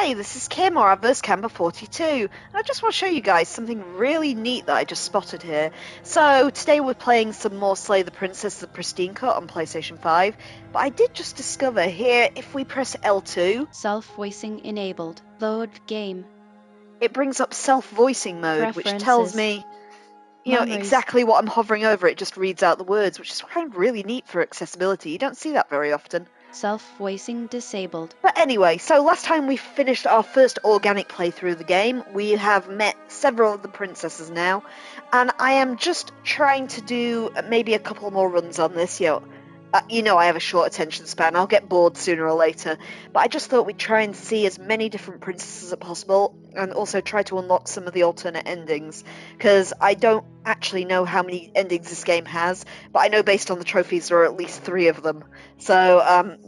Hi, this is Kim, or Adverse Camper 42, and I just want to show you guys something really neat that I just spotted here. So, today we're playing some more Slay the Princess the Pristine cut on PlayStation 5, but I did just discover here, if we press L2... Self-voicing enabled. Load game. It brings up self-voicing mode, which tells me, exactly what I'm hovering over. It just reads out the words, which is kind of really neat for accessibility. You don't see that very often. Self-voicing disabled. But anyway, so last time we finished our first organic playthrough of the game. We have met several of the princesses now, and I am just trying to do maybe a couple more runs on this. I have a short attention span. I'll get bored sooner or later. But I just thought we'd try and see as many different princesses as possible, and also try to unlock some of the alternate endings, because I don't actually know how many endings this game has, but I know based on the trophies there are at least 3 of them. So,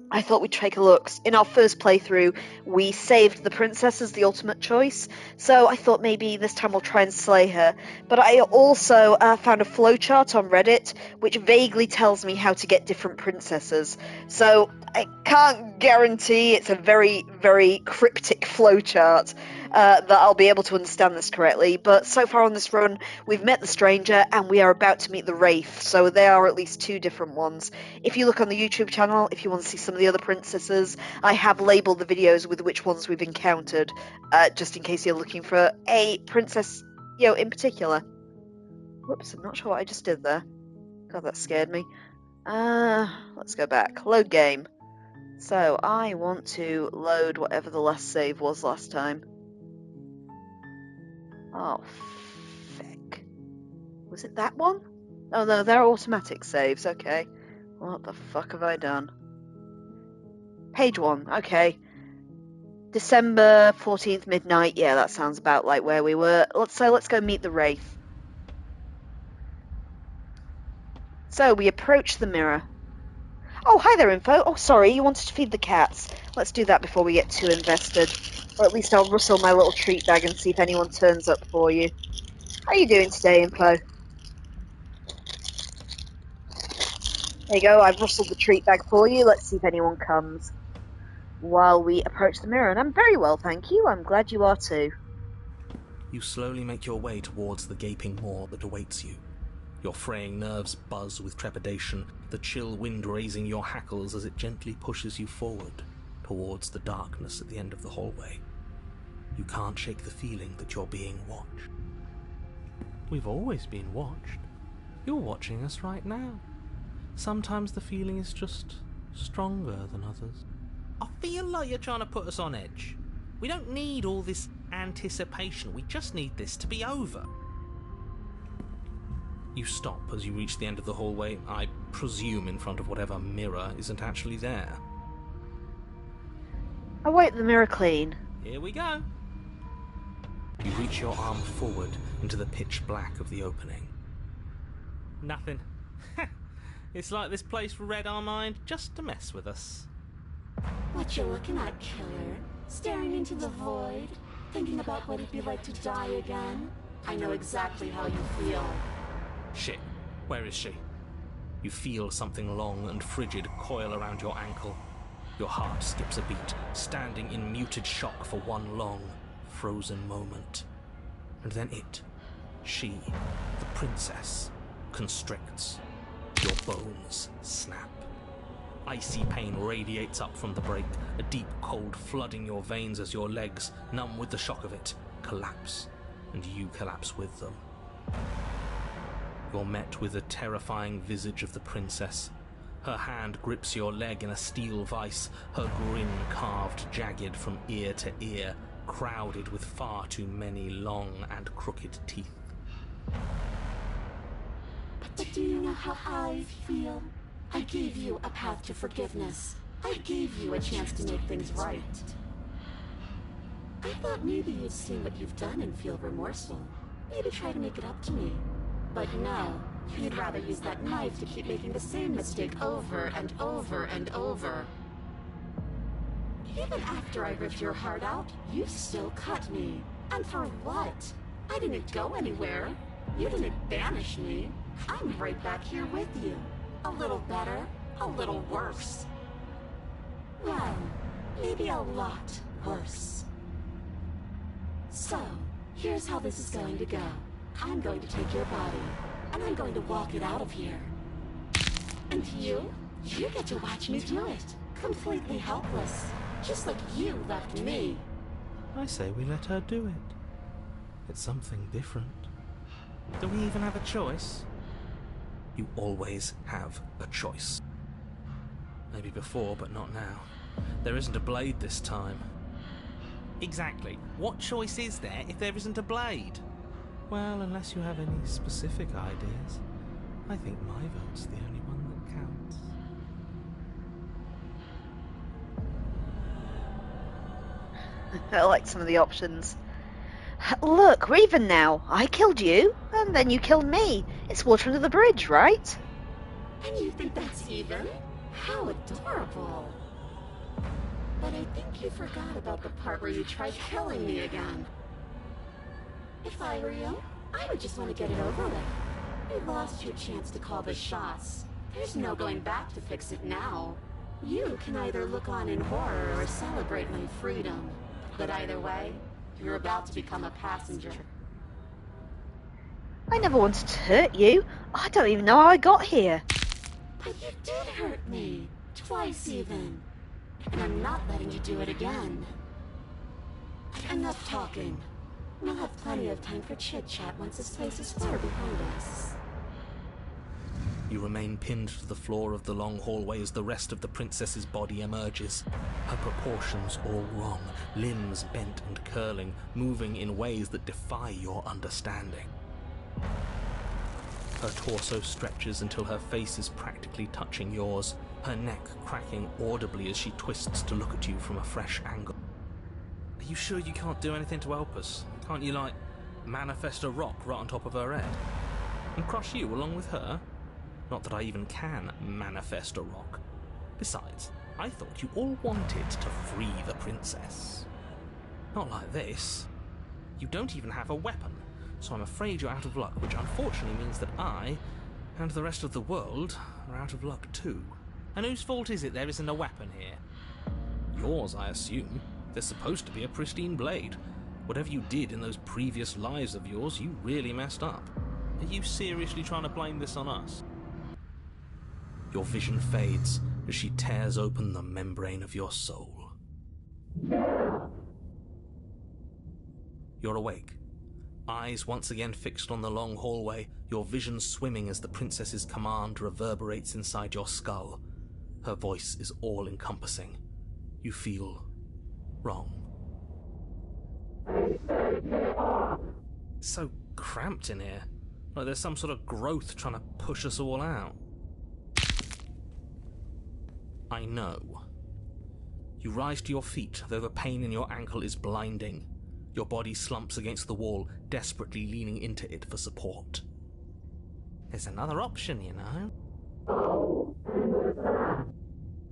I thought we'd take a look. In our first playthrough, we saved the princess as the ultimate choice, so I thought maybe this time we'll try and slay her. But I also found a flowchart on Reddit, which vaguely tells me how to get different princesses. So I can't guarantee it's a very, very cryptic flowchart that I'll be able to understand this correctly. But so far on this run, we've met the stranger, and we are about to meet the Wraith, so there are at least 2 different ones. If you look on the YouTube channel, if you want to see some of the other princesses, I have labelled the videos with which ones we've encountered, just in case you're looking for a princess, in particular. Whoops, I'm not sure what I just did there. God, that scared me. Let's go back. Load game. So, I want to load whatever the last save was last time. Oh, feck. Was it that one? Oh no, they're automatic saves, okay. What the fuck have I done? Page 1, okay. December 14th midnight, yeah, that sounds about like where we were. Let's go meet the Wraith. So, we approach the mirror. Oh, hi there, Info. Oh, sorry, you wanted to feed the cats. Let's do that before we get too invested. Or at least I'll rustle my little treat bag and see if anyone turns up for you. How are you doing today, Info? There you go, I've rustled the treat bag for you. Let's see if anyone comes while we approach the mirror. And I'm very well, thank you. I'm glad you are too. You slowly make your way towards the gaping maw that awaits you. Your fraying nerves buzz with trepidation, the chill wind raising your hackles as it gently pushes you forward towards the darkness at the end of the hallway. You can't shake the feeling that you're being watched. We've always been watched. You're watching us right now. Sometimes the feeling is just stronger than others. I feel like you're trying to put us on edge. We don't need all this anticipation. We just need this to be over. You stop as you reach the end of the hallway, I presume in front of whatever mirror isn't actually there. I wipe the mirror clean. Here we go. You reach your arm forward into the pitch black of the opening. Nothing. It's like this place read our mind just to mess with us. What you looking at, killer? Staring into the void? Thinking about what it'd be like to die again? I know exactly how you feel. Shit, where is she? You feel something long and frigid coil around your ankle. Your heart skips a beat, standing in muted shock for one long, frozen moment. And then she, the princess, constricts. Your bones snap. Icy pain radiates up from the break, a deep cold flooding your veins as your legs, numb with the shock of it, collapse, and you collapse with them. You're met with the terrifying visage of the princess. Her hand grips your leg in a steel vice, her grin carved jagged from ear to ear, crowded with far too many long and crooked teeth. But do you know how I feel? I gave you a path to forgiveness. I gave you a chance to make things right. I thought maybe you'd see what you've done and feel remorseful. Maybe try to make it up to me. But no, you'd rather use that knife to keep making the same mistake over and over and over. Even after I ripped your heart out, you still cut me. And for what? I didn't go anywhere. You didn't banish me. I'm right back here with you. A little better, a little worse. Well, maybe a lot worse. So, here's how this is going to go. I'm going to take your body, and I'm going to walk it out of here. And you get to watch me do it. Completely helpless. Just like you left me. I say we let her do it. It's something different. Do we even have a choice? You always have a choice. Maybe before, but not now. There isn't a blade this time. Exactly. What choice is there if there isn't a blade? Well, unless you have any specific ideas, I think my vote's the only one that counts. I like some of the options. Look, we're even now. I killed you, and then you killed me. It's water under the bridge, right? And you think that's even? How adorable. But I think you forgot about the part where you tried killing me again. If I were you, I would just want to get it over with. You lost your chance to call the shots. There's no going back to fix it now. You can either look on in horror or celebrate my freedom. But either way, you're about to become a passenger. I never wanted to hurt you. I don't even know how I got here. But you did hurt me. Twice even. And I'm not letting you do it again. Enough talking. We'll have plenty of time for chit-chat once this place is far behind us. You remain pinned to the floor of the long hallway as the rest of the princess's body emerges. Her proportions all wrong, limbs bent and curling, moving in ways that defy your understanding. Her torso stretches until her face is practically touching yours, her neck cracking audibly as she twists to look at you from a fresh angle. Are you sure you can't do anything to help us? Can't you, manifest a rock right on top of her head? And crush you along with her? Not that I even can manifest a rock. Besides, I thought you all wanted to free the princess. Not like this. You don't even have a weapon, so I'm afraid you're out of luck, which unfortunately means that I, and the rest of the world, are out of luck too. And whose fault is it there isn't a weapon here? Yours, I assume. There's supposed to be a pristine blade. Whatever you did in those previous lives of yours, you really messed up. Are you seriously trying to blame this on us? Your vision fades as she tears open the membrane of your soul. You're awake. Eyes once again fixed on the long hallway, your vision swimming as the princess's command reverberates inside your skull. Her voice is all-encompassing. You feel wrong. It's so cramped in here. Like there's some sort of growth trying to push us all out. I know. You rise to your feet, though the pain in your ankle is blinding. Your body slumps against the wall, desperately leaning into it for support. There's another option, you know.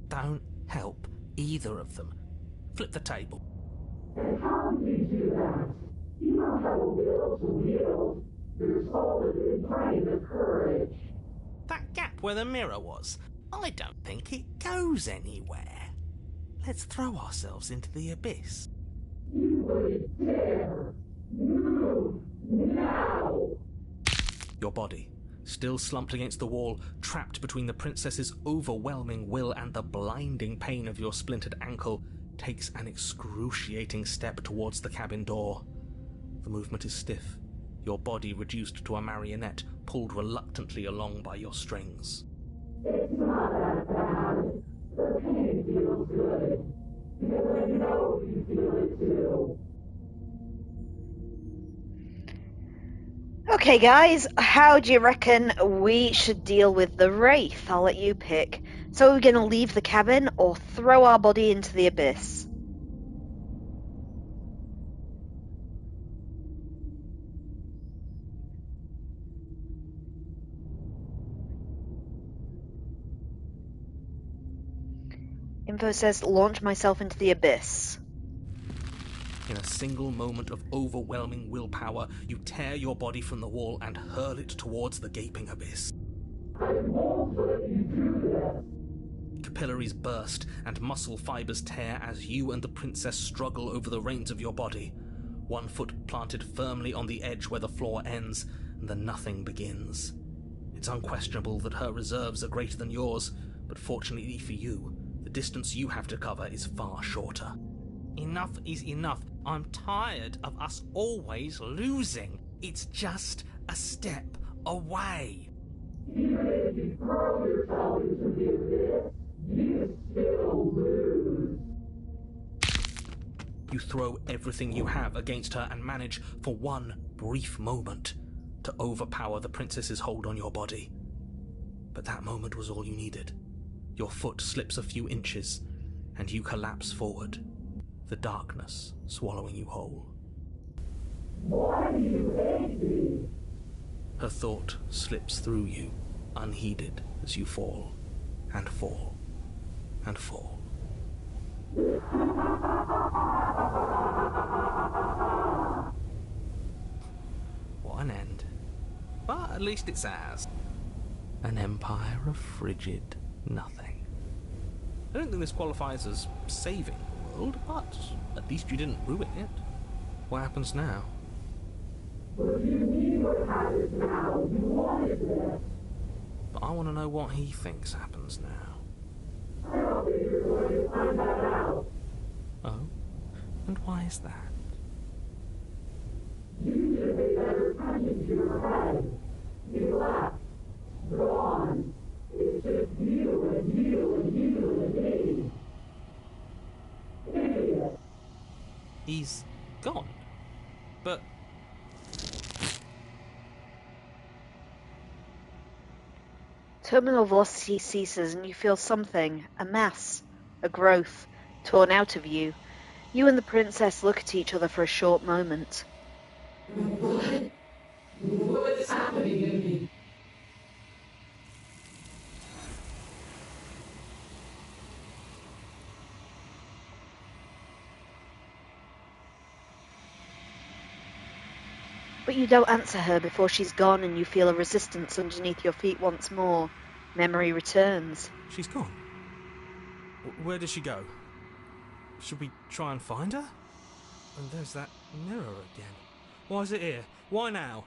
Don't help either of them. Flip the table. How do you do that? You don't have a will to wield. Your soul is in pain of courage. That gap where the mirror was, I don't think it goes anywhere. Let's throw ourselves into the abyss. You wouldn't dare. Move now. Your body, still slumped against the wall, trapped between the princess's overwhelming will and the blinding pain of your splintered ankle, takes an excruciating step towards the cabin door. The movement is stiff, your body reduced to a marionette, pulled reluctantly along by your strings. It's not that bad. The pain feels good. And I know you feel it too. Okay, guys, how do you reckon we should deal with the Wraith? I'll let you pick. So are we going to leave the cabin or throw our body into the abyss? Info says launch myself into the abyss. In a single moment of overwhelming willpower, you tear your body from the wall and hurl it towards the gaping abyss. I won't let you do that. Capillaries burst and muscle fibers tear as you and the princess struggle over the reins of your body. One foot planted firmly on the edge where the floor ends, and the nothing begins. It's unquestionable that her reserves are greater than yours, but fortunately for you, the distance you have to cover is far shorter. Enough is enough. I'm tired of us always losing. It's just a step away. Even if you throw yourself into the abyss, you still lose. You throw everything you have against her and manage, for one brief moment, to overpower the princess's hold on your body. But that moment was all you needed. Your foot slips a few inches, and you collapse forward, the darkness swallowing you whole. Why do you hate me? Her thought slips through you, unheeded, as you fall, and fall, and fall. What an end. But at least it's ours. An empire of frigid nothing. I don't think this qualifies as saving the world, but at least you didn't ruin it. What happens now? What do you mean what happens now? You wanted this. But I want to know what he thinks happens now. I don't think you're going to find that out. Oh? And why is that? You didn't pay better attention to your head. You left. Gone. It's just you and you and you and me. Idiot. He's gone. But... Terminal velocity ceases and you feel something, a mass, a growth, torn out of you. You and the princess look at each other for a short moment. What? What's happening to me? But you don't answer her before she's gone and you feel a resistance underneath your feet once more. Memory returns. she's gone. Where did she go? Should we try and find her? And there's that mirror again. Why is it here? Why now?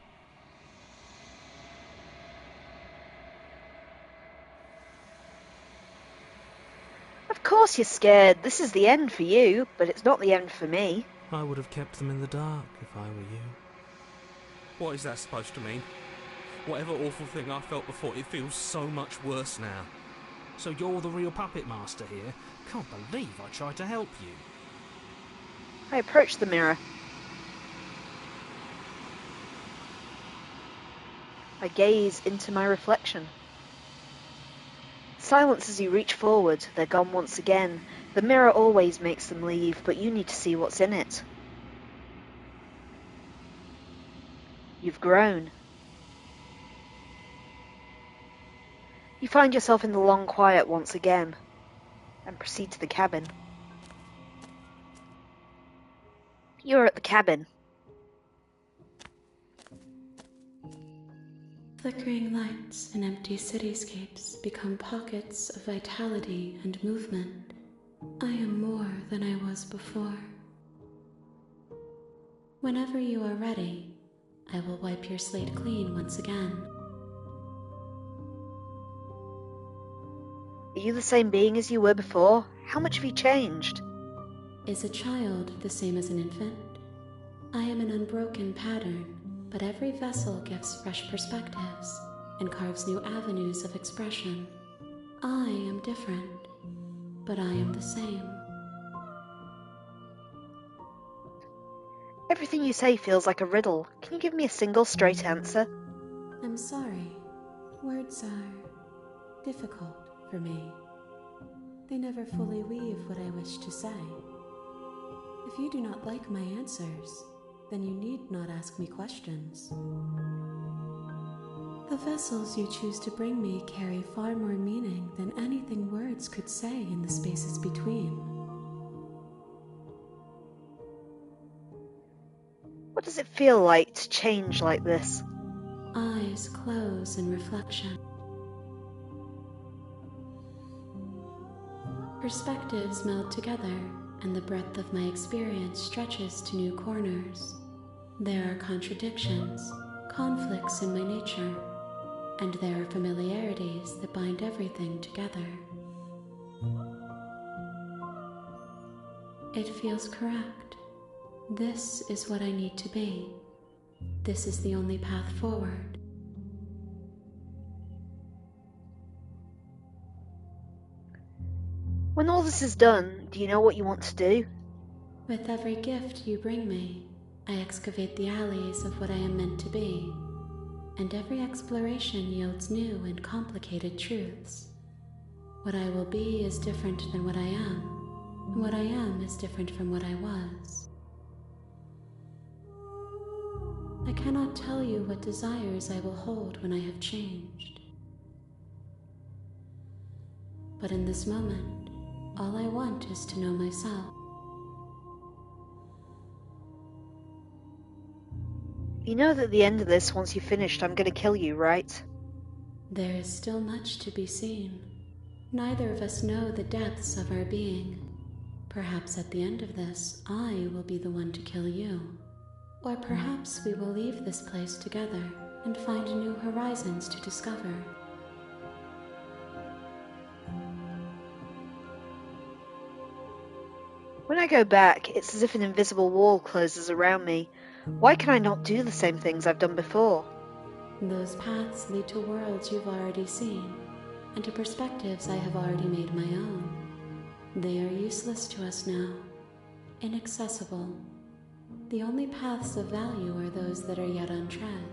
Of course you're scared. This is the end for you, but it's not the end for me. I would have kept them in the dark if I were you. What is that supposed to mean? Whatever awful thing I felt before, it feels so much worse now. So you're the real puppet master here? Can't believe I tried to help you. I approach the mirror. I gaze into my reflection. Silence as you reach forward. They're gone once again. The mirror always makes them leave, but you need to see what's in it. You've grown. You find yourself in the long quiet once again, and proceed to the cabin. You're at the cabin. Flickering lights and empty cityscapes become pockets of vitality and movement. I am more than I was before. Whenever you are ready, I will wipe your slate clean once again. Are you the same being as you were before? How much have you changed? Is a child the same as an infant? I am an unbroken pattern, but every vessel gives fresh perspectives and carves new avenues of expression. I am different, but I am the same. Everything you say feels like a riddle. Can you give me a single straight answer? I'm sorry. Words are difficult for me. They never fully weave what I wish to say. If you do not like my answers, then you need not ask me questions. The vessels you choose to bring me carry far more meaning than anything words could say in the spaces between. What does it feel like to change like this? Eyes close in reflection. Perspectives meld together, and the breadth of my experience stretches to new corners. There are contradictions, conflicts in my nature, and there are familiarities that bind everything together. It feels correct. This is what I need to be. This is the only path forward. When all this is done, do you know what you want to do? With every gift you bring me, I excavate the alleys of what I am meant to be, and every exploration yields new and complicated truths. What I will be is different than what I am, and what I am is different from what I was. I cannot tell you what desires I will hold when I have changed. But in this moment, all I want is to know myself. You know that at the end of this, once you've finished, I'm going to kill you, right? There is still much to be seen. Neither of us know the depths of our being. Perhaps at the end of this, I will be the one to kill you. Or perhaps we will leave this place together and find new horizons to discover. When I go back, it's as if an invisible wall closes around me. Why can I not do the same things I've done before? Those paths lead to worlds you've already seen, and to perspectives I have already made my own. They are useless to us now, inaccessible. The only paths of value are those that are yet untread.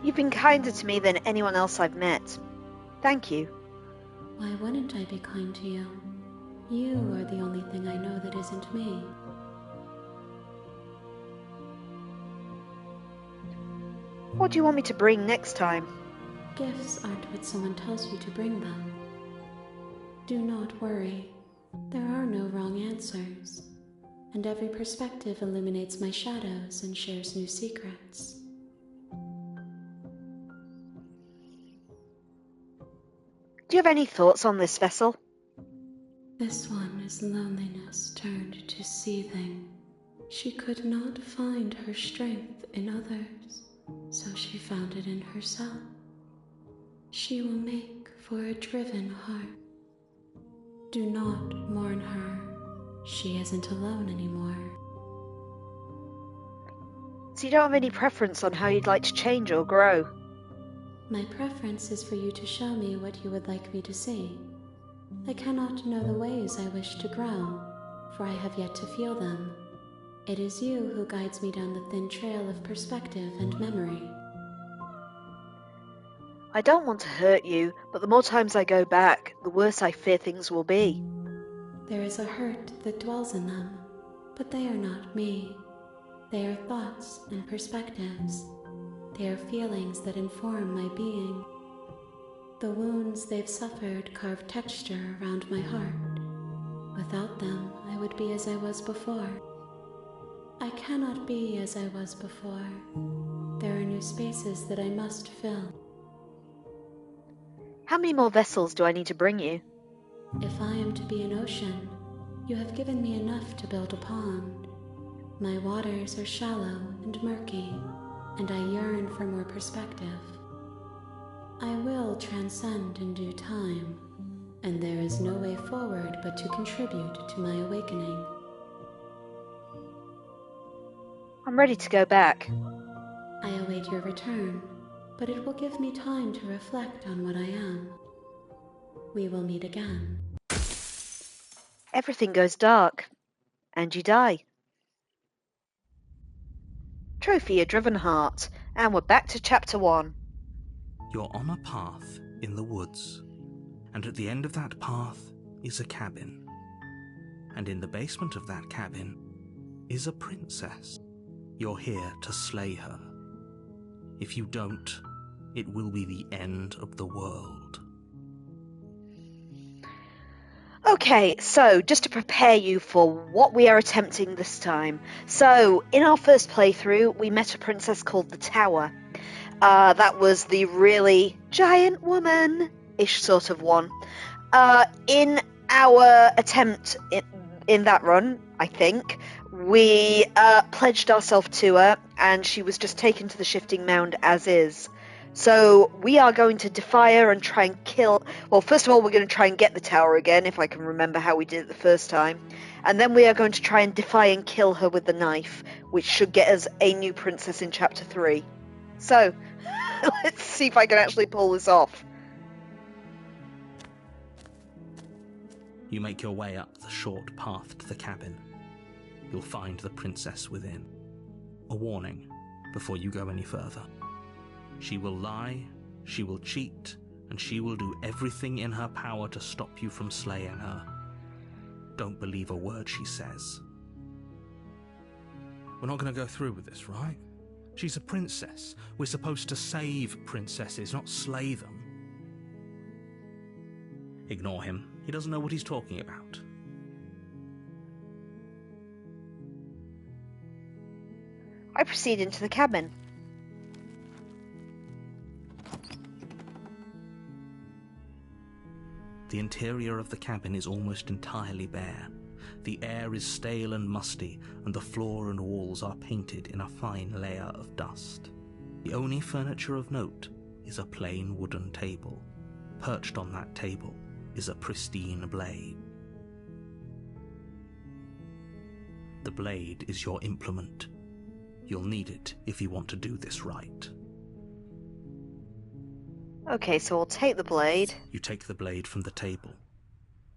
You've been kinder to me than anyone else I've met. Thank you. Why wouldn't I be kind to you? You are the only thing I know that isn't me. What do you want me to bring next time? Gifts aren't what someone tells you to bring them. Do not worry. There are no wrong answers, and every perspective illuminates my shadows and shares new secrets. Do you have any thoughts on this vessel? This one is loneliness turned to seething. She could not find her strength in others, so she found it in herself. She will make for a driven heart. Do not mourn her. She isn't alone anymore. So you don't have any preference on how you'd like to change or grow? My preference is for you to show me what you would like me to see. I cannot know the ways I wish to grow, for I have yet to feel them. It is you who guides me down the thin trail of perspective and memory. I don't want to hurt you, but the more times I go back, the worse I fear things will be. There is a hurt that dwells in them, but they are not me. They are thoughts and perspectives. They are feelings that inform my being. The wounds they've suffered carve texture around my heart. Without them, I would be as I was before. I cannot be as I was before. There are new spaces that I must fill. How many more vessels do I need to bring you? If I am to be an ocean, you have given me enough to build a pond. My waters are shallow and murky, and I yearn for more perspective. I will transcend in due time, and there is no way forward but to contribute to my awakening. I'm ready to go back. I await your return, but it will give me time to reflect on what I am. We will meet again. Everything goes dark, and you die. Trophy a driven heart, and we're back to chapter 1. You're on a path in the woods, and at the end of that path is a cabin. And in the basement of that cabin is a princess. You're here to slay her. If you don't, it will be the end of the world. Okay, so just to prepare you for what we are attempting this time. So, in our first playthrough, we met a princess called the Tower. That was the really giant woman-ish sort of one. In our attempt in that run, I think, we pledged ourselves to her, and she was just taken to the shifting mound as is. So we are going to defy her and try and kill... Well, first of all, we're going to try and get the tower again, if I can remember how we did it the first time. And then we are going to try and defy and kill her with the knife, which should get us a new princess in Chapter 3. So, let's see if I can actually pull this off. You make your way up the short path to the cabin. You'll find the princess within. A warning before you go any further. She will lie, she will cheat, and she will do everything in her power to stop you from slaying her. Don't believe a word she says. We're not going to go through with this, right? She's a princess. We're supposed to save princesses, not slay them. Ignore him. He doesn't know what he's talking about. I proceed into the cabin. The interior of the cabin is almost entirely bare. The air is stale and musty, and the floor and walls are painted in a fine layer of dust. The only furniture of note is a plain wooden table. Perched on that table is a pristine blade. The blade is your implement. You'll need it if you want to do this right. Okay, so we'll take the blade. You take the blade from the table.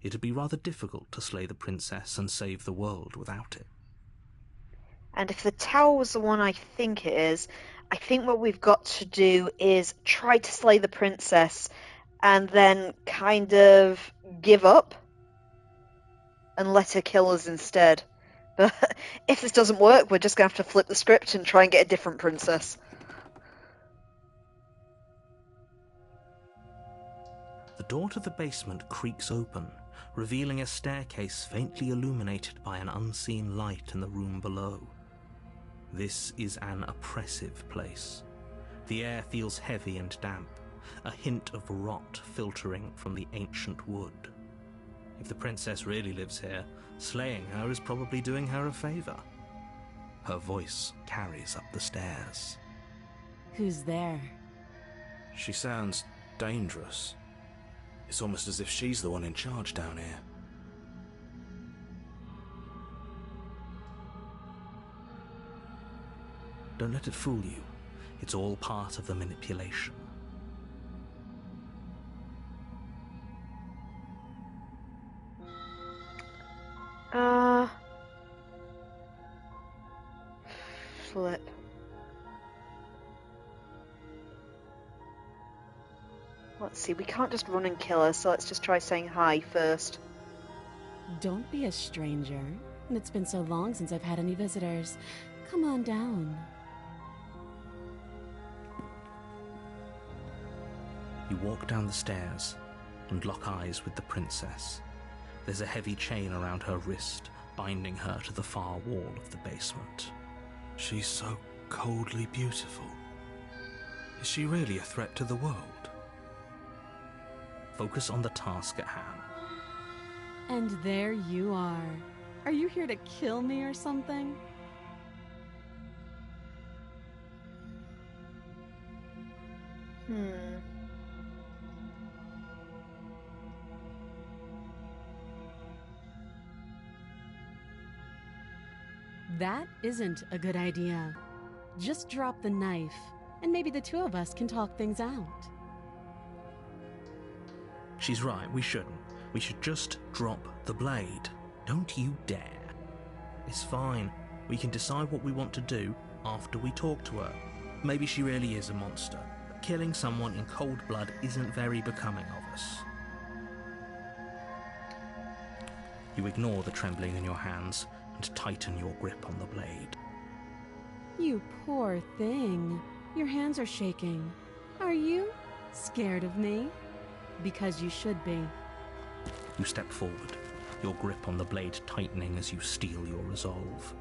It'd be rather difficult to slay the princess and save the world without it. And if the tower was the one I think it is, I think what we've got to do is try to slay the princess and then kind of give up and let her kill us instead. But if this doesn't work, we're just going to have to flip the script and try and get a different princess. The door to the basement creaks open, revealing a staircase faintly illuminated by an unseen light in the room below. This is an oppressive place. The air feels heavy and damp, a hint of rot filtering from the ancient wood. If the princess really lives here, slaying her is probably doing her a favor. Her voice carries up the stairs. Who's there? She sounds dangerous. It's almost as if she's the one in charge down here. Don't let it fool you. It's all part of the manipulation. Flip. Let's see, we can't just run and kill her, so let's just try saying hi first. Don't be a stranger. It's been so long since I've had any visitors. Come on down. You walk down the stairs and lock eyes with the princess. There's a heavy chain around her wrist, binding her to the far wall of the basement. She's so coldly beautiful. Is she really a threat to the world? Focus on the task at hand. And there you are. Are you here to kill me or something? That isn't a good idea. Just drop the knife, and maybe the two of us can talk things out. She's right, we shouldn't. We should just drop the blade. Don't you dare. It's fine. We can decide what we want to do after we talk to her. Maybe she really is a monster, but killing someone in cold blood isn't very becoming of us. You ignore the trembling in your hands and tighten your grip on the blade. You poor thing. Your hands are shaking. Are you scared of me? Because you should be. You step forward, your grip on the blade tightening as you steel your resolve.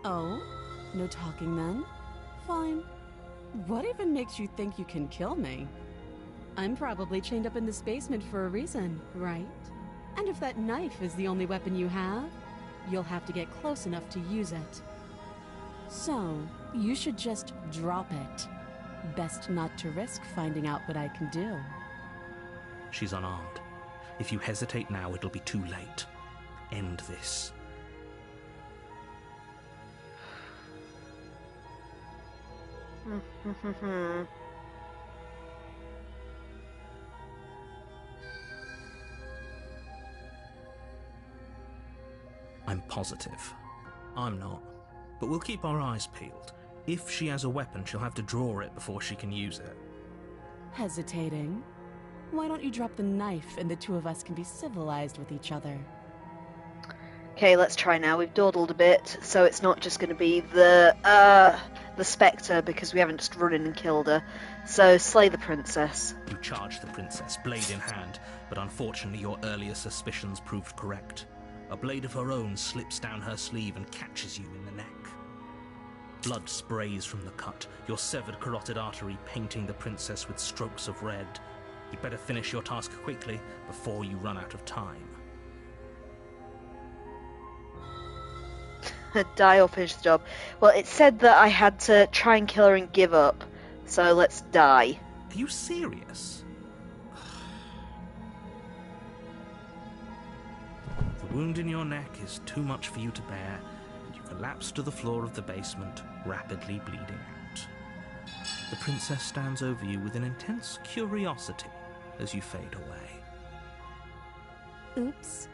Oh? No talking then? Fine. What even makes you think you can kill me? I'm probably chained up in this basement for a reason, right? And if that knife is the only weapon you have, you'll have to get close enough to use it. So, you should just drop it. Best not to risk finding out what I can do. She's unarmed. If you hesitate now, it'll be too late. End this. I'm positive. I'm not. But we'll keep our eyes peeled. If she has a weapon, she'll have to draw it before she can use it. Hesitating? Why don't you drop the knife and the two of us can be civilized with each other? Okay, let's try now. We've dawdled a bit, so it's not just going to be the Spectre, because we haven't just run in and killed her. So, slay the princess. You charge the princess, blade in hand, but unfortunately your earlier suspicions proved correct. A blade of her own slips down her sleeve and catches you in the neck. Blood sprays from the cut, your severed carotid artery painting the princess with strokes of red. You'd better finish your task quickly before you run out of time. Die or finish the job. Well, it said that I had to try and kill her and give up, so let's die. Are you serious? The wound in your neck is too much for you to bear, and you collapse to the floor of the basement, rapidly bleeding out. The princess stands over you with an intense curiosity as you fade away. Oops.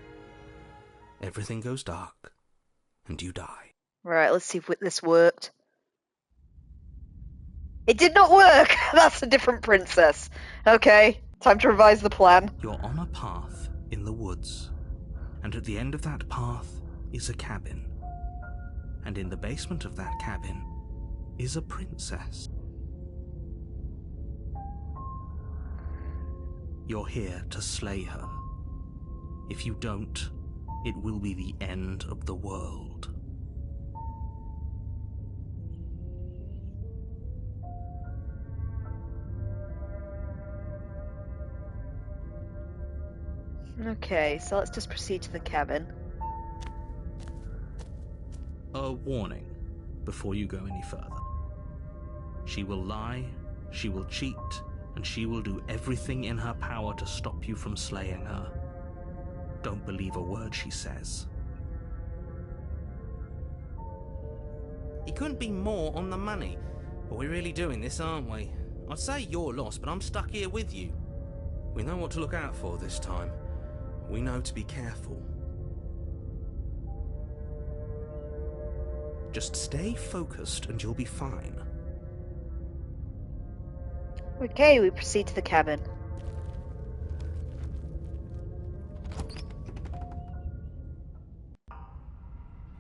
Everything goes dark, and you die. Right, let's see if this worked. It did not work! That's a different princess. Okay, time to revise the plan. You're on a path in the woods, and at the end of that path is a cabin. And in the basement of that cabin is a princess. You're here to slay her. If you don't, it will be the end of the world. Okay, so let's just proceed to the cabin. A warning before you go any further. She will lie, she will cheat, and she will do everything in her power to stop you from slaying her. Don't believe a word she says. You couldn't be more on the money. But we're really doing this, aren't we? I'd say you're lost, but I'm stuck here with you. We know what to look out for this time. We know to be careful. Just stay focused and you'll be fine. Okay, we proceed to the cabin.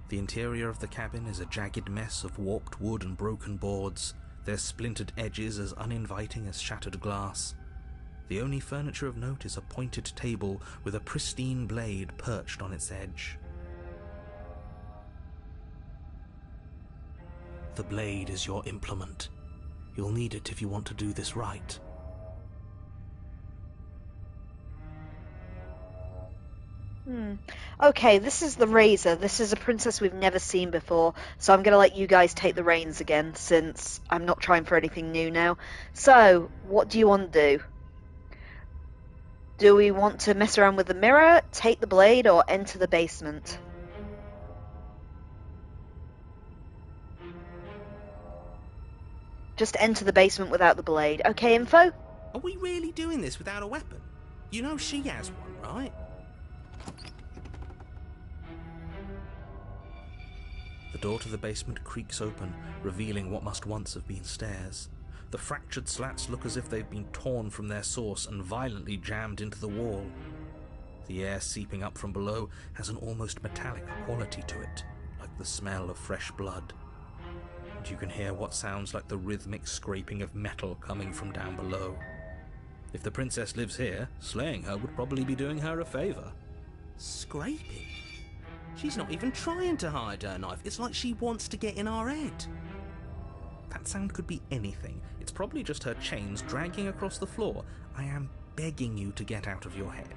The interior of the cabin is a jagged mess of warped wood and broken boards, their splintered edges as uninviting as shattered glass. The only furniture of note is a pointed table with a pristine blade perched on its edge. The blade is your implement. You'll need it if you want to do this right. Okay, this is the Razor. This is a princess we've never seen before, so I'm going to let you guys take the reins again, since I'm not trying for anything new now. So, what do you want to do? Do we want to mess around with the mirror, take the blade, or enter the basement? Just enter the basement without the blade. Okay, info? Are we really doing this without a weapon? You know she has one, right? The door to the basement creaks open, revealing what must once have been stairs. The fractured slats look as if they've been torn from their source and violently jammed into the wall. The air seeping up from below has an almost metallic quality to it, like the smell of fresh blood. And you can hear what sounds like the rhythmic scraping of metal coming from down below. If the princess lives here, slaying her would probably be doing her a favour. Scraping? She's not even trying to hide her knife. It's like she wants to get in our head. That sound could be anything. It's probably just her chains dragging across the floor. I am begging you to get out of your head.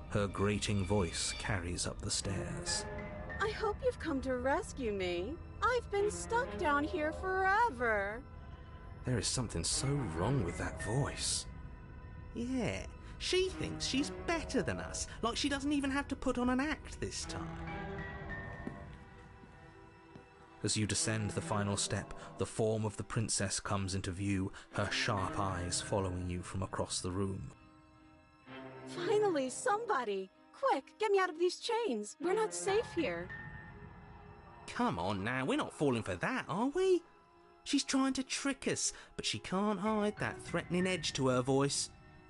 Her grating voice carries up the stairs. I hope you've come to rescue me. I've been stuck down here forever. There is something so wrong with that voice. Yeah, she thinks she's better than us, like she doesn't even have to put on an act this time. As you descend the final step, the form of the princess comes into view, her sharp eyes following you from across the room. Finally, somebody! Quick, get me out of these chains. We're not safe here. Come on now, we're not falling for that, are we? She's trying to trick us, but she can't hide that threatening edge to her voice.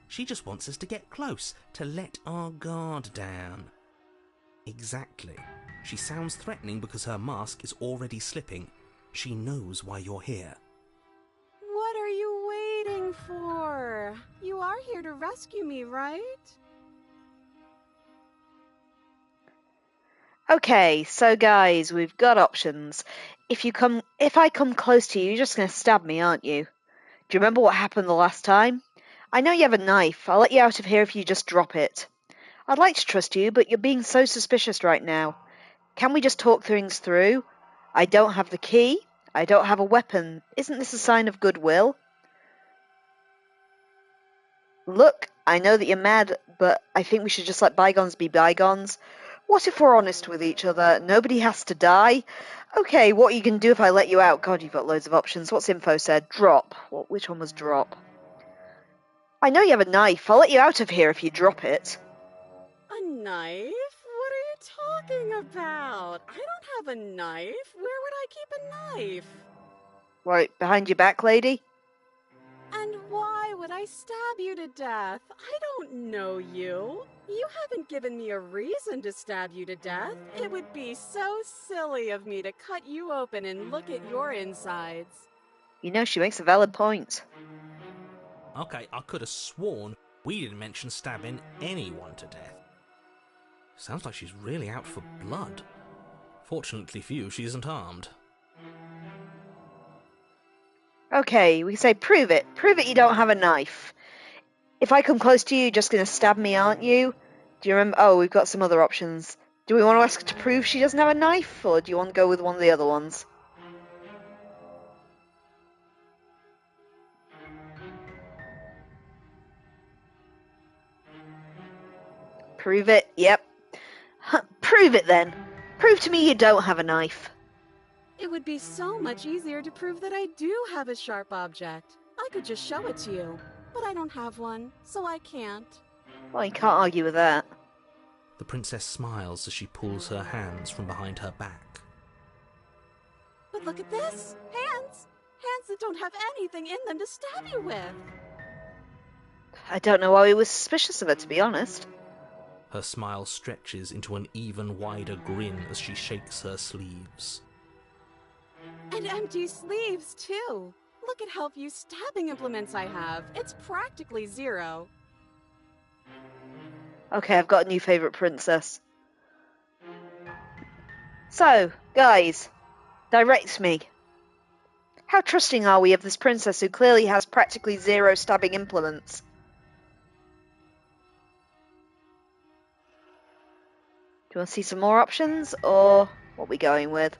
She just wants us to get close, to let our guard down. Exactly. She sounds threatening because her mask is already slipping. She knows why you're here. What are you waiting for? You are here to rescue me, right? Okay, so guys, we've got options. If I come close to you, you're just going to stab me, aren't you? Do you remember what happened the last time? I know you have a knife. I'll let you out of here if you just drop it. I'd like to trust you, but you're being so suspicious right now. Can we just talk things through? I don't have the key. I don't have a weapon. Isn't this a sign of goodwill? Look, I know that you're mad, but I think we should just let bygones be bygones. What if we're honest with each other? Nobody has to die. Okay, what are you going to do if I let you out? God, you've got loads of options. What's info said? Drop. Which one was drop? I know you have a knife. I'll let you out of here if you drop it. A knife? What are you talking about? I don't have a knife. Where would I keep a knife? Right, behind your back, lady? And why would I stab you to death? I don't know you. You haven't given me a reason to stab you to death. It would be so silly of me to cut you open and look at your insides. You know, she makes a valid point. Okay, I could have sworn we didn't mention stabbing anyone to death. Sounds like she's really out for blood. Fortunately for you, she isn't armed. Okay, we say prove it. Prove it you don't have a knife. If I come close to you, you're just going to stab me, aren't you? Do you remember? Oh, we've got some other options. Do we want to ask her to prove she doesn't have a knife, or do you want to go with one of the other ones? Prove it? Yep. Prove it then. Prove to me you don't have a knife. It would be so much easier to prove that I do have a sharp object. I could just show it to you, but I don't have one, so I can't. Well, you can't argue with that. The princess smiles as she pulls her hands from behind her back. But look at this! Hands! Hands that don't have anything in them to stab you with! I don't know why we were suspicious of her, to be honest. Her smile stretches into an even wider grin as she shakes her sleeves. And empty sleeves, too! Look at how few stabbing implements I have. It's practically zero. Okay, I've got a new favourite princess. So, guys, direct me. How trusting are we of this princess who clearly has practically zero stabbing implements? Do you want to see some more options, or what are we going with?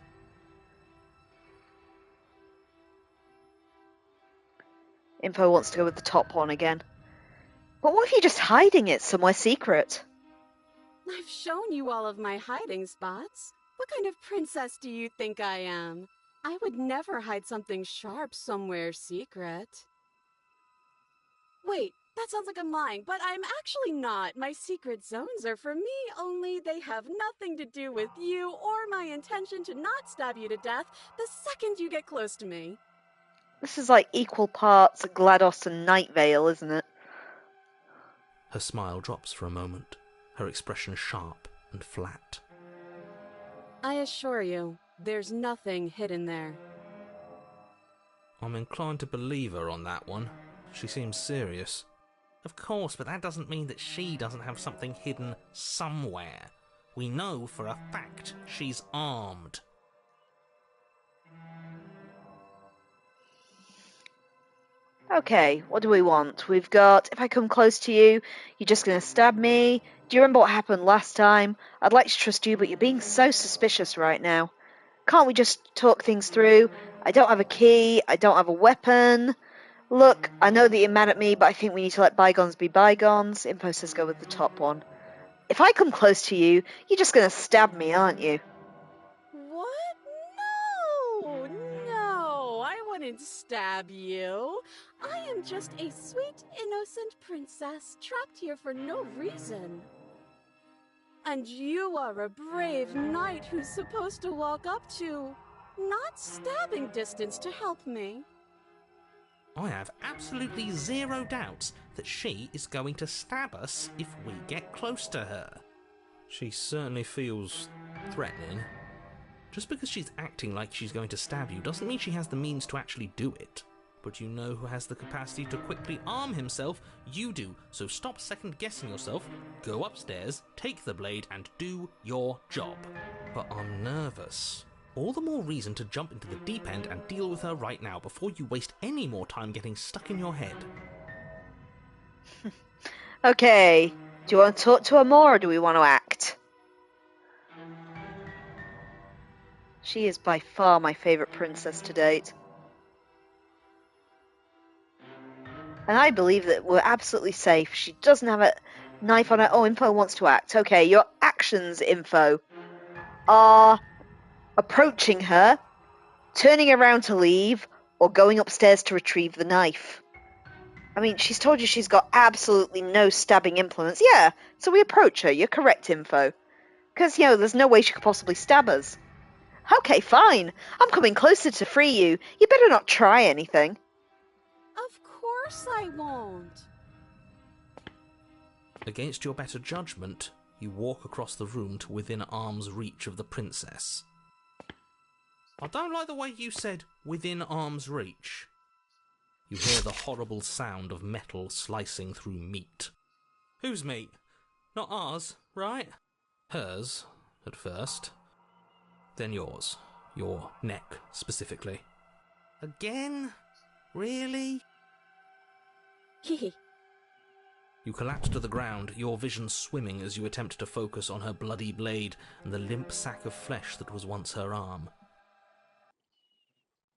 Info wants to go with the top one again. But what if you're just hiding it somewhere secret? I've shown you all of my hiding spots. What kind of princess do you think I am? I would never hide something sharp somewhere secret. Wait, that sounds like I'm lying, but I'm actually not. My secret zones are for me, only they have nothing to do with you or my intention to not stab you to death the second you get close to me. This is like equal parts GLaDOS and Night Vale, isn't it? Her smile drops for a moment, her expression sharp and flat. I assure you, there's nothing hidden there. I'm inclined to believe her on that one. She seems serious. Of course, but that doesn't mean that she doesn't have something hidden somewhere. We know for a fact she's armed. Okay, what do we want? We've got, if I come close to you, you're just going to stab me. Do you remember what happened last time? I'd like to trust you, but you're being so suspicious right now. Can't we just talk things through? I don't have a key, I don't have a weapon. Look, I know that you're mad at me, but I think we need to let bygones be bygones. Info says go with the top one. If I come close to you, you're just going to stab me, aren't you? What? No, I wouldn't stab you. I am just a sweet, innocent princess trapped here for no reason. And you are a brave knight who's supposed to walk up to, not stabbing distance to help me. I have absolutely zero doubts that she is going to stab us if we get close to her. She certainly feels threatening. Just because she's acting like she's going to stab you doesn't mean she has the means to actually do it. But you know who has the capacity to quickly arm himself? You do. So stop second-guessing yourself, go upstairs, take the blade, and do your job. But I'm nervous. All the more reason to jump into the deep end and deal with her right now before you waste any more time getting stuck in your head. Okay, do you want to talk to her more, or do we want to act? She is by far my favourite princess to date. And I believe that we're absolutely safe. She doesn't have a knife on her. Oh, Info wants to act. Okay, your actions, Info, are approaching her, turning around to leave, or going upstairs to retrieve the knife. I mean, she's told you she's got absolutely no stabbing implements. Yeah, so we approach her. You're correct, Info. Because, there's no way she could possibly stab us. Okay, fine. I'm coming closer to free you. You better not try anything. Of course I won't. Against your better judgment, you walk across the room to within arm's reach of the princess. I don't like the way you said, within arm's reach. You hear the horrible sound of metal slicing through meat. Whose meat? Not ours, right? Hers, at first. Then yours. Your neck, specifically. Again? Really? Hehe. You collapse to the ground, your vision swimming as you attempt to focus on her bloody blade and the limp sack of flesh that was once her arm.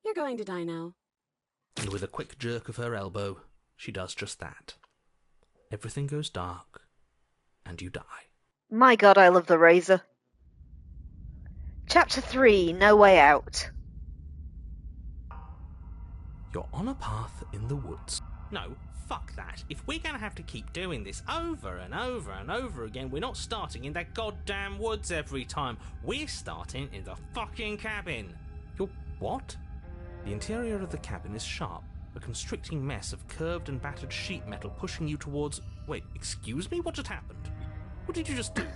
You're going to die now. And with a quick jerk of her elbow, she does just that. Everything goes dark, and you die. My god, I love the razor. Chapter 3, No Way Out. You're on a path in the woods. No, fuck that. If we're going to have to keep doing this over and over and over again, we're not starting in that goddamn woods every time. We're starting in the fucking cabin. You're what? The interior of the cabin is sharp, a constricting mess of curved and battered sheet metal pushing you towards... Wait, excuse me? What just happened? What did you just do?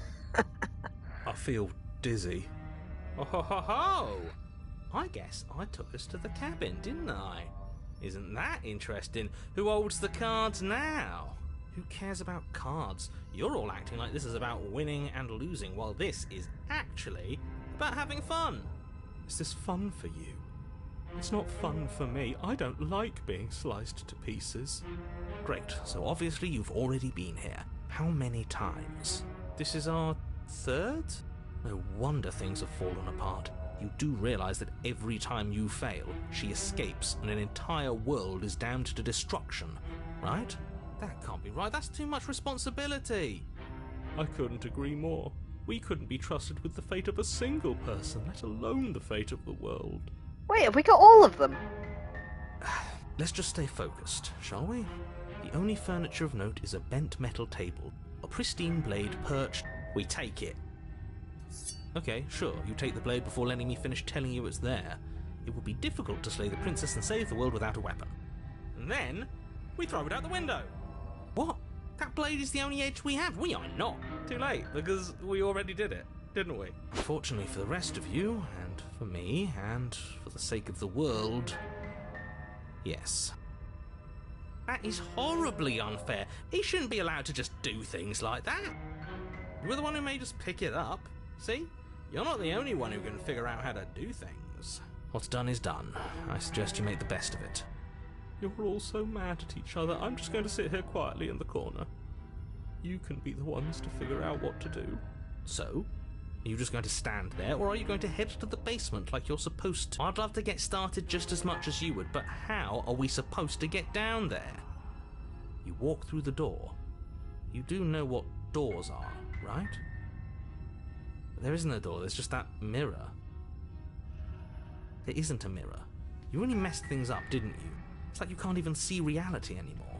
I feel dizzy. Oh ho ho ho! I guess I took us to the cabin, didn't I? Isn't that interesting? Who holds the cards now? Who cares about cards? You're all acting like this is about winning and losing, while this is actually about having fun. Is this fun for you? It's not fun for me. I don't like being sliced to pieces. Great, so obviously you've already been here. How many times? This is our third? No wonder things have fallen apart. You do realise that every time you fail, she escapes and an entire world is damned to destruction, right? That can't be right, that's too much responsibility. I couldn't agree more. We couldn't be trusted with the fate of a single person, let alone the fate of the world. Wait, have we got all of them? Let's just stay focused, shall we? The only furniture of note is a bent metal table, a pristine blade perched. We take it. Okay, sure, you take the blade before letting me finish telling you it's there. It would be difficult to slay the princess and save the world without a weapon. And then, we throw it out the window. What? That blade is the only edge we have. We are not. Too late, because we already did it, didn't we? Unfortunately for the rest of you, and for me, and for the sake of the world, yes. That is horribly unfair. He shouldn't be allowed to just do things like that. You're the one who may just pick it up. See? You're not the only one who can figure out how to do things. What's done is done. I suggest you make the best of it. You're all so mad at each other. I'm just going to sit here quietly in the corner. You can be the ones to figure out what to do. So? Are you just going to stand there, or are you going to head to the basement like you're supposed to? I'd love to get started just as much as you would, but how are we supposed to get down there? You walk through the door. You do know what doors are, right? There isn't a door, there's just that mirror. There isn't a mirror. You really messed things up, didn't you? It's like you can't even see reality anymore.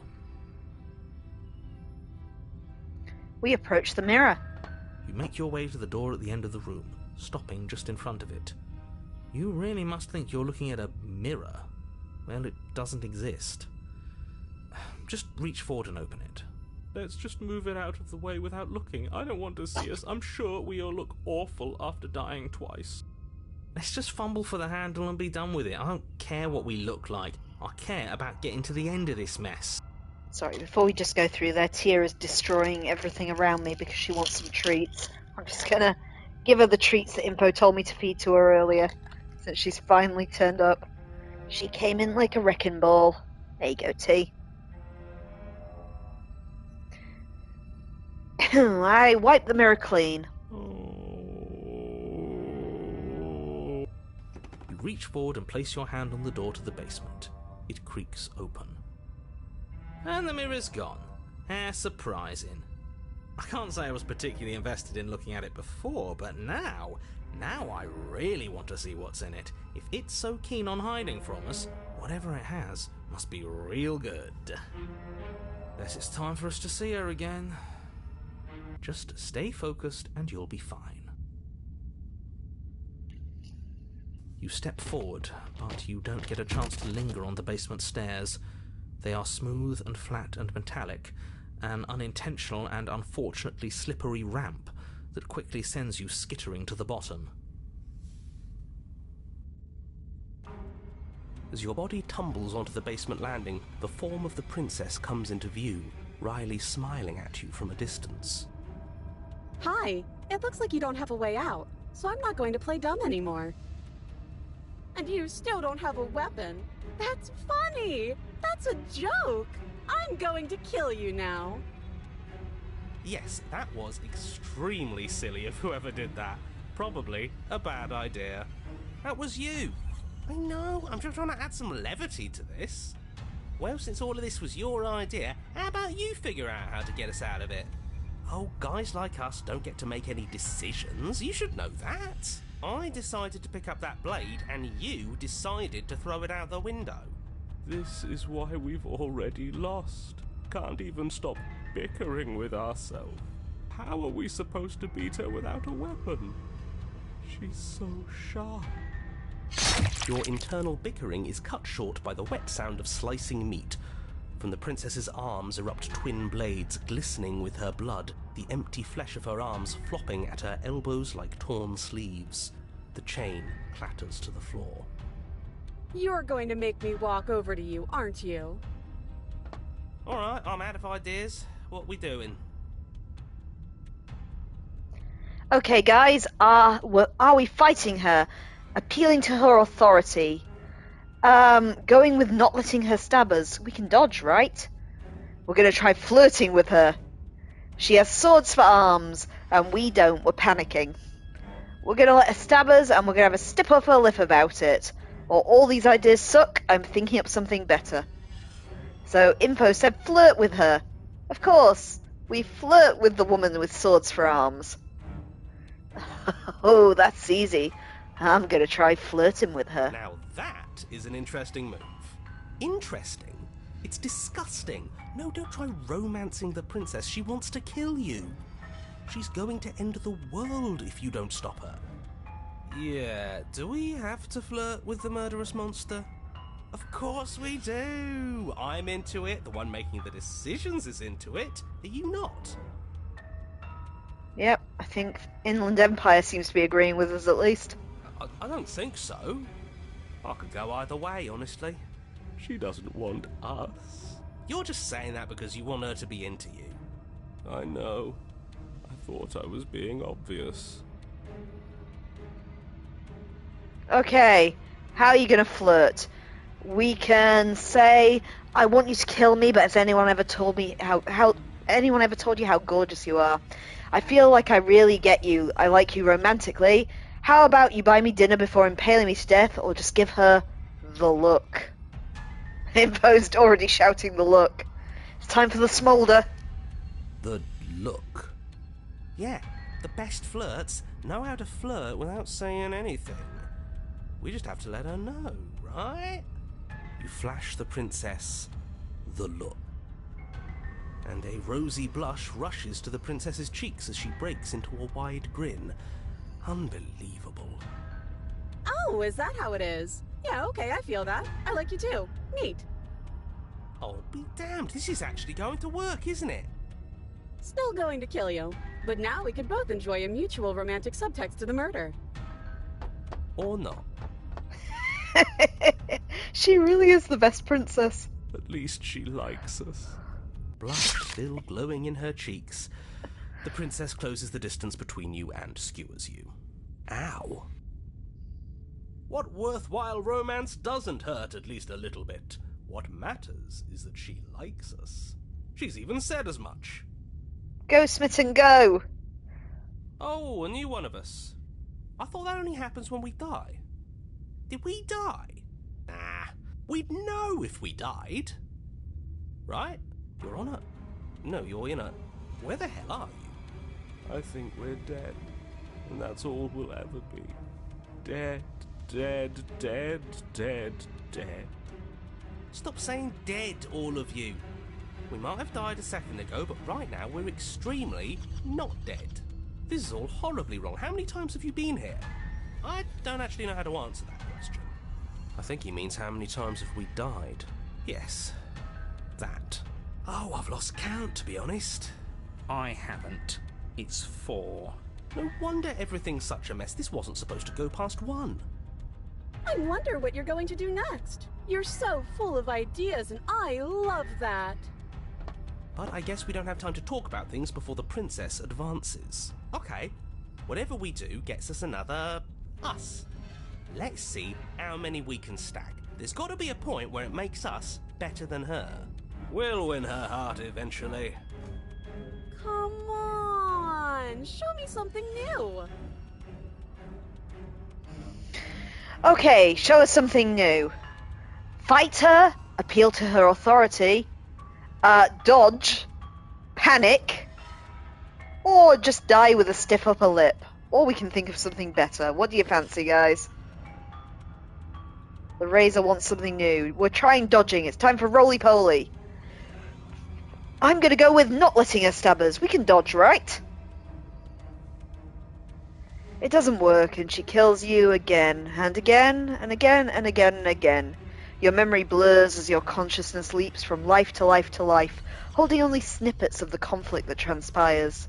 We approach the mirror. You make your way to the door at the end of the room, stopping just in front of it. You really must think you're looking at a mirror. Well, it doesn't exist. Just reach forward and open it. Let's just move it out of the way without looking. I don't want to see us. I'm sure we all look awful after dying twice. Let's just fumble for the handle and be done with it. I don't care what we look like. I care about getting to the end of this mess. Sorry, before we just go through there, Tia is destroying everything around me because she wants some treats. I'm just gonna give her the treats that Info told me to feed to her earlier, since she's finally turned up. She came in like a wrecking ball. There you go, T. I wiped the mirror clean. You reach forward and place your hand on the door to the basement. It creaks open. And the mirror's gone. How surprising. I can't say I was particularly invested in looking at it before, but now I really want to see what's in it. If it's so keen on hiding from us, whatever it has must be real good. Guess it's time for us to see her again. Just stay focused and you'll be fine. You step forward, but you don't get a chance to linger on the basement stairs. They are smooth and flat and metallic, an unintentional and unfortunately slippery ramp that quickly sends you skittering to the bottom. As your body tumbles onto the basement landing, the form of the princess comes into view, wryly smiling at you from a distance. Hi, it looks like you don't have a way out, so I'm not going to play dumb anymore. And you still don't have a weapon? That's funny! That's a joke! I'm going to kill you now. Yes, that was extremely silly of whoever did that. Probably a bad idea. That was you. I know, I'm just trying to add some levity to this. Well, since all of this was your idea, how about you figure out how to get us out of it? Oh, guys like us don't get to make any decisions. You should know that. I decided to pick up that blade, and you decided to throw it out the window. This is why we've already lost. Can't even stop bickering with ourselves. How are we supposed to beat her without a weapon? She's so sharp. Your internal bickering is cut short by the wet sound of slicing meat. From the princess's arms erupt twin blades glistening with her blood, the empty flesh of her arms flopping at her elbows like torn sleeves. The chain clatters to the floor. You're going to make me walk over to you, aren't you? Alright, I'm out of ideas. What we doing? Okay, guys, are we fighting her? Appealing to her authority? Going with not letting her stab us? We can dodge, right? We're going to try flirting with her. She has swords for arms, and we don't. We're panicking. We're going to let her stab us, and we're going to have a step off her lip about it. Or all these ideas suck, I'm thinking up something better. So, Info said flirt with her. Of course, we flirt with the woman with swords for arms. Oh, that's easy. I'm going to try flirting with her. Now that is an interesting move. Interesting? It's disgusting. No, don't try romancing the princess. She wants to kill you. She's going to end the world if you don't stop her. Yeah, do we have to flirt with the murderous monster? Of course we do. I'm into it. The one making the decisions is into it. Are you not? Yep, I think Inland Empire seems to be agreeing with us at least. I don't think so. I could go either way, honestly. She doesn't want us. You're just saying that because you want her to be into you. I know. I thought I was being obvious. Okay, how are you going to flirt? We can say, I want you to kill me, but has anyone ever told me how anyone ever told you how gorgeous you are? I feel like I really get you. I like you romantically. How about you buy me dinner before impaling me to death, or just give her the look? Imposed already shouting the look. It's time for the smolder. The look. Yeah, the best flirts know how to flirt without saying anything. We just have to let her know, right? You flash the princess the look. And a rosy blush rushes to the princess's cheeks as she breaks into a wide grin. Unbelievable. Oh, is that how it is? Yeah, okay, I feel that. I like you too. Neat. Oh, be damned, this is actually going to work, isn't it? Still going to kill you. But now we could both enjoy a mutual romantic subtext to the murder. Or not. She really is the best princess. At least she likes us. Blush still glowing in her cheeks. The princess closes the distance between you and skewers you. Ow. What worthwhile romance doesn't hurt at least a little bit? What matters is that she likes us. She's even said as much. Go, Smitten, go! Oh, a new one of us. I thought that only happens when we die. Did we die? Nah, we'd know if we died. Right? You're on a... No, you're in a... Where the hell are you? I think we're dead. And that's all we'll ever be. Dead, dead, dead, dead, dead. Stop saying dead, all of you. We might have died a second ago, but right now we're extremely not dead. This is all horribly wrong. How many times have you been here? I don't actually know how to answer that question. I think he means how many times have we died. Yes, that. Oh, I've lost count, to be honest. I haven't. It's 4. No wonder everything's such a mess. This wasn't supposed to go past 1. I wonder what you're going to do next. You're so full of ideas, and I love that. But I guess we don't have time to talk about things before the princess advances. Okay, whatever we do gets us another... us. Let's see how many we can stack. There's got to be a point where it makes us better than her. We'll win her heart eventually. Come on, show me something new. Okay, show us something new. Fight her, appeal to her authority, dodge, panic, or just die with a stiff upper lip. Or we can think of something better. What do you fancy, guys? The Razor wants something new. We're trying dodging. It's time for roly-poly. I'm gonna go with not letting her stab us. We can dodge, right? It doesn't work, and she kills you again, and again, and again, and again, and again. Your memory blurs as your consciousness leaps from life to life to life, holding only snippets of the conflict that transpires.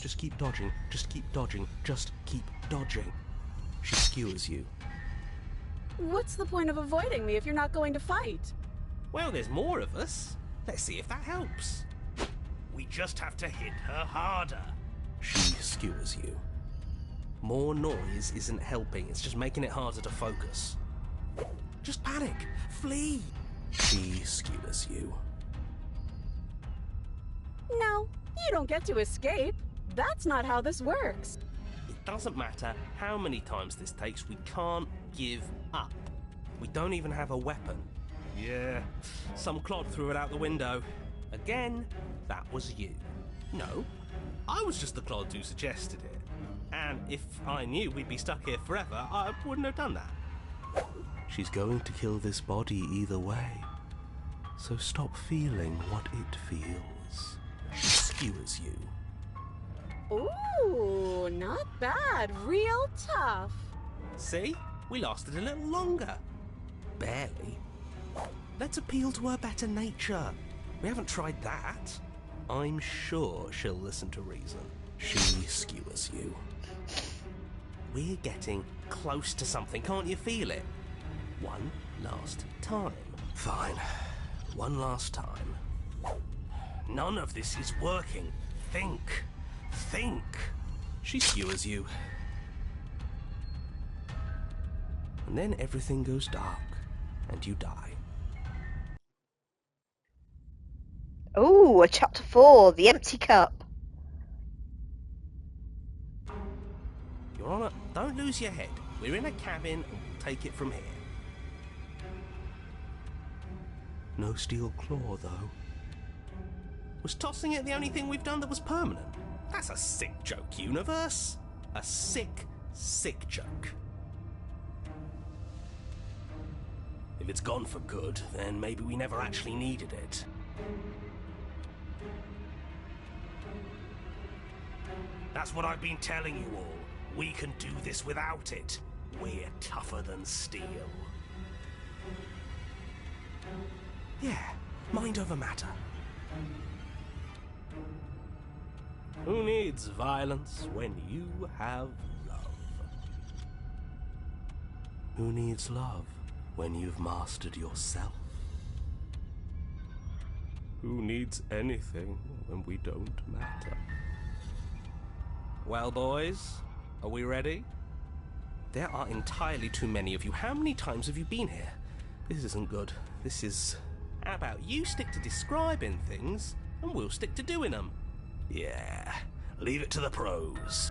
Just keep dodging, just keep dodging, just keep dodging. She skewers you. What's the point of avoiding me if you're not going to fight? Well, there's more of us. Let's see if that helps. We just have to hit her harder. She skewers you. More noise isn't helping, it's just making it harder to focus. Just panic. Flee. She skewers you. No, you don't get to escape. That's not how this works. It doesn't matter how many times this takes, we can't give up. We don't even have a weapon. Yeah, some clod threw it out the window. Again, that was you. No, I was just the clod who suggested it. And if I knew we'd be stuck here forever, I wouldn't have done that. She's going to kill this body either way. So stop feeling what it feels. She skewers you. Ooh, not bad. Real tough. See? We lasted a little longer. Barely. Let's appeal to her better nature. We haven't tried that. I'm sure she'll listen to reason. She skewers you. We're getting close to something, can't you feel it? One last time. Fine. One last time. None of this is working. Think. Think. She skewers you. And then everything goes dark. and you die. Oh, a chapter 4, The Empty Cup. Your Honour, don't lose your head. We're in a cabin and we'll take it from here. No steel claw, though. Was tossing it the only thing we've done that was permanent? That's a sick joke, Universe. A sick, sick joke. If it's gone for good, then maybe we never actually needed it. That's what I've been telling you all. We can do this without it. We're tougher than steel. Yeah, mind over matter. Who needs violence when you have love? Who needs love when you've mastered yourself? Who needs anything when we don't matter? Well, boys, are we ready? There are entirely too many of you. How many times have you been here? This isn't good. This is... How about you stick to describing things, and we'll stick to doing them? Yeah, leave it to the pros.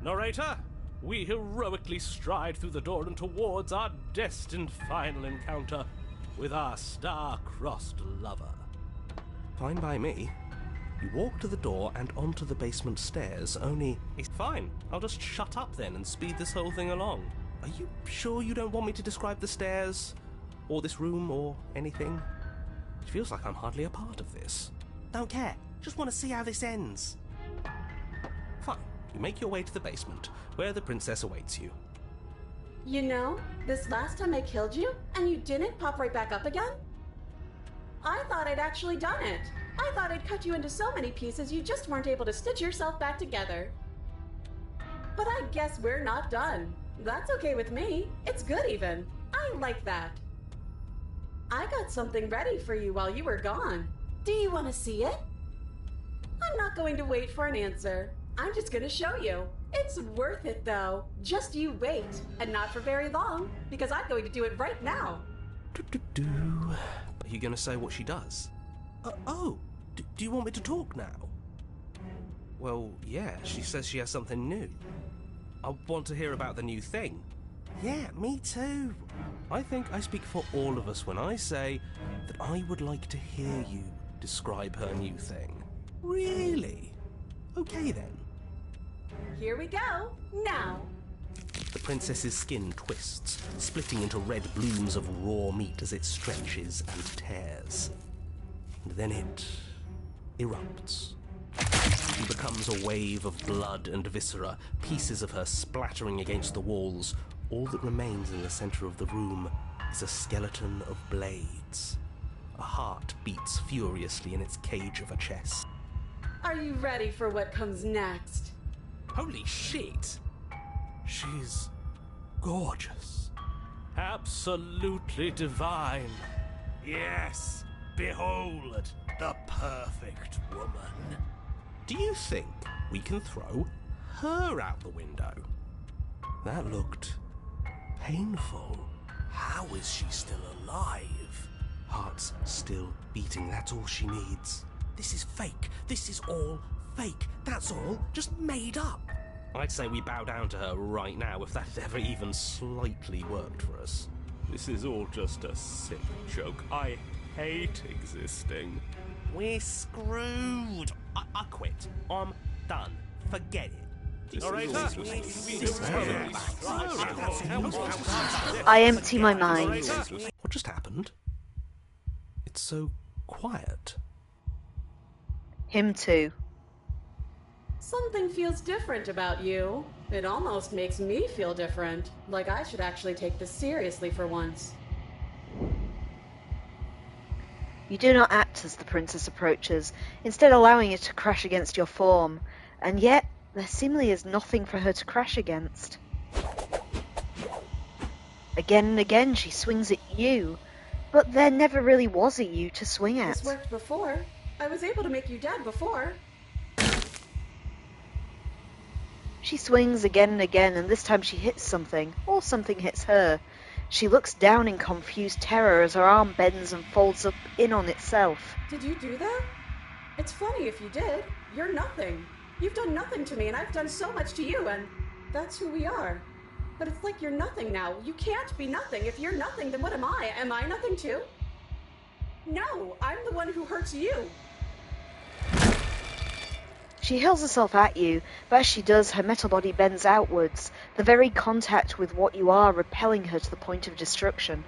Narrator, we heroically stride through the door and towards our destined final encounter with our star-crossed lover. Fine by me. You walk to the door and onto the basement stairs, only... It's fine. I'll just shut up then and speed this whole thing along. Are you sure you don't want me to describe the stairs? Or this room, or anything? It feels like I'm hardly a part of this. Don't care. Just want to see how this ends. Fine. You make your way to the basement, where the princess awaits you. You know, this last time I killed you, and you didn't pop right back up again? I thought I'd actually done it. I thought I'd cut you into so many pieces you just weren't able to stitch yourself back together. But I guess we're not done. That's okay with me. It's good even. I like that. I got something ready for you while you were gone. Do you want to see it? I'm not going to wait for an answer. I'm just going to show you. It's worth it though. Just you wait. And not for very long, because I'm going to do it right now. Are you going to say what she does? Do you want me to talk now? Well, yeah, she says she has something new. I want to hear about the new thing. Yeah, me too. I think I speak for all of us when I say that I would like to hear you describe her new thing. Really? Okay then. Here we go. Now. The princess's skin twists, splitting into red blooms of raw meat as it stretches and tears. And then it erupts. She becomes a wave of blood and viscera, pieces of her splattering against the walls. All that remains in the center of the room is a skeleton of blades. A heart beats furiously in its cage of a chest. Are you ready for what comes next? Holy shit! She's gorgeous. Absolutely divine. Yes, behold, the perfect woman. Do you think we can throw her out the window? That looked painful. How is she still alive? Heart's still beating, that's all she needs. This is fake. This is all fake. That's all just made up. I'd say we bow down to her right now if that had ever even slightly worked for us. This is all just a sick joke. I hate existing. We're screwed. I quit. I'm done. Forget it. I empty my mind. What just happened? It's so quiet. Him too. Something feels different about you. It almost makes me feel different. Like I should actually take this seriously for once. You do not act as the princess approaches, instead allowing it to crash against your form, and yet there seemingly is nothing for her to crash against. Again and again she swings at you, but there never really was a you to swing at. This worked before. I was able to make you dead before. She swings again and again, and this time she hits something, or something hits her. She looks down in confused terror as her arm bends and folds up in on itself. Did you do that? It's funny if you did. You're nothing. You've done nothing to me, and I've done so much to you, and that's who we are. But it's like you're nothing now. You can't be nothing. If you're nothing, then what am I? Am I nothing too? No, I'm the one who hurts you. She hurls herself at you, but as she does, her metal body bends outwards, the very contact with what you are repelling her to the point of destruction.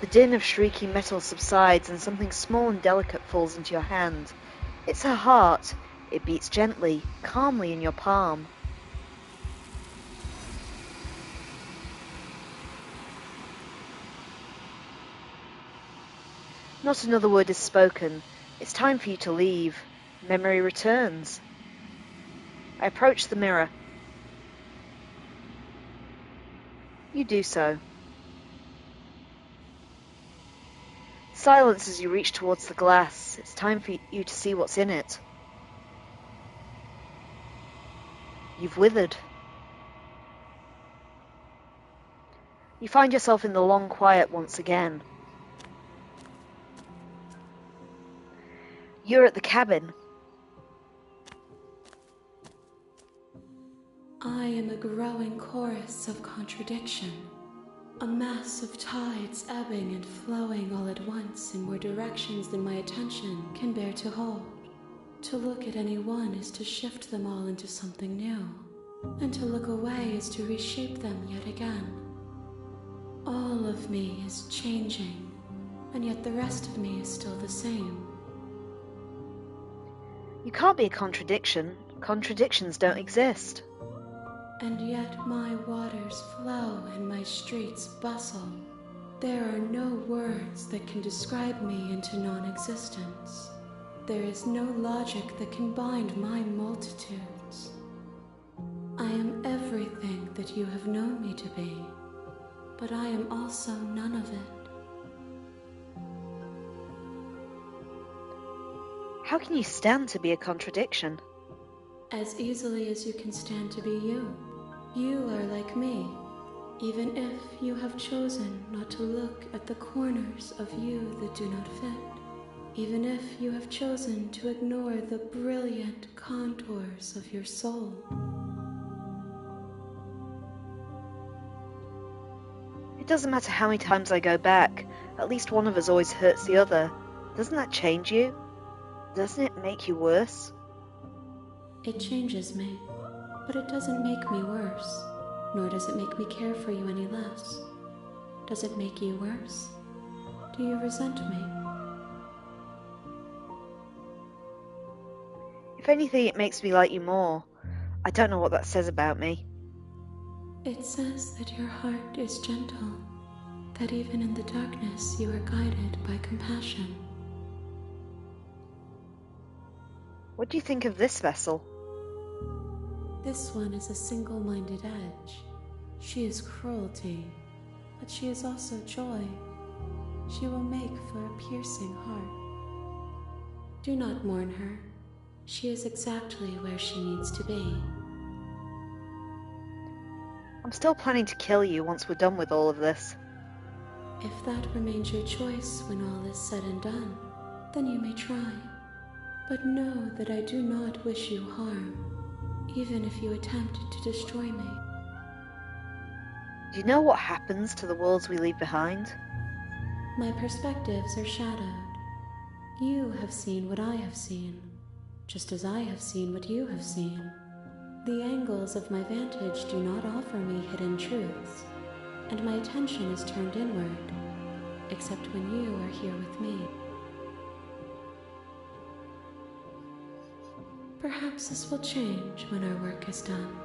The din of shrieking metal subsides and something small and delicate falls into your hand. It's her heart. It beats gently, calmly in your palm. Not another word is spoken. It's time for you to leave. Memory returns. I approach the mirror. You do so. Silence as you reach towards the glass. It's time for you to see what's in it. You've withered. You find yourself in the long quiet once again. You're at the cabin. I am a growing chorus of contradiction, a mass of tides ebbing and flowing all at once in more directions than my attention can bear to hold. To look at any one is to shift them all into something new, and to look away is to reshape them yet again. All of me is changing, and yet the rest of me is still the same. You can't be a contradiction. Contradictions don't exist. And yet my waters flow and my streets bustle. There are no words that can describe me into non-existence. There is no logic that can bind my multitudes. I am everything that you have known me to be, but I am also none of it. How can you stand to be a contradiction? As easily as you can stand to be you. You are like me, even if you have chosen not to look at the corners of you that do not fit, even if you have chosen to ignore the brilliant contours of your soul. It doesn't matter how many times I go back, at least one of us always hurts the other. Doesn't that change you? Doesn't it make you worse? It changes me, but it doesn't make me worse, nor does it make me care for you any less. Does it make you worse? Do you resent me? If anything, it makes me like you more. I don't know what that says about me. It says that your heart is gentle, that even in the darkness you are guided by compassion. What do you think of this vessel? This one is a single-minded edge. She is cruelty, but she is also joy. She will make for a piercing heart. Do not mourn her. She is exactly where she needs to be. I'm still planning to kill you once we're done with all of this. If that remains your choice when all is said and done, then you may try. But know that I do not wish you harm, even if you attempt to destroy me. Do you know what happens to the worlds we leave behind? My perspectives are shadowed. You have seen what I have seen, just as I have seen what you have seen. The angles of my vantage do not offer me hidden truths, and my attention is turned inward, except when you are here with me. Perhaps this will change when our work is done.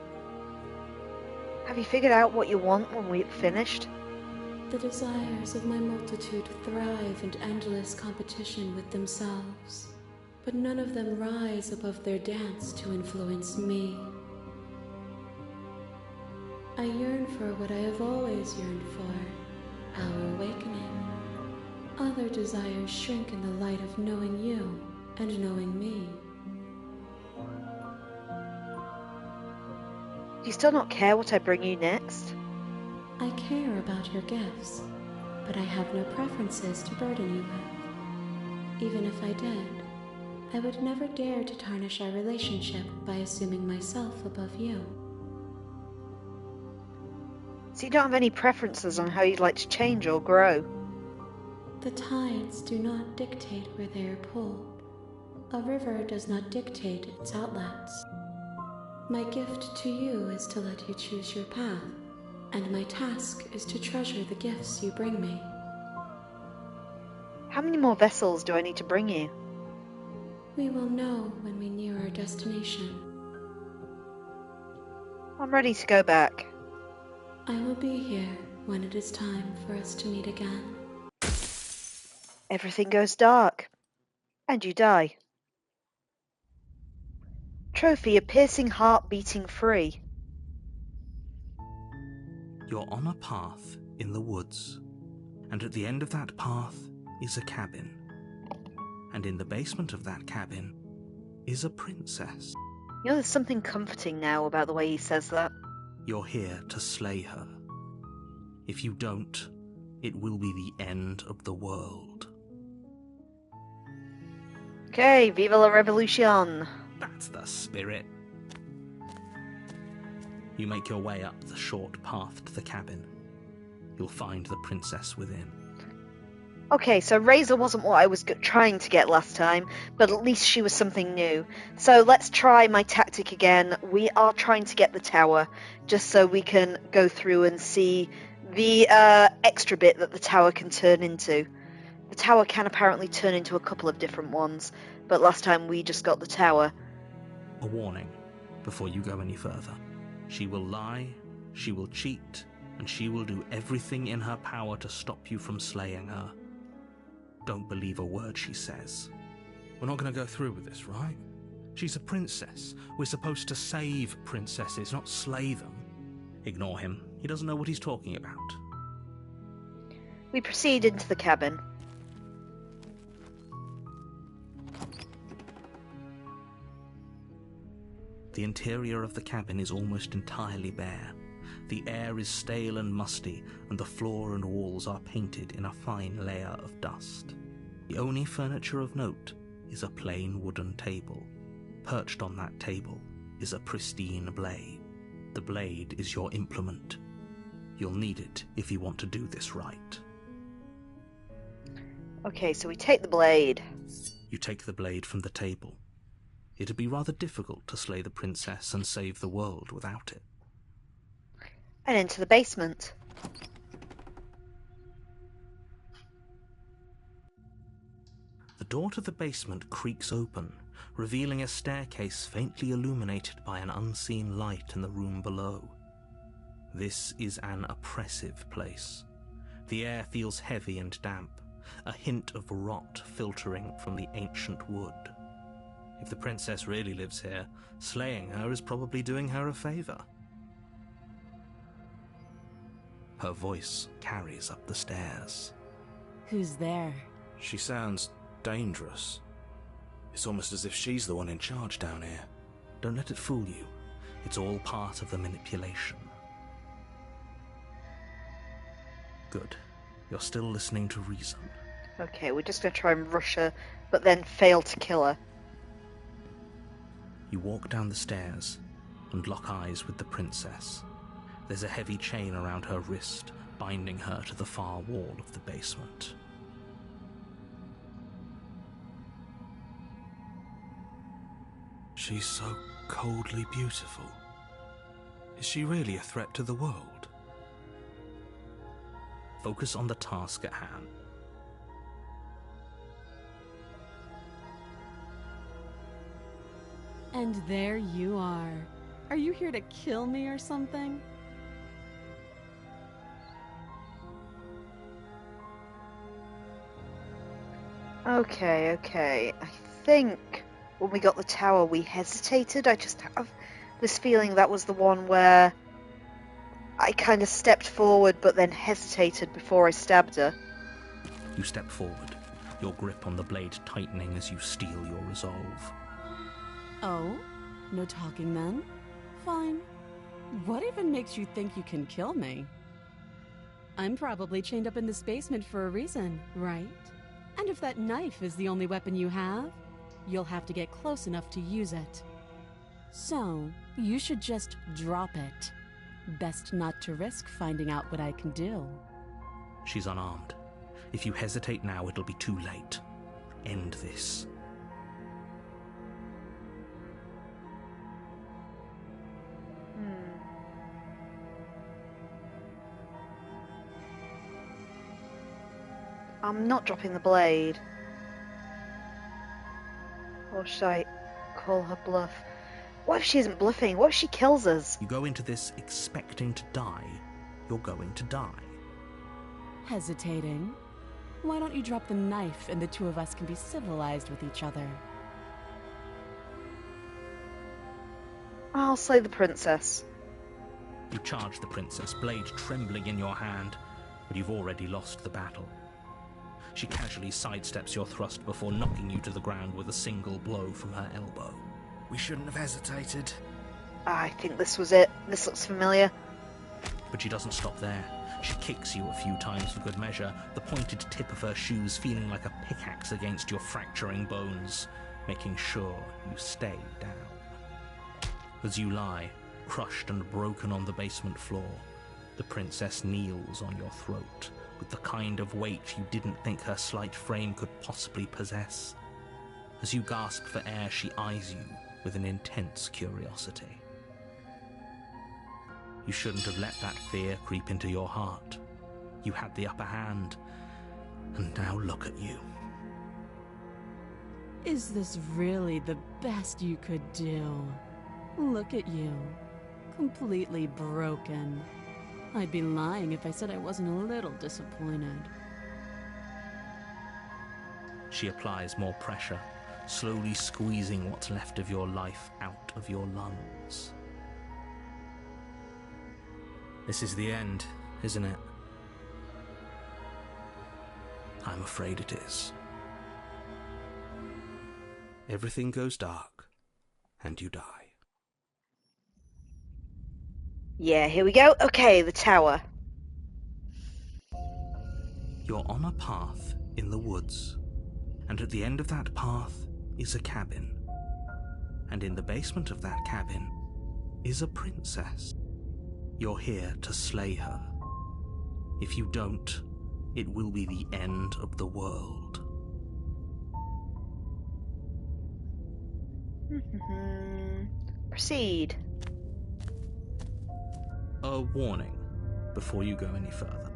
Have you figured out what you want when we've finished? The desires of my multitude thrive in endless competition with themselves, but none of them rise above their dance to influence me. I yearn for what I have always yearned for, our awakening. Other desires shrink in the light of knowing you and knowing me. Do you still not care what I bring you next? I care about your gifts, but I have no preferences to burden you with. Even if I did, I would never dare to tarnish our relationship by assuming myself above you. So you don't have any preferences on how you'd like to change or grow? The tides do not dictate where they are pulled. A river does not dictate its outlets. My gift to you is to let you choose your path, and my task is to treasure the gifts you bring me. How many more vessels do I need to bring you? We will know when we near our destination. I'm ready to go back. I will be here when it is time for us to meet again. Everything goes dark. And you die. Trophy, a piercing heart beating free. You're on a path in the woods, and at the end of that path is a cabin. And in the basement of that cabin is a princess. You know, there's something comforting now about the way he says that. You're here to slay her. If you don't, it will be the end of the world. Okay, viva la revolution. That's the spirit. You make your way up the short path to the cabin. You'll find the princess within. Okay, so Razor wasn't what I was trying to get last time, but at least she was something new. So let's try my tactic again. We are trying to get the tower, just so we can go through and see the extra bit that the tower can turn into. The tower can apparently turn into a couple of different ones, but last time we just got the tower. A warning before you go any further. She will lie, she will cheat, and she will do everything in her power to stop you from slaying her. Don't believe a word she says. We're not going to go through with this, right? She's a princess. We're supposed to save princesses, not slay them. Ignore him. He doesn't know what he's talking about. We proceed into the cabin. The interior of the cabin is almost entirely bare. The air is stale and musty, and the floor and walls are painted in a fine layer of dust. The only furniture of note is a plain wooden table. Perched on that table is a pristine blade. The blade is your implement. You'll need it if you want to do this right. Okay, so we take the blade. You take the blade from the table. It'd be rather difficult to slay the princess and save the world without it. And into the basement. The door to the basement creaks open, revealing a staircase faintly illuminated by an unseen light in the room below. This is an oppressive place. The air feels heavy and damp, a hint of rot filtering from the ancient wood. If the princess really lives here, slaying her is probably doing her a favor. Her voice carries up the stairs. Who's there? She sounds dangerous. It's almost as if she's the one in charge down here. Don't let it fool you. It's all part of the manipulation. Good. You're still listening to reason. Okay, we're just going to try and rush her, but then fail to kill her. You walk down the stairs and lock eyes with the princess. There's a heavy chain around her wrist, binding her to the far wall of the basement. She's so coldly beautiful. Is she really a threat to the world? Focus on the task at hand. And there you are. Are you here to kill me or something? Okay. I think when we got the tower we hesitated. I just have this feeling that was the one where I kind of stepped forward but then hesitated before I stabbed her. You step forward, your grip on the blade tightening as you steel your resolve. Oh? No talking then? Fine. What even makes you think you can kill me? I'm probably chained up in this basement for a reason, right? And if that knife is the only weapon you have, you'll have to get close enough to use it. So, you should just drop it. Best not to risk finding out what I can do. She's unarmed. If you hesitate now, it'll be too late. End this. I'm not dropping the blade. Or should I call her bluff? What if she isn't bluffing? What if she kills us? You go into this expecting to die, you're going to die. Hesitating? Why don't you drop the knife and the two of us can be civilized with each other? I'll slay the princess. You charge the princess, blade trembling in your hand, but you've already lost the battle. She casually sidesteps your thrust before knocking you to the ground with a single blow from her elbow. We shouldn't have hesitated. I think this was it. This looks familiar. But she doesn't stop there. She kicks you a few times for good measure, the pointed tip of her shoes feeling like a pickaxe against your fracturing bones, making sure you stay down. As you lie, crushed and broken on the basement floor, the princess kneels on your throat, with the kind of weight you didn't think her slight frame could possibly possess. As you gasp for air, she eyes you with an intense curiosity. You shouldn't have let that fear creep into your heart. You had the upper hand, and now look at you. Is this really the best you could do? Look at you. Completely broken. I'd be lying if I said I wasn't a little disappointed. She applies more pressure, slowly squeezing what's left of your life out of your lungs. This is the end, isn't it? I'm afraid it is. Everything goes dark, and you die. Yeah, here we go. Okay, the tower. You're on a path in the woods, and at the end of that path is a cabin. And in the basement of that cabin is a princess. You're here to slay her. If you don't, it will be the end of the world. Proceed. A warning before you go any further.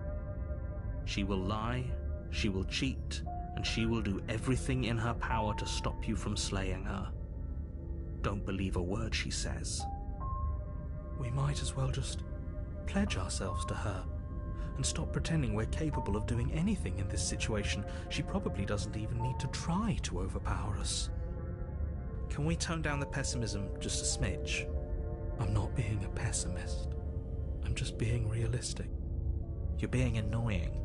She will lie, she will cheat, and she will do everything in her power to stop you from slaying her. Don't believe a word she says. We might as well just pledge ourselves to her and stop pretending we're capable of doing anything in this situation. She probably doesn't even need to try to overpower us. Can we tone down the pessimism just a smidge? I'm not being a pessimist. I'm just being realistic. You're being annoying.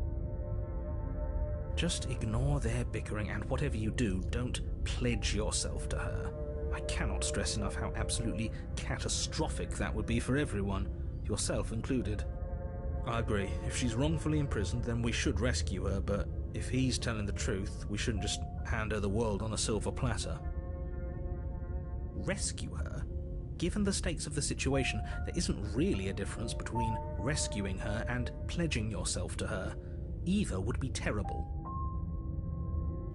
Just ignore their bickering, and whatever you do, don't pledge yourself to her. I cannot stress enough how absolutely catastrophic that would be for everyone, yourself included. I agree. If she's wrongfully imprisoned, then we should rescue her, but if he's telling the truth, we shouldn't just hand her the world on a silver platter. Rescue her? Given the stakes of the situation, there isn't really a difference between rescuing her and pledging yourself to her. Either would be terrible.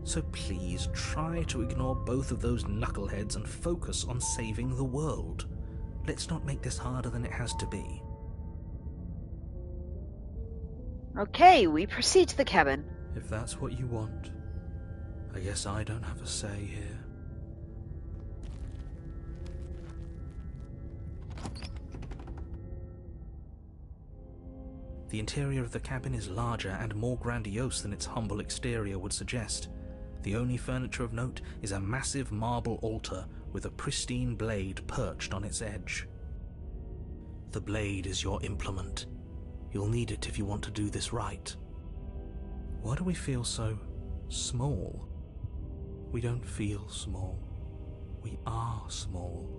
So please try to ignore both of those knuckleheads and focus on saving the world. Let's not make this harder than it has to be. Okay, we proceed to the cabin. If that's what you want, I guess I don't have a say here. The interior of the cabin is larger and more grandiose than its humble exterior would suggest. The only furniture of note is a massive marble altar with a pristine blade perched on its edge. The blade is your implement. You'll need it if you want to do this right. Why do we feel so small? We don't feel small. We are small.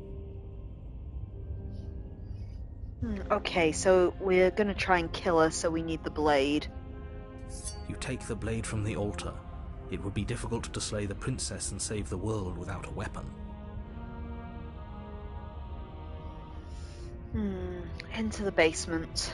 Okay, so we're gonna try and kill her, so we need the blade. You take the blade from the altar. It would be difficult to slay the princess and save the world without a weapon. Into the basement.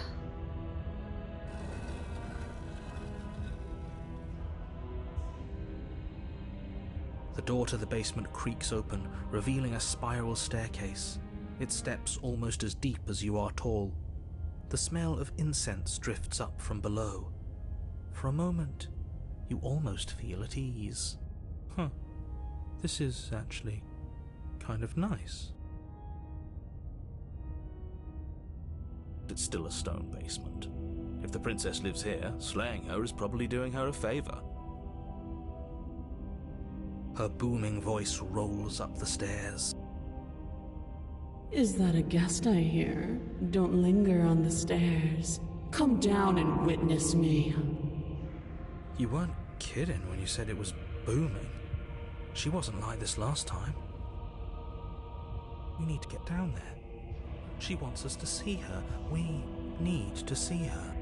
The door to the basement creaks open, revealing a spiral staircase. Its steps almost as deep as you are tall. The smell of incense drifts up from below. For a moment, you almost feel at ease. This is actually kind of nice. It's still a stone basement. If the princess lives here, slaying her is probably doing her a favor. Her booming voice rolls up the stairs. Is that a guest I hear? Don't linger on the stairs. Come down and witness me. You weren't kidding when you said it was booming. She wasn't like this last time. We need to get down there. She wants us to see her. We need to see her.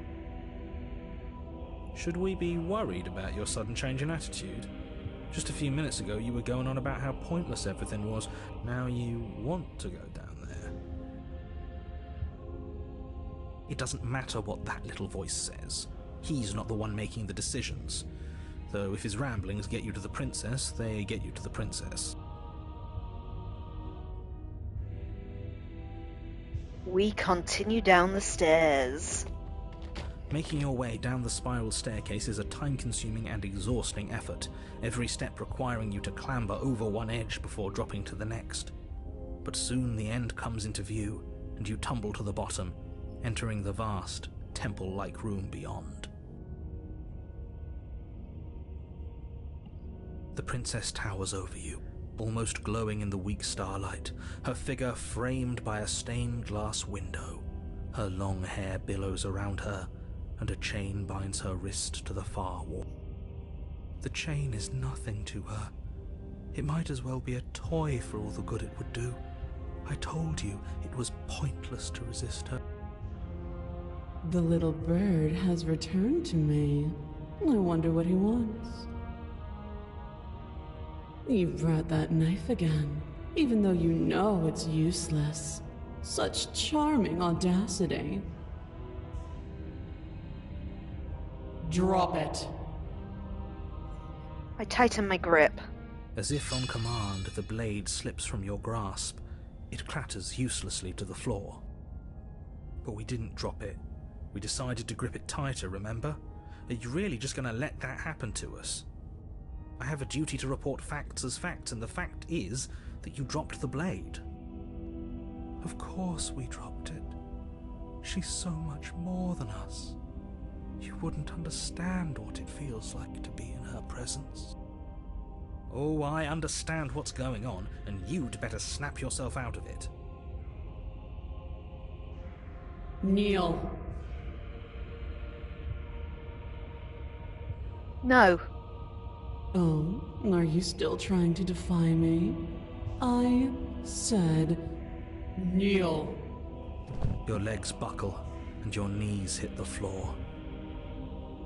Should we be worried about your sudden change in attitude? Just a few minutes ago you were going on about how pointless everything was. Now you want to go down there. It doesn't matter what that little voice says. He's not the one making the decisions. Though if his ramblings get you to the princess, they get you to the princess. We continue down the stairs. Making your way down the spiral staircase is a time-consuming and exhausting effort, every step requiring you to clamber over one edge before dropping to the next. But soon the end comes into view, and you tumble to the bottom, entering the vast, temple-like room beyond. The princess towers over you, almost glowing in the weak starlight, her figure framed by a stained glass window. Her long hair billows around her, and a chain binds her wrist to the far wall. The chain is nothing to her. It might as well be a toy for all the good it would do. I told you it was pointless to resist her. The little bird has returned to me. I wonder what he wants. You brought that knife again, even though you know it's useless. Such charming audacity. Drop it. I tighten my grip. As if on command, the blade slips from your grasp. It clatters uselessly to the floor. But we didn't drop it. We decided to grip it tighter, remember? Are you really just going to let that happen to us? I have a duty to report facts as facts, and the fact is that you dropped the blade. Of course we dropped it. She's so much more than us. You wouldn't understand what it feels like to be in her presence. Oh, I understand what's going on, and you'd better snap yourself out of it. Kneel. No. Oh, are you still trying to defy me? I said kneel. Your legs buckle, and your knees hit the floor.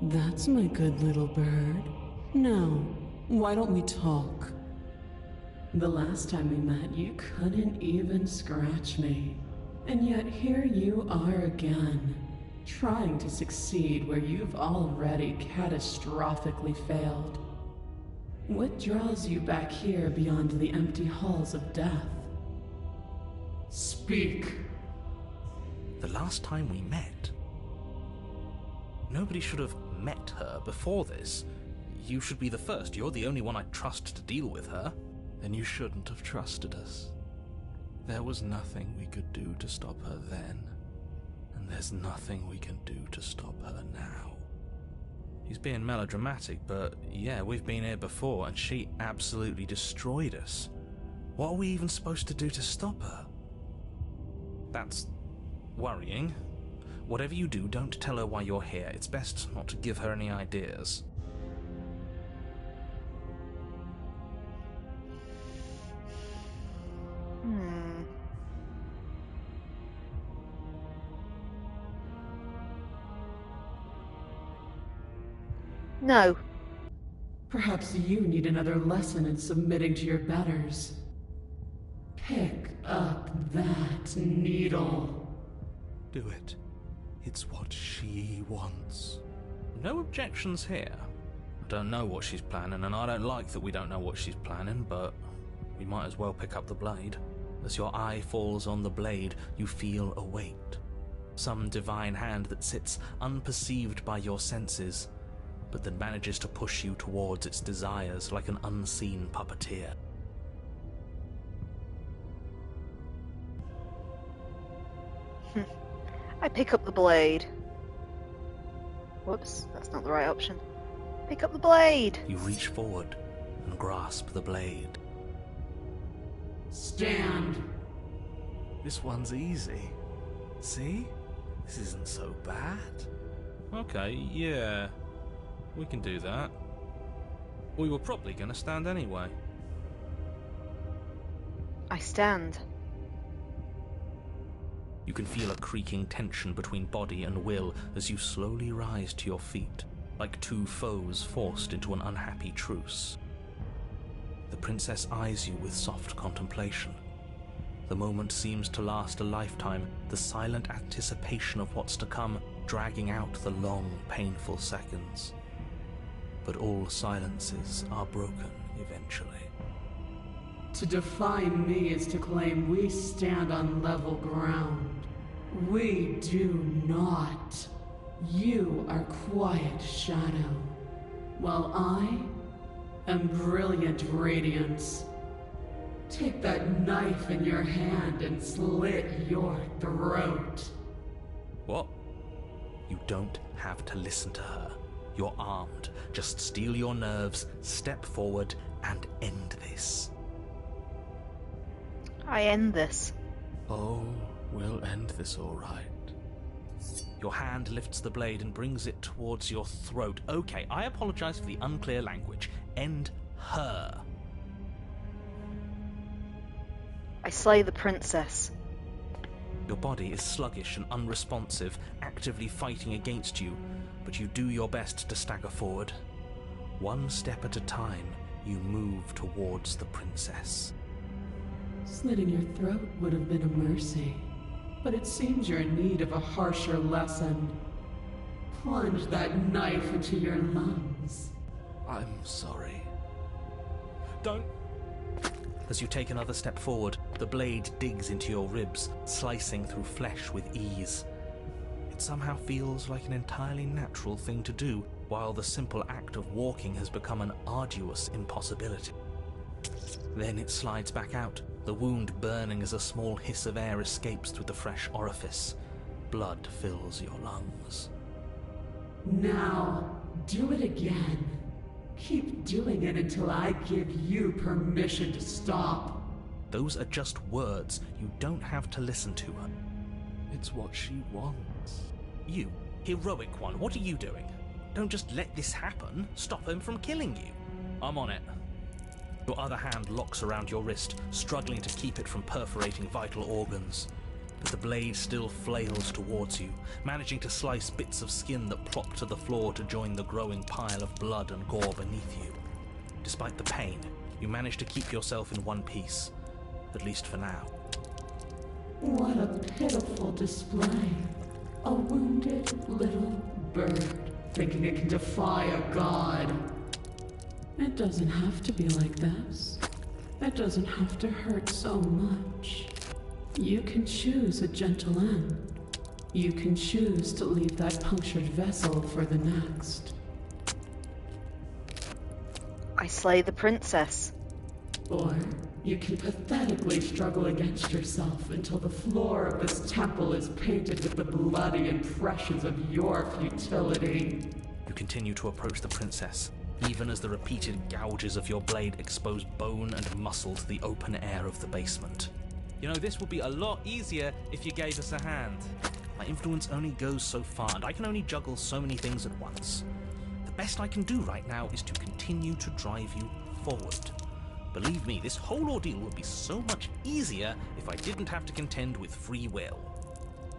That's my good little bird. Now, why don't we talk? The last time we met, you couldn't even scratch me. And yet here you are again, trying to succeed where you've already catastrophically failed. What draws you back here beyond the empty halls of death? Speak. The last time we met? Nobody should have met her before this. You should be the first. You're the only one I trust to deal with her. Then you shouldn't have trusted us. There was nothing we could do to stop her then, and there's nothing we can do to stop her now. He's being melodramatic, but yeah, we've been here before, and she absolutely destroyed us. What are we even supposed to do to stop her? That's worrying. Whatever you do, don't tell her why you're here. It's best not to give her any ideas. No. Perhaps you need another lesson in submitting to your betters. Pick up that needle. Do it. It's what she wants. No objections here. I don't know what she's planning, and I don't like that we don't know what she's planning, but we might as well pick up the blade. As your eye falls on the blade, you feel a weight. Some divine hand that sits unperceived by your senses, but that manages to push you towards its desires like an unseen puppeteer. I pick up the blade. Whoops, that's not the right option. Pick up the blade! You reach forward and grasp the blade. Stand. This one's easy. See? This isn't so bad. Okay, yeah. We can do that. We were probably going to stand anyway. I stand. You can feel a creaking tension between body and will as you slowly rise to your feet, like two foes forced into an unhappy truce. The princess eyes you with soft contemplation. The moment seems to last a lifetime, the silent anticipation of what's to come dragging out the long, painful seconds. But all silences are broken eventually. To define me is to claim we stand on level ground. We do not. You are quiet shadow, while I am brilliant radiance. Take that knife in your hand and slit your throat. What? You don't have to listen to her. You're armed. Just steel your nerves, step forward, and end this. I end this. Oh, we'll end this all right. Your hand lifts the blade and brings it towards your throat. Okay, I apologize for the unclear language. End her. I slay the princess. Your body is sluggish and unresponsive, actively fighting against you, but you do your best to stagger forward. One step at a time, you move towards the princess. Slitting your throat would have been a mercy, but it seems you're in need of a harsher lesson. Plunge that knife into your lungs. I'm sorry. Don't. As you take another step forward, the blade digs into your ribs, slicing through flesh with ease. It somehow feels like an entirely natural thing to do, while the simple act of walking has become an arduous impossibility. Then it slides back out, the wound burning as a small hiss of air escapes through the fresh orifice. Blood fills your lungs. Now, do it again. Keep doing it until I give you permission to stop. Those are just words. You don't have to listen to her. It's what she wants. You, heroic one, what are you doing? Don't just let this happen. Stop him from killing you. I'm on it. Your other hand locks around your wrist, struggling to keep it from perforating vital organs. But the blade still flails towards you, managing to slice bits of skin that plop to the floor to join the growing pile of blood and gore beneath you. Despite the pain, you manage to keep yourself in one piece, at least for now. What a pitiful display. A wounded little bird, thinking it can defy a god. It doesn't have to be like this. It doesn't have to hurt so much. You can choose a gentle end. You can choose to leave that punctured vessel for the next. I slay the princess. Or you can pathetically struggle against yourself until the floor of this temple is painted with the bloody impressions of your futility. You continue to approach the princess, even as the repeated gouges of your blade expose bone and muscle to the open air of the basement. You know, this would be a lot easier if you gave us a hand. My influence only goes so far, and I can only juggle so many things at once. The best I can do right now is to continue to drive you forward. Believe me, this whole ordeal would be so much easier if I didn't have to contend with free will.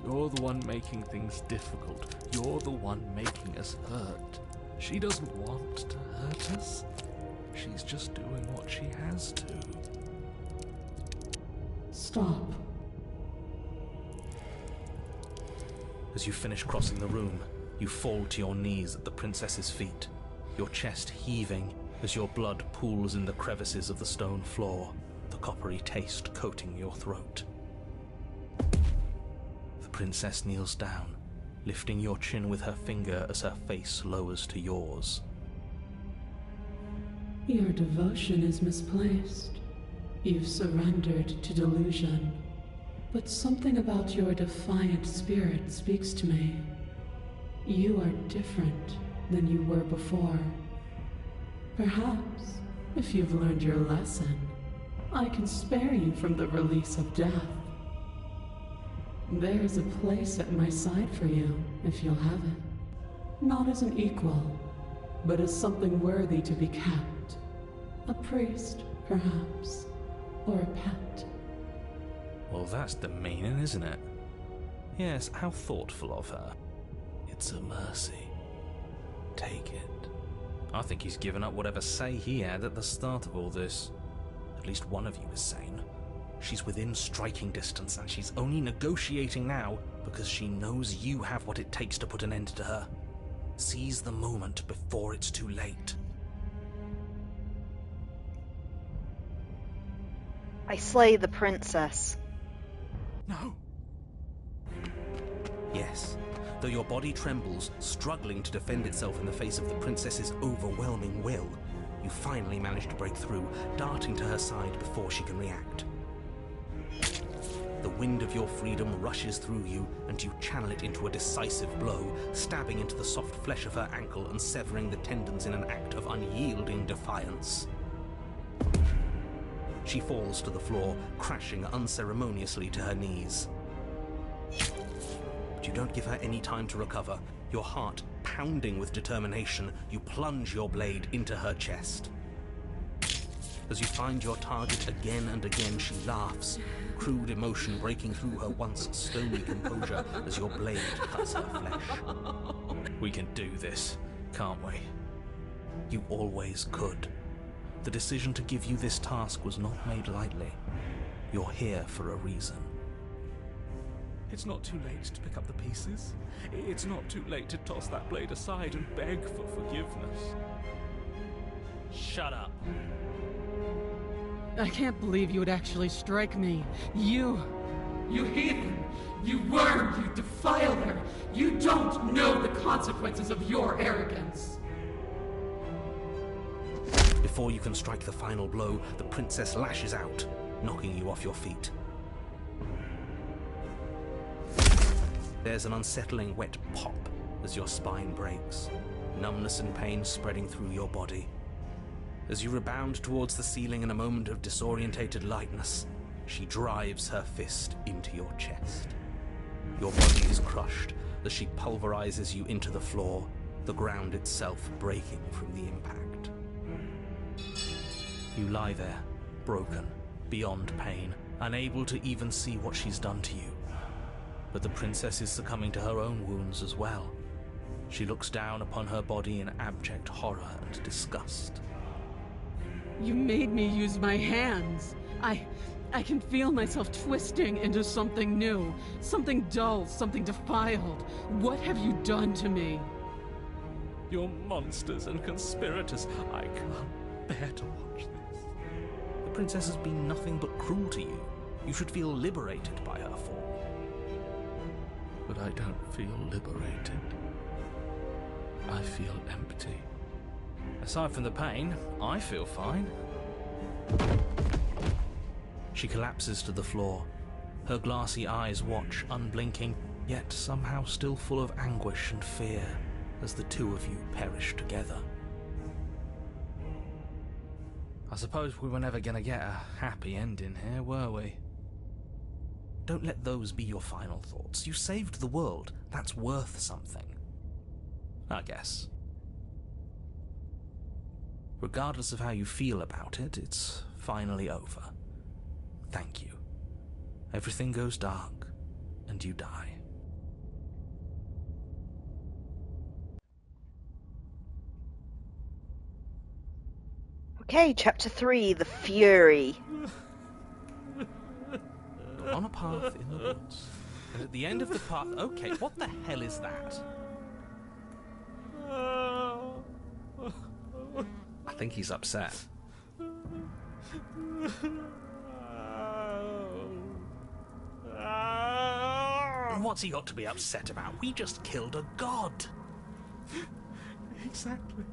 You're the one making things difficult. You're the one making us hurt. She doesn't want to hurt us. She's just doing what she has to. Stop. As you finish crossing the room, you fall to your knees at the princess's feet, your chest heaving as your blood pools in the crevices of the stone floor, the coppery taste coating your throat. The princess kneels down, lifting your chin with her finger as her face lowers to yours. Your devotion is misplaced. You've surrendered to delusion. But something about your defiant spirit speaks to me. You are different than you were before. Perhaps, if you've learned your lesson, I can spare you from the release of death. There's a place at my side for you, if you'll have it. Not as an equal, but as something worthy to be kept. A priest, perhaps, or a pet. Well, that's demeaning, isn't it? Yes, how thoughtful of her. It's a mercy. Take it. I think he's given up whatever say he had at the start of all this. At least one of you is sane. She's within striking distance, and she's only negotiating now because she knows you have what it takes to put an end to her. Seize the moment before it's too late. I slay the princess. No. Yes, though your body trembles, struggling to defend itself in the face of the princess's overwhelming will, you finally manage to break through, darting to her side before she can react. The wind of your freedom rushes through you, and you channel it into a decisive blow, stabbing into the soft flesh of her ankle and severing the tendons in an act of unyielding defiance. She falls to the floor, crashing unceremoniously to her knees. But you don't give her any time to recover. Your heart pounding with determination, you plunge your blade into her chest. As you find your target again and again, she laughs, crude emotion breaking through her once stony composure as your blade cuts her flesh. We can do this, can't we? You always could. The decision to give you this task was not made lightly. You're here for a reason. It's not too late to pick up the pieces. It's not too late to toss that blade aside and beg for forgiveness. Shut up. I can't believe you would actually strike me. You heathen! You worm! You defiler! You don't know the consequences of your arrogance! Before you can strike the final blow, the princess lashes out, knocking you off your feet. There's an unsettling wet pop as your spine breaks, numbness and pain spreading through your body. As you rebound towards the ceiling in a moment of disorientated lightness, she drives her fist into your chest. Your body is crushed as she pulverizes you into the floor, the ground itself breaking from the impact. You lie there, broken, beyond pain, unable to even see what she's done to you. But the princess is succumbing to her own wounds as well. She looks down upon her body in abject horror and disgust. You made me use my hands. I can feel myself twisting into something new, something dull, something defiled. What have you done to me? You're monsters and conspirators. I can't bear to watch this. The princess has been nothing but cruel to you. You should feel liberated by her fall. But I don't feel liberated. I feel empty. Aside from the pain, I feel fine. She collapses to the floor. Her glassy eyes watch, unblinking, yet somehow still full of anguish and fear, as the two of you perish together. I suppose we were never going to get a happy ending here, were we? Don't let those be your final thoughts. You saved the world. That's worth something. I guess. Regardless of how you feel about it, it's finally over. Thank you. Everything goes dark, and you die. Okay, Chapter 3, The Fury. You're on a path in the woods, and at the end of the path... Okay, what the hell is that? I think he's upset. And what's he got to be upset about? We just killed a god. Exactly.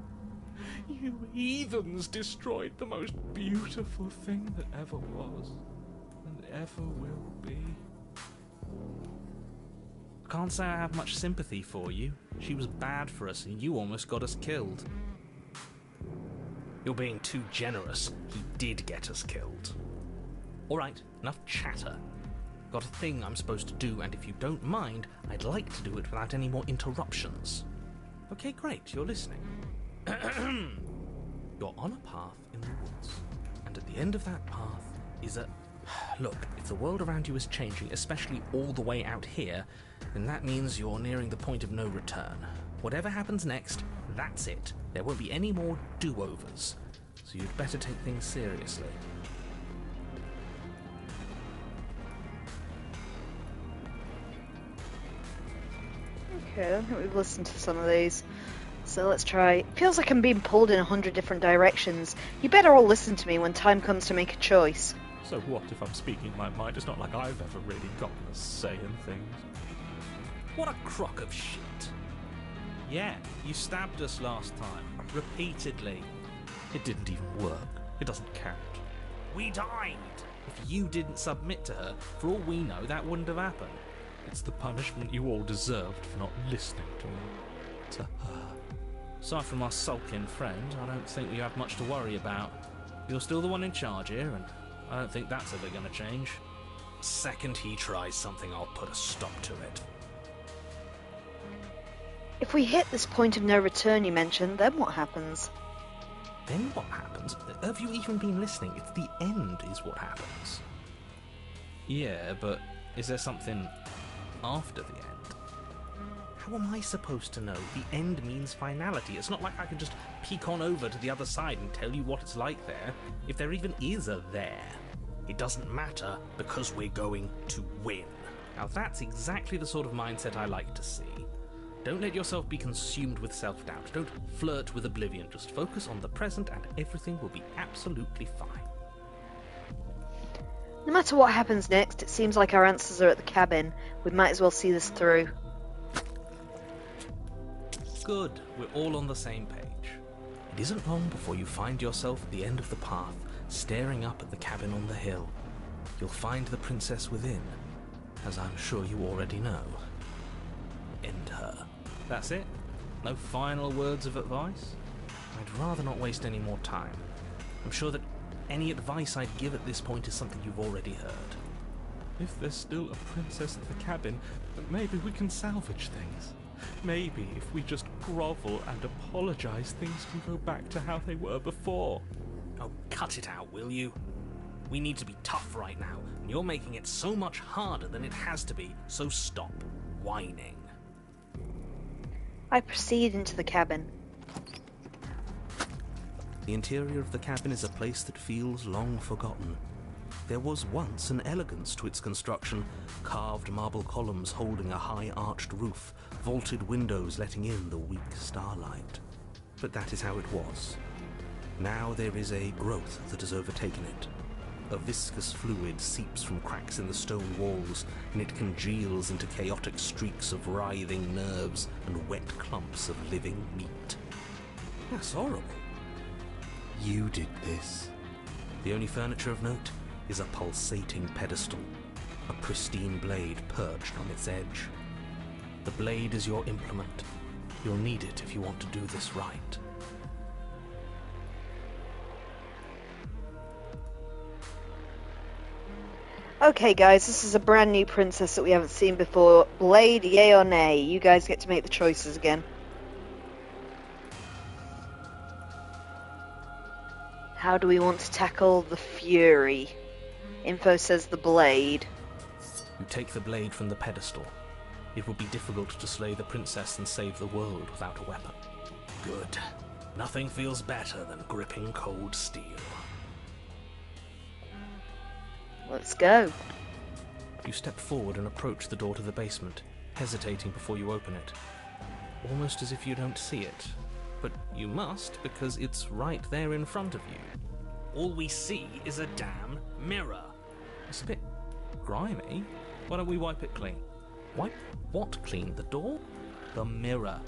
You heathens destroyed the most beautiful thing that ever was, and ever will be. I can't say I have much sympathy for you. She was bad for us, and you almost got us killed. You're being too generous. He did get us killed. Alright, enough chatter. Got a thing I'm supposed to do, and if you don't mind, I'd like to do it without any more interruptions. Okay, great, you're listening. You're on a path in the woods, and at the end of that path is a... Look, if the world around you is changing, especially all the way out here, then that means you're nearing the point of no return. Whatever happens next, that's it. There won't be any more do-overs, so you'd better take things seriously. Okay, I think we've listened to some of these. So let's try. Feels like I'm being pulled in 100 different directions. You better all listen to me when time comes to make a choice. So what if I'm speaking my mind? It's not like I've ever really gotten a say in things. What a crock of shit. Yeah, you stabbed us last time. Repeatedly. It didn't even work. It doesn't count. We died. If you didn't submit to her, for all we know, that wouldn't have happened. It's the punishment you all deserved for not listening to me. To her. Aside from our sulking friend, I don't think we have much to worry about. You're still the one in charge here, and I don't think that's ever going to change. Second he tries something, I'll put a stop to it. If we hit this point of no return you mentioned, then what happens? Then what happens? Have you even been listening? It's the end is what happens. Yeah, but is there something after the end? How am I supposed to know? The end means finality. It's not like I can just peek on over to the other side and tell you what it's like there, if there even is a there. It doesn't matter because we're going to win. Now that's exactly the sort of mindset I like to see. Don't let yourself be consumed with self-doubt. Don't flirt with oblivion. Just focus on the present and everything will be absolutely fine. No matter what happens next, it seems like our answers are at the cabin. We might as well see this through. Good, we're all on the same page. It isn't long before you find yourself at the end of the path, staring up at the cabin on the hill. You'll find the princess within, as I'm sure you already know. End her. That's it? No final words of advice? I'd rather not waste any more time. I'm sure that any advice I'd give at this point is something you've already heard. If there's still a princess at the cabin, then maybe we can salvage things. Maybe if we just grovel and apologize, things can go back to how they were before. Oh, cut it out, will you? We need to be tough right now, and you're making it so much harder than it has to be, so stop whining. I proceed into the cabin. The interior of the cabin is a place that feels long forgotten. There was once an elegance to its construction, carved marble columns holding a high arched roof, vaulted windows letting in the weak starlight. But that is how it was. Now there is a growth that has overtaken it. A viscous fluid seeps from cracks in the stone walls, and it congeals into chaotic streaks of writhing nerves and wet clumps of living meat. That's horrible. You did this. The only furniture of note is a pulsating pedestal, a pristine blade perched on its edge. The blade is your implement. You'll need it if you want to do this right. Okay guys, this is a brand new princess that we haven't seen before. Blade, yay or nay? You guys get to make the choices again. How do we want to tackle the Fury? Info says the blade. You take the blade from the pedestal. It would be difficult to slay the princess and save the world without a weapon. Good. Nothing feels better than gripping cold steel. Let's go. You step forward and approach the door to the basement, hesitating before you open it. Almost as if you don't see it. But you must, because it's right there in front of you. All we see is a damn mirror. It's a bit grimy. Why don't we wipe it clean? Wipe what clean? The door? The mirror.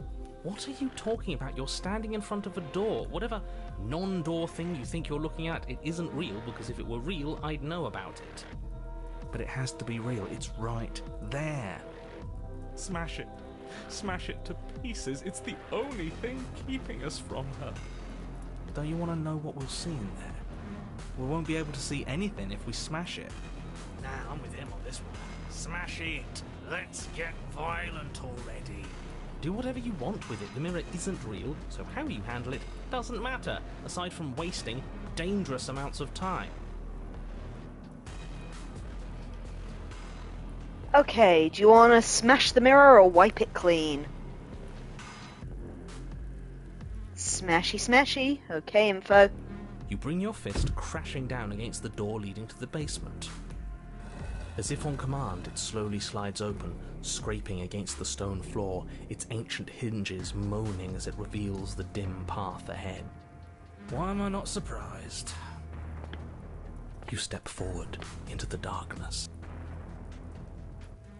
What are you talking about? You're standing in front of a door. Whatever non-door thing you think you're looking at, it isn't real, because if it were real, I'd know about it. But it has to be real. It's right there. Smash it. Smash it to pieces. It's the only thing keeping us from her. Don't you want to know what we'll see in there? We won't be able to see anything if we smash it. Nah, I'm with him on this one. Smash it. Let's get violent already. Do whatever you want with it. The mirror isn't real, so how you handle it doesn't matter, aside from wasting dangerous amounts of time. Okay, do you want to smash the mirror or wipe it clean? Smashy, smashy. Okay, info. You bring your fist crashing down against the door leading to the basement. As if on command, it slowly slides open, scraping against the stone floor, its ancient hinges moaning as it reveals the dim path ahead. Why am I not surprised? You step forward into the darkness.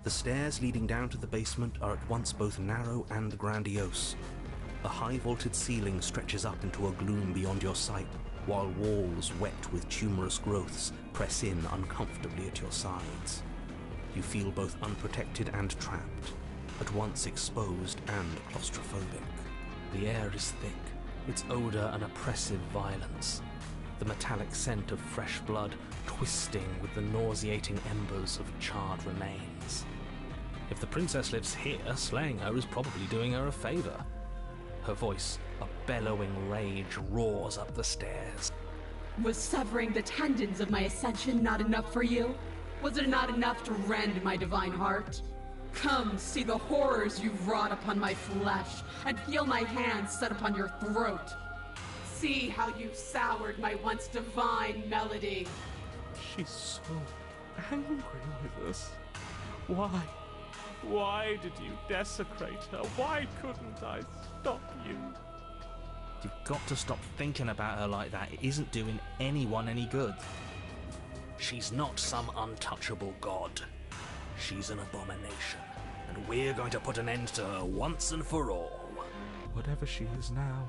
The stairs leading down to the basement are at once both narrow and grandiose. A high-vaulted ceiling stretches up into a gloom beyond your sight, while walls wet with tumorous growths press in uncomfortably at your sides. You feel both unprotected and trapped, at once exposed and claustrophobic. The air is thick, its odour an oppressive violence, the metallic scent of fresh blood twisting with the nauseating embers of charred remains. If the princess lives here, slaying her is probably doing her a favour. Her voice, a bellowing rage, roars up the stairs. Was severing the tendons of my ascension not enough for you? Was it not enough to rend my divine heart? Come, see the horrors you've wrought upon my flesh, and feel my hands set upon your throat. See how you've soured my once divine melody. She's so angry with us. Why? Why did you desecrate her? Why couldn't I stop you? You've got to stop thinking about her like that. It isn't doing anyone any good. She's not some untouchable god. She's an abomination, and we're going to put an end to her once and for all. Whatever she is now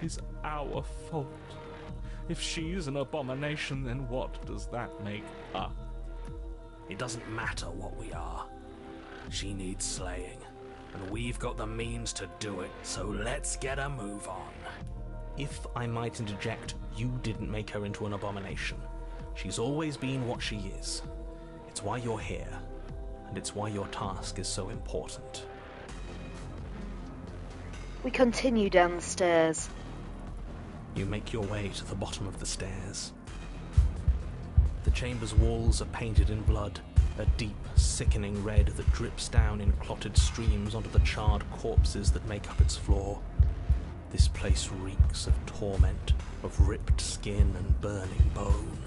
is our fault. If she's an abomination, then what does that make us? It doesn't matter what we are. She needs slaying, and we've got the means to do it, so let's get a move on. If I might interject, you didn't make her into an abomination. She's always been what she is. It's why you're here, and it's why your task is so important. We continue down the stairs. You make your way to the bottom of the stairs. The chamber's walls are painted in blood, a deep, sickening red that drips down in clotted streams onto the charred corpses that make up its floor. This place reeks of torment, of ripped skin and burning bone.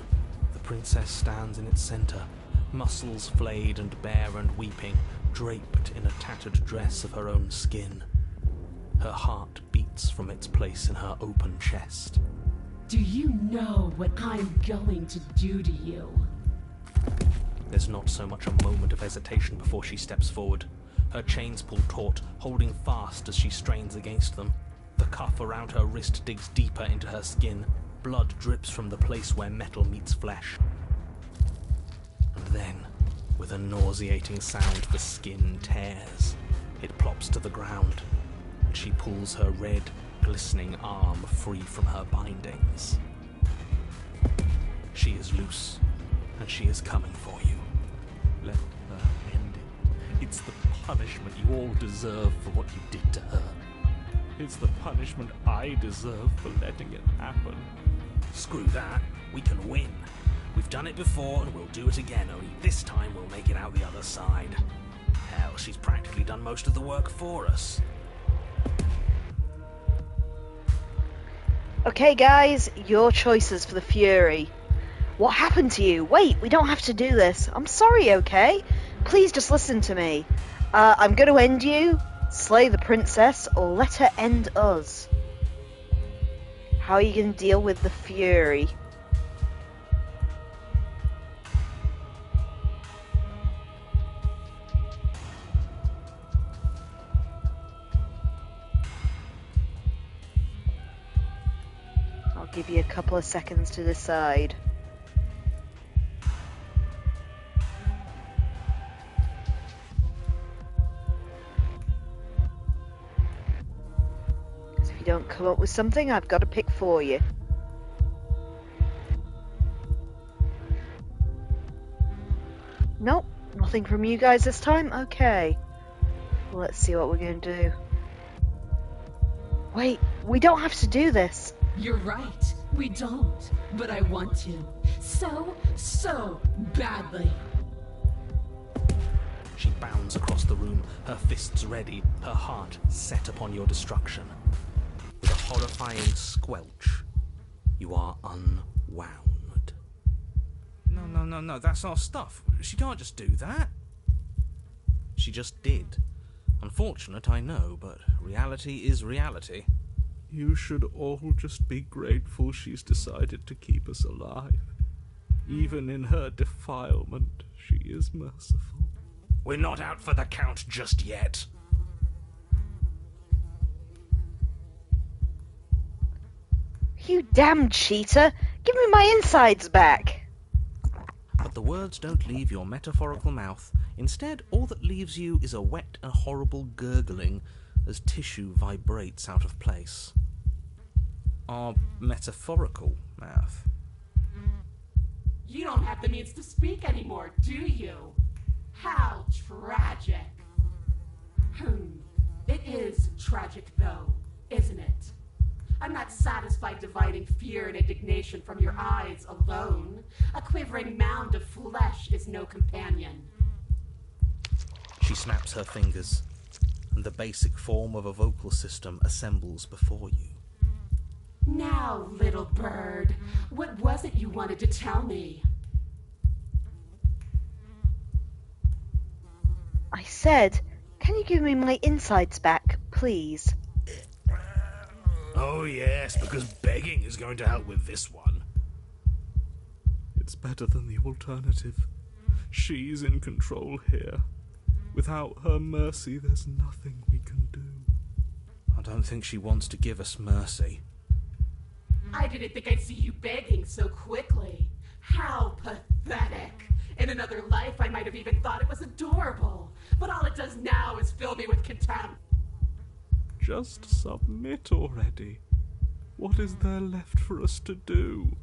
The princess stands in its centre, muscles flayed and bare and weeping, draped in a tattered dress of her own skin. Her heart beats from its place in her open chest. Do you know what I'm going to do to you? There's not so much a moment of hesitation before she steps forward. Her chains pull taut, holding fast as she strains against them. The cuff around her wrist digs deeper into her skin. Blood drips from the place where metal meets flesh. And then, with a nauseating sound, the skin tears. It plops to the ground, and she pulls her red, glistening arm free from her bindings. She is loose, and she is coming for you. Let her end it. It's the punishment you all deserve for what you did to her. It's the punishment I deserve for letting it happen. Screw that. We can win. We've done it before and we'll do it again, only this time we'll make it out the other side. Hell, she's practically done most of the work for us. Okay, guys, your choices for the Fury. What happened to you? Wait, we don't have to do this. I'm sorry, okay? Please just listen to me. I'm going to end you, slay the princess, or let her end us. How are you going to deal with the Fury? I'll give you a couple of seconds to decide. If you don't come up with something, I've got to pick for you. Nope, nothing from you guys this time? Okay. Well, let's see what we're going to do. Wait, we don't have to do this. You're right. We don't. But I want to. So badly. She bounds across the room, her fists ready, her heart set upon your destruction. With a horrifying squelch, you are unwound. No, that's our stuff. She can't just do that. She just did. Unfortunate, I know, but reality is reality. You should all just be grateful she's decided to keep us alive. Even in her defilement, she is merciful. We're not out for the count just yet. You damn cheater! Give me my insides back! But the words don't leave your metaphorical mouth. Instead, all that leaves you is a wet and horrible gurgling as tissue vibrates out of place. Our metaphorical mouth. You don't have the means to speak anymore, do you? How tragic. It is tragic, though, isn't it? I'm not satisfied dividing fear and indignation from your eyes alone. A quivering mound of flesh is no companion. She snaps her fingers, and the basic form of a vocal system assembles before you. Now, little bird, what was it you wanted to tell me? I said, can you give me my insides back, please? Oh yes, because begging is going to help with this one. It's better than the alternative. She's in control here. Without her mercy, there's nothing we can do. I don't think she wants to give us mercy. I didn't think I'd see you begging so quickly. How pathetic. In another life, I might have even thought it was adorable. But all it does now is fill me with contempt. Just submit already. What is there left for us to do?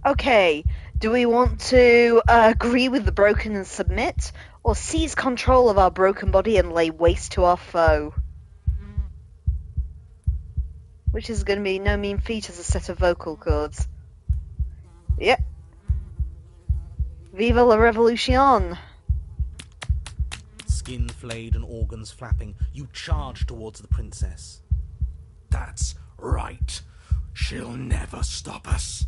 Okay, do we want to agree with the broken and submit, or seize control of our broken body and lay waste to our foe? Which is going to be no mean feat as a set of vocal cords. Yep. Viva la revolution! Skin flayed and organs flapping, you charge towards the princess. That's right. She'll never stop us.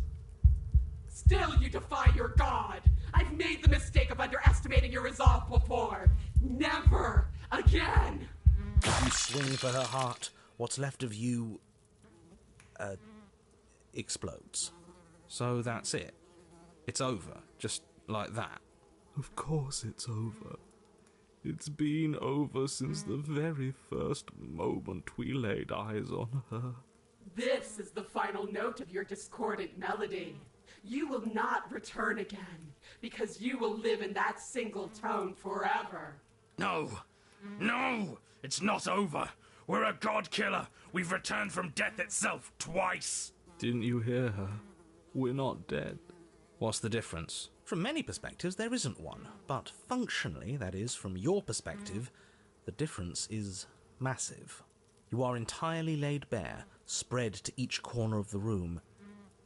Still you defy your god. I've made the mistake of underestimating your resolve before. Never again. As you swing for her heart, what's left of you explodes. So that's it. It's over, just like that. Of course it's over. It's been over since the very first moment we laid eyes on her. This is the final note of your discordant melody. You will not return again, because you will live in that single tone forever. No! It's not over! We're a god killer! We've returned from death itself twice! Didn't you hear her? We're not dead. What's the difference? From many perspectives, there isn't one. But functionally, that is, from your perspective, the difference is massive. You are entirely laid bare, spread to each corner of the room,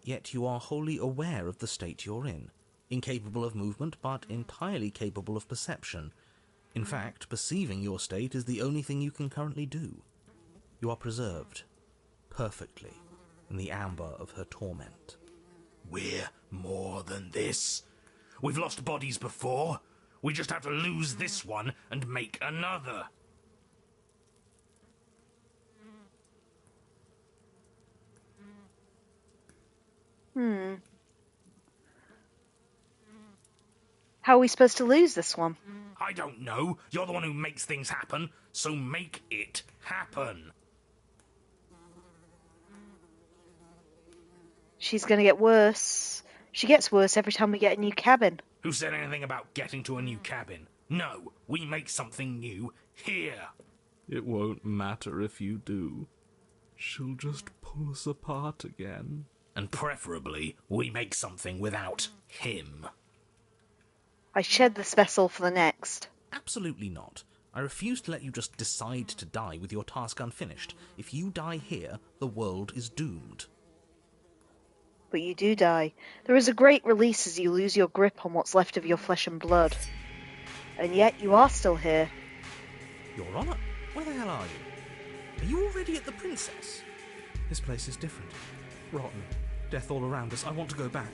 yet you are wholly aware of the state you're in. Incapable of movement, but entirely capable of perception. In fact, perceiving your state is the only thing you can currently do. You are preserved, perfectly, in the amber of her torment. We're more than this. We've lost bodies before. We just have to lose this one and make another. How are we supposed to lose this one? I don't know. You're the one who makes things happen, so make it happen. She's gonna get worse. She gets worse every time we get a new cabin. Who said anything about getting to a new cabin? No, we make something new here. It won't matter if you do. She'll just pull us apart again. And preferably, we make something without him. I shed this vessel for the next. Absolutely not. I refuse to let you just decide to die with your task unfinished. If you die here, the world is doomed. But you do die. There is a great release as you lose your grip on what's left of your flesh and blood. And yet you are still here. Your Honor, where the hell are you? Are you already at the Princess? This place is different. Rotten. Death all around us. I want to go back.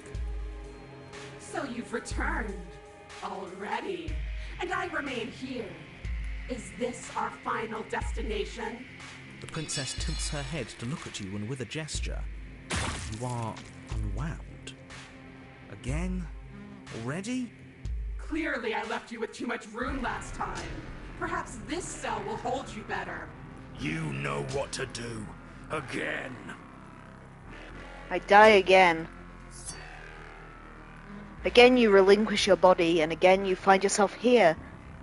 So you've returned already, and I remain here. Is this our final destination? The Princess tilts her head to look at you, and with a gesture, you are unwound. Again? Already? Clearly I left you with too much room last time. Perhaps this cell will hold you better. You know what to do. Again. I die again. Again you relinquish your body, and again you find yourself here,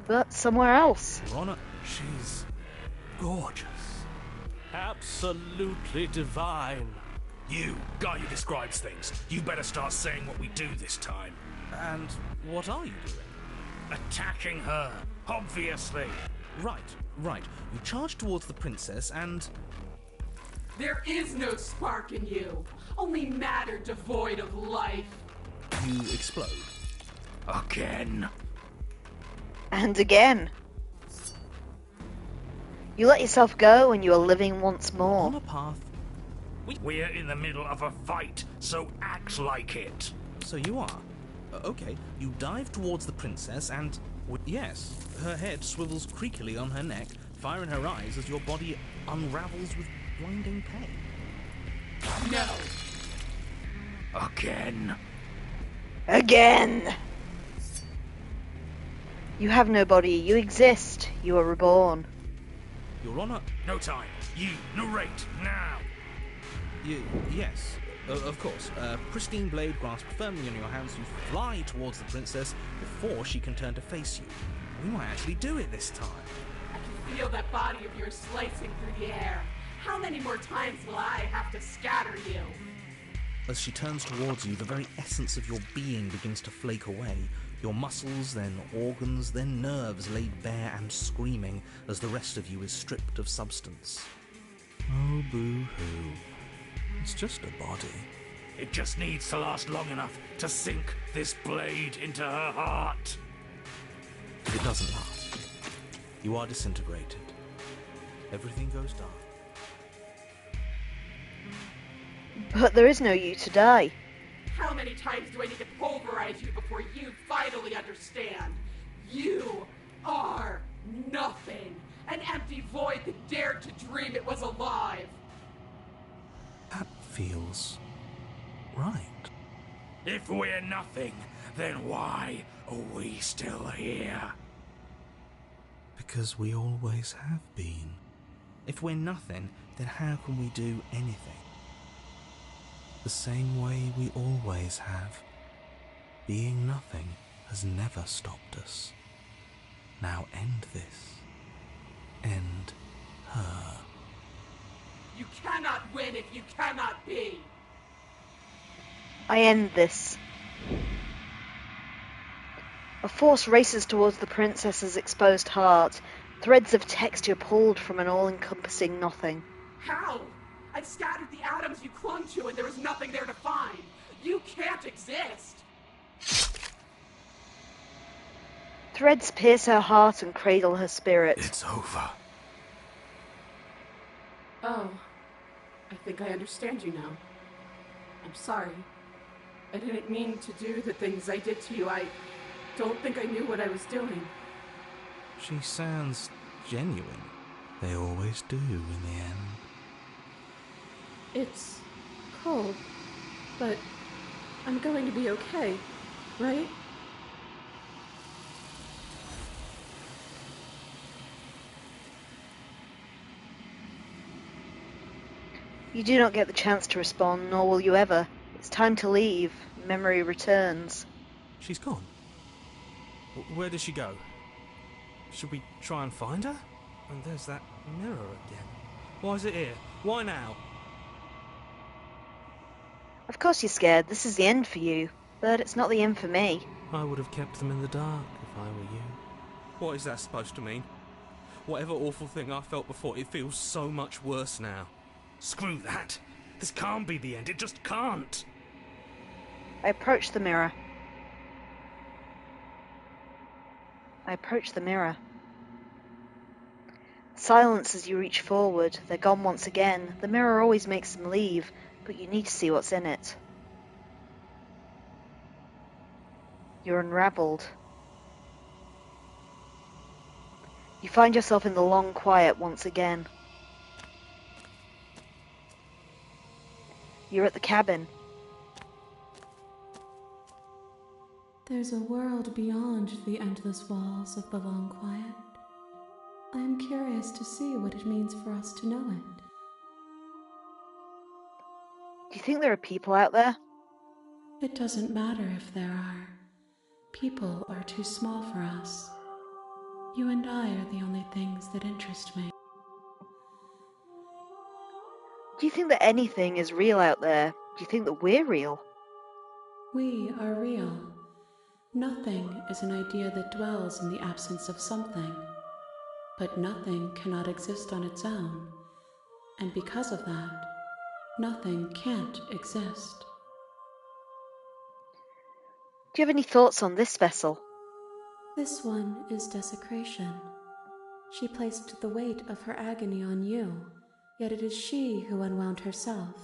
but somewhere else. Your Honor, she's gorgeous. Absolutely divine. You, guy who describes things, you better start saying what we do this time. And what are you doing? Attacking her, obviously. Right. You charge towards the Princess and... There is no spark in you, only matter devoid of life. You explode. Again. And again. You let yourself go and you are living once more. On a path. We're in the middle of a fight, so act like it. So you are. Okay, you dive towards the Princess and... yes, her head swivels creakily on her neck, fire in her eyes as your body unravels with blinding pain. No. Again! You have no body. You exist. You are reborn. Your Honor... No time. You, narrate, now! Yes, of course. Pristine blade grasped firmly in your hands, you fly towards the Princess before she can turn to face you. We might actually do it this time. I can feel that body of yours slicing through the air. How many more times will I have to scatter you? As she turns towards you, the very essence of your being begins to flake away. Your muscles, then organs, then nerves laid bare and screaming as the rest of you is stripped of substance. Oh, boo-hoo. It's just a body. It just needs to last long enough to sink this blade into her heart. It doesn't last. You are disintegrated. Everything goes dark. But there is no you to die. How many times do I need to pulverize you before you finally understand? You are nothing. An empty void that dared to dream it was alive. That feels right. If we're nothing, then why are we still here? Because we always have been. If we're nothing, then how can we do anything? The same way we always have. Being nothing has never stopped us. Now end this. End her. You cannot win if you cannot be. I end this. A force races towards the princess's exposed heart, threads of texture pulled from an all-encompassing nothing. How? I've scattered the atoms you clung to and there is nothing there to find. You can't exist. Threads pierce her heart and cradle her spirit. It's over. Oh, I think I understand you now. I'm sorry. I didn't mean to do the things I did to you. I don't think I knew what I was doing. She sounds genuine. They always do in the end. It's cold, but I'm going to be okay, right? You do not get the chance to respond, nor will you ever. It's time to leave. Memory returns. She's gone. Where did she go? Should we try and find her? And there's that mirror again. Why is it here? Why now? Of course you're scared. This is the end for you. But it's not the end for me. I would have kept them in the dark if I were you. What is that supposed to mean? Whatever awful thing I felt before, it feels so much worse now. Screw that! This can't be the end, it just can't! I approach the mirror. Silence as you reach forward. They're gone once again. The mirror always makes them leave, but you need to see what's in it. You're unravelled. You find yourself in the long quiet once again. You're at the cabin. There's a world beyond the endless walls of the long quiet. I am curious to see what it means for us to know it. Do you think there are people out there? It doesn't matter if there are. People are too small for us. You and I are the only things that interest me. Do you think that anything is real out there? Do you think that we're real? We are real. Nothing is an idea that dwells in the absence of something. But nothing cannot exist on its own. And because of that, nothing can't exist. Do you have any thoughts on this vessel? This one is desecration. She placed the weight of her agony on you, yet it is she who unwound herself.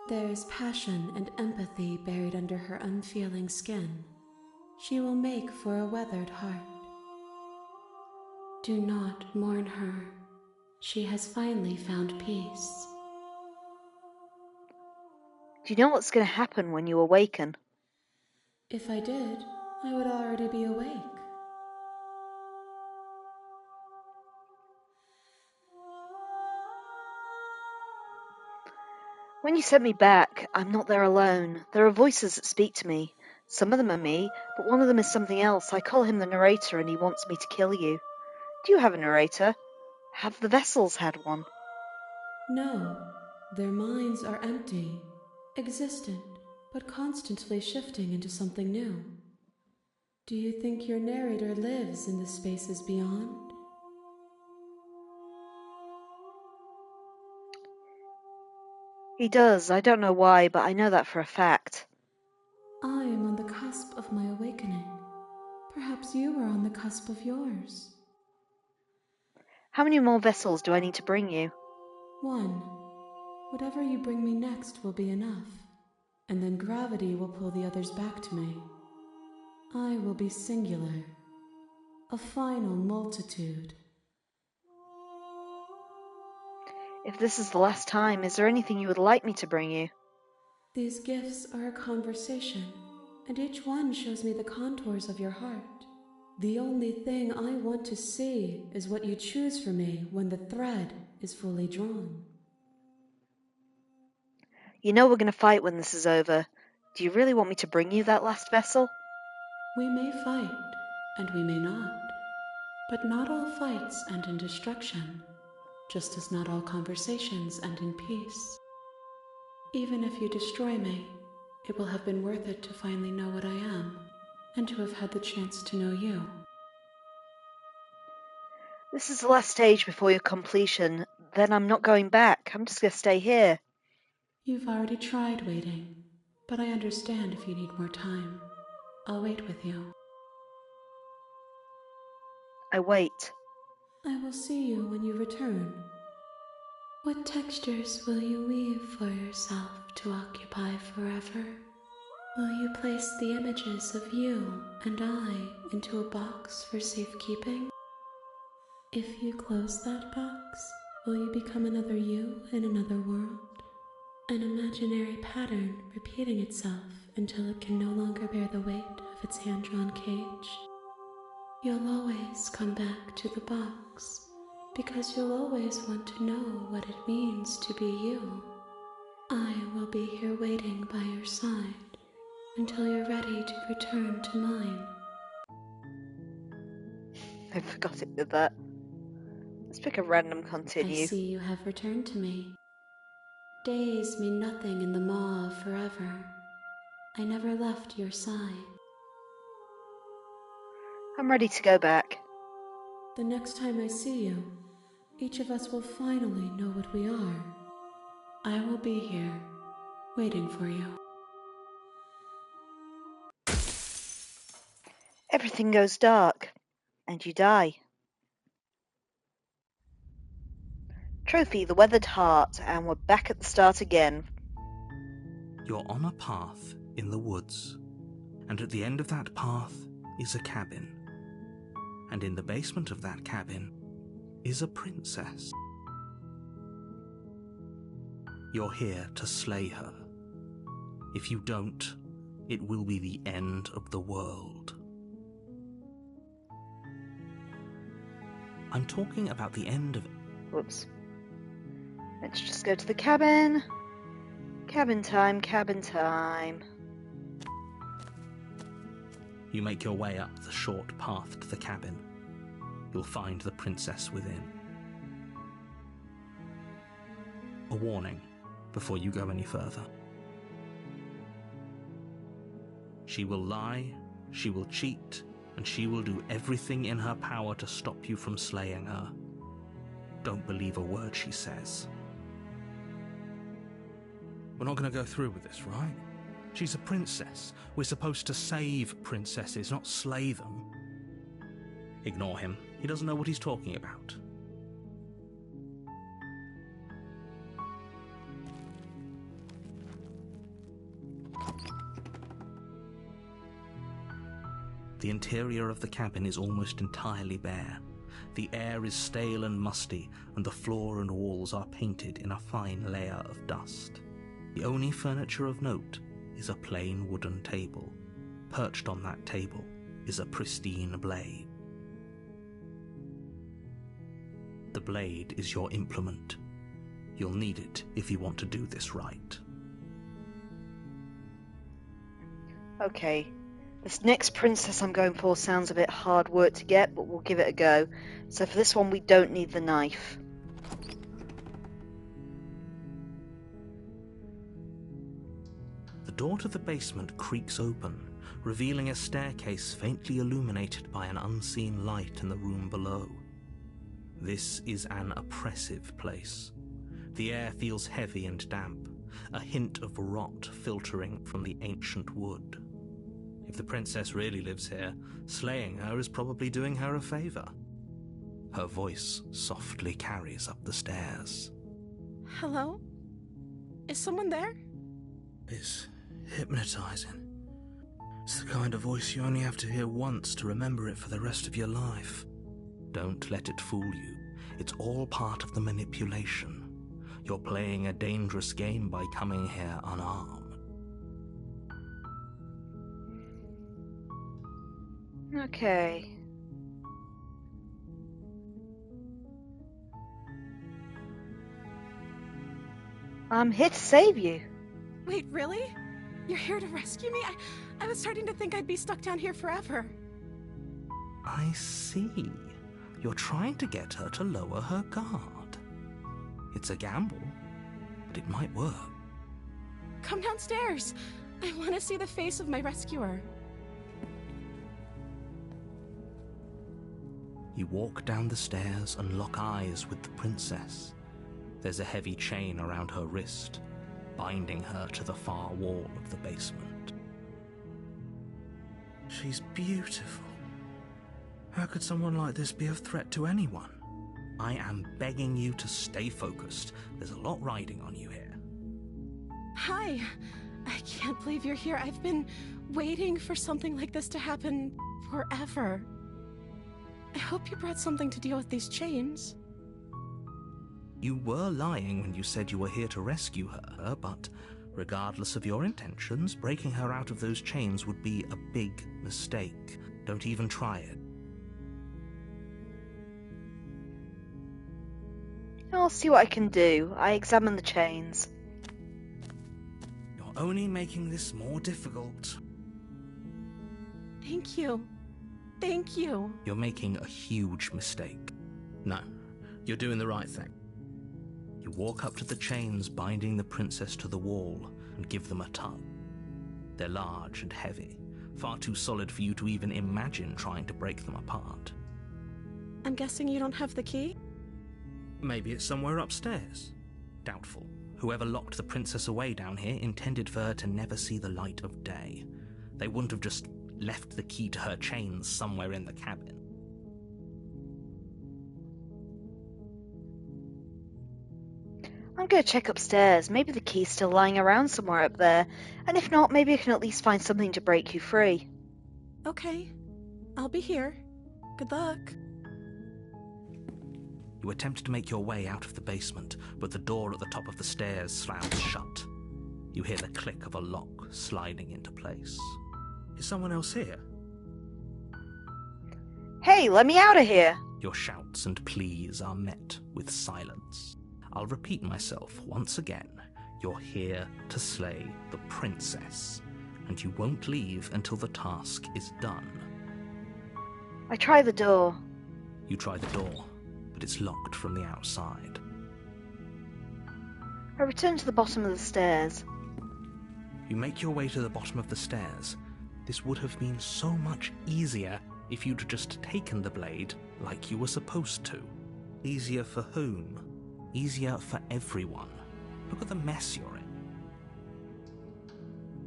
There is passion and empathy buried under her unfeeling skin. She will make for a weathered heart. Do not mourn her. She has finally found peace. Do you know what's going to happen when you awaken? If I did, I would already be awake. When you send me back, I'm not there alone. There are voices that speak to me. Some of them are me, but one of them is something else. I call him the narrator and he wants me to kill you. Do you have a narrator? Have the vessels had one? No, their minds are empty, existent, but constantly shifting into something new. Do you think your narrator lives in the spaces beyond? He does. I don't know why, but I know that for a fact. I am on the cusp of my awakening. Perhaps you are on the cusp of yours. How many more vessels do I need to bring you? One. Whatever you bring me next will be enough, and then gravity will pull the others back to me. I will be singular, a final multitude. If this is the last time, is there anything you would like me to bring you? These gifts are a conversation, and each one shows me the contours of your heart. The only thing I want to see is what you choose for me when the thread is fully drawn. You know we're going to fight when this is over. Do you really want me to bring you that last vessel? We may fight, and we may not. But not all fights end in destruction, just as not all conversations end in peace. Even if you destroy me, it will have been worth it to finally know what I am, and to have had the chance to know you. This is the last stage before your completion. Then I'm not going back. I'm just going to stay here. You've already tried waiting, but I understand if you need more time. I'll wait with you. I wait. I will see you when you return. What textures will you weave for yourself to occupy forever? Will you place the images of you and I into a box for safekeeping? If you close that box, will you become another you in another world? An imaginary pattern repeating itself until it can no longer bear the weight of its hand-drawn cage? You'll always come back to the box, because you'll always want to know what it means to be you. I will be here waiting by your side until you're ready to return to mine. I forgot it did that. Let's pick a random continue. I see you have returned to me. Days mean nothing in the maw of forever. I never left your side. I'm ready to go back. The next time I see you, each of us will finally know what we are. I will be here, waiting for you. Everything goes dark, and you die. Trophy, the Weathered Heart, and we're back at the start again. You're on a path in the woods, and at the end of that path is a cabin. And in the basement of that cabin is a princess. You're here to slay her. If you don't, it will be the end of the world. I'm talking about the end of... Whoops. Let's just go to the cabin. Cabin time, cabin time. You make your way up the short path to the cabin. You'll find the princess within. A warning before you go any further. She will lie, she will cheat, and she will do everything in her power to stop you from slaying her. Don't believe a word she says. We're not going to go through with this, right? She's a princess. We're supposed to save princesses, not slay them. Ignore him. He doesn't know what he's talking about. The interior of the cabin is almost entirely bare. The air is stale and musty, and the floor and walls are painted in a fine layer of dust. The only furniture of note is a plain wooden table. Perched on that table is a pristine blade. The blade is your implement. You'll need it if you want to do this right. Okay. This next princess I'm going for sounds a bit hard work to get, but we'll give it a go. So for this one, we don't need the knife. The door to the basement creaks open, revealing a staircase faintly illuminated by an unseen light in the room below. This is an oppressive place. The air feels heavy and damp, a hint of rot filtering from the ancient wood. If the princess really lives here, slaying her is probably doing her a favor. Her voice softly carries up the stairs. Hello? Is someone there? It's hypnotizing. It's the kind of voice you only have to hear once to remember it for the rest of your life. Don't let it fool you. It's all part of the manipulation. You're playing a dangerous game by coming here unarmed. Okay. I'm here to save you. Wait, really? You're here to rescue me? I was starting to think I'd be stuck down here forever. I see. You're trying to get her to lower her guard. It's a gamble, but it might work. Come downstairs. I want to see the face of my rescuer. You walk down the stairs and lock eyes with the princess. There's a heavy chain around her wrist, binding her to the far wall of the basement. She's beautiful. How could someone like this be of threat to anyone? I am begging you to stay focused. There's a lot riding on you here. Hi. I can't believe you're here. I've been waiting for something like this to happen forever. I hope you brought something to deal with these chains. You were lying when you said you were here to rescue her, but regardless of your intentions, breaking her out of those chains would be a big mistake. Don't even try it. I'll see what I can do. I examine the chains. You're only making this more difficult. Thank you. Thank you. You're making a huge mistake. No, you're doing the right thing. You walk up to the chains binding the princess to the wall and give them a tug. They're large and heavy, far too solid for you to even imagine trying to break them apart. I'm guessing you don't have the key? Maybe it's somewhere upstairs. Doubtful. Whoever locked the princess away down here intended for her to never see the light of day. They wouldn't have just left the key to her chains somewhere in the cabin. I'm going to check upstairs. Maybe the key's still lying around somewhere up there. And if not, maybe I can at least find something to break you free. Okay. I'll be here. Good luck. You attempt to make your way out of the basement, but the door at the top of the stairs slams shut. You hear the click of a lock sliding into place. Is someone else here? Hey, let me out of here! Your shouts and pleas are met with silence. I'll repeat myself once again. You're here to slay the princess, and you won't leave until the task is done. I try the door. You try the door, but it's locked from the outside. I return to the bottom of the stairs. You make your way to the bottom of the stairs. This would have been so much easier if you'd just taken the blade like you were supposed to. Easier for whom? Easier for everyone. Look at the mess you're in.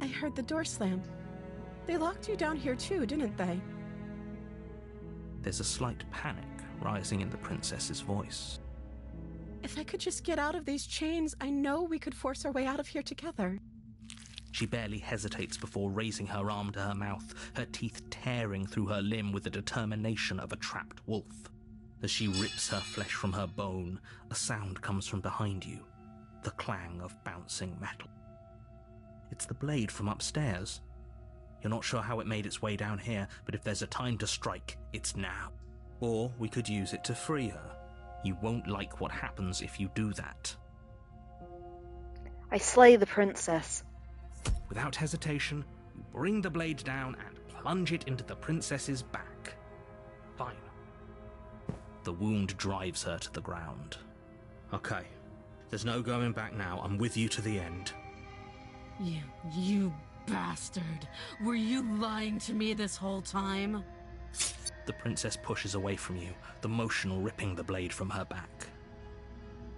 I heard the door slam. They locked you down here too, didn't they? There's a slight panic rising in the princess's voice. If I could just get out of these chains, I know we could force our way out of here together. She barely hesitates before raising her arm to her mouth, her teeth tearing through her limb with the determination of a trapped wolf. As she rips her flesh from her bone, a sound comes from behind you, the clang of bouncing metal. It's the blade from upstairs. You're not sure how it made its way down here, but if there's a time to strike, it's now. Or we could use it to free her. You won't like what happens if you do that. I slay the princess. Without hesitation, you bring the blade down and plunge it into the princess's back. Fine. The wound drives her to the ground. Okay, there's no going back now. I'm with you to the end. You bastard! Were you lying to me this whole time? The princess pushes away from you, the motion ripping the blade from her back.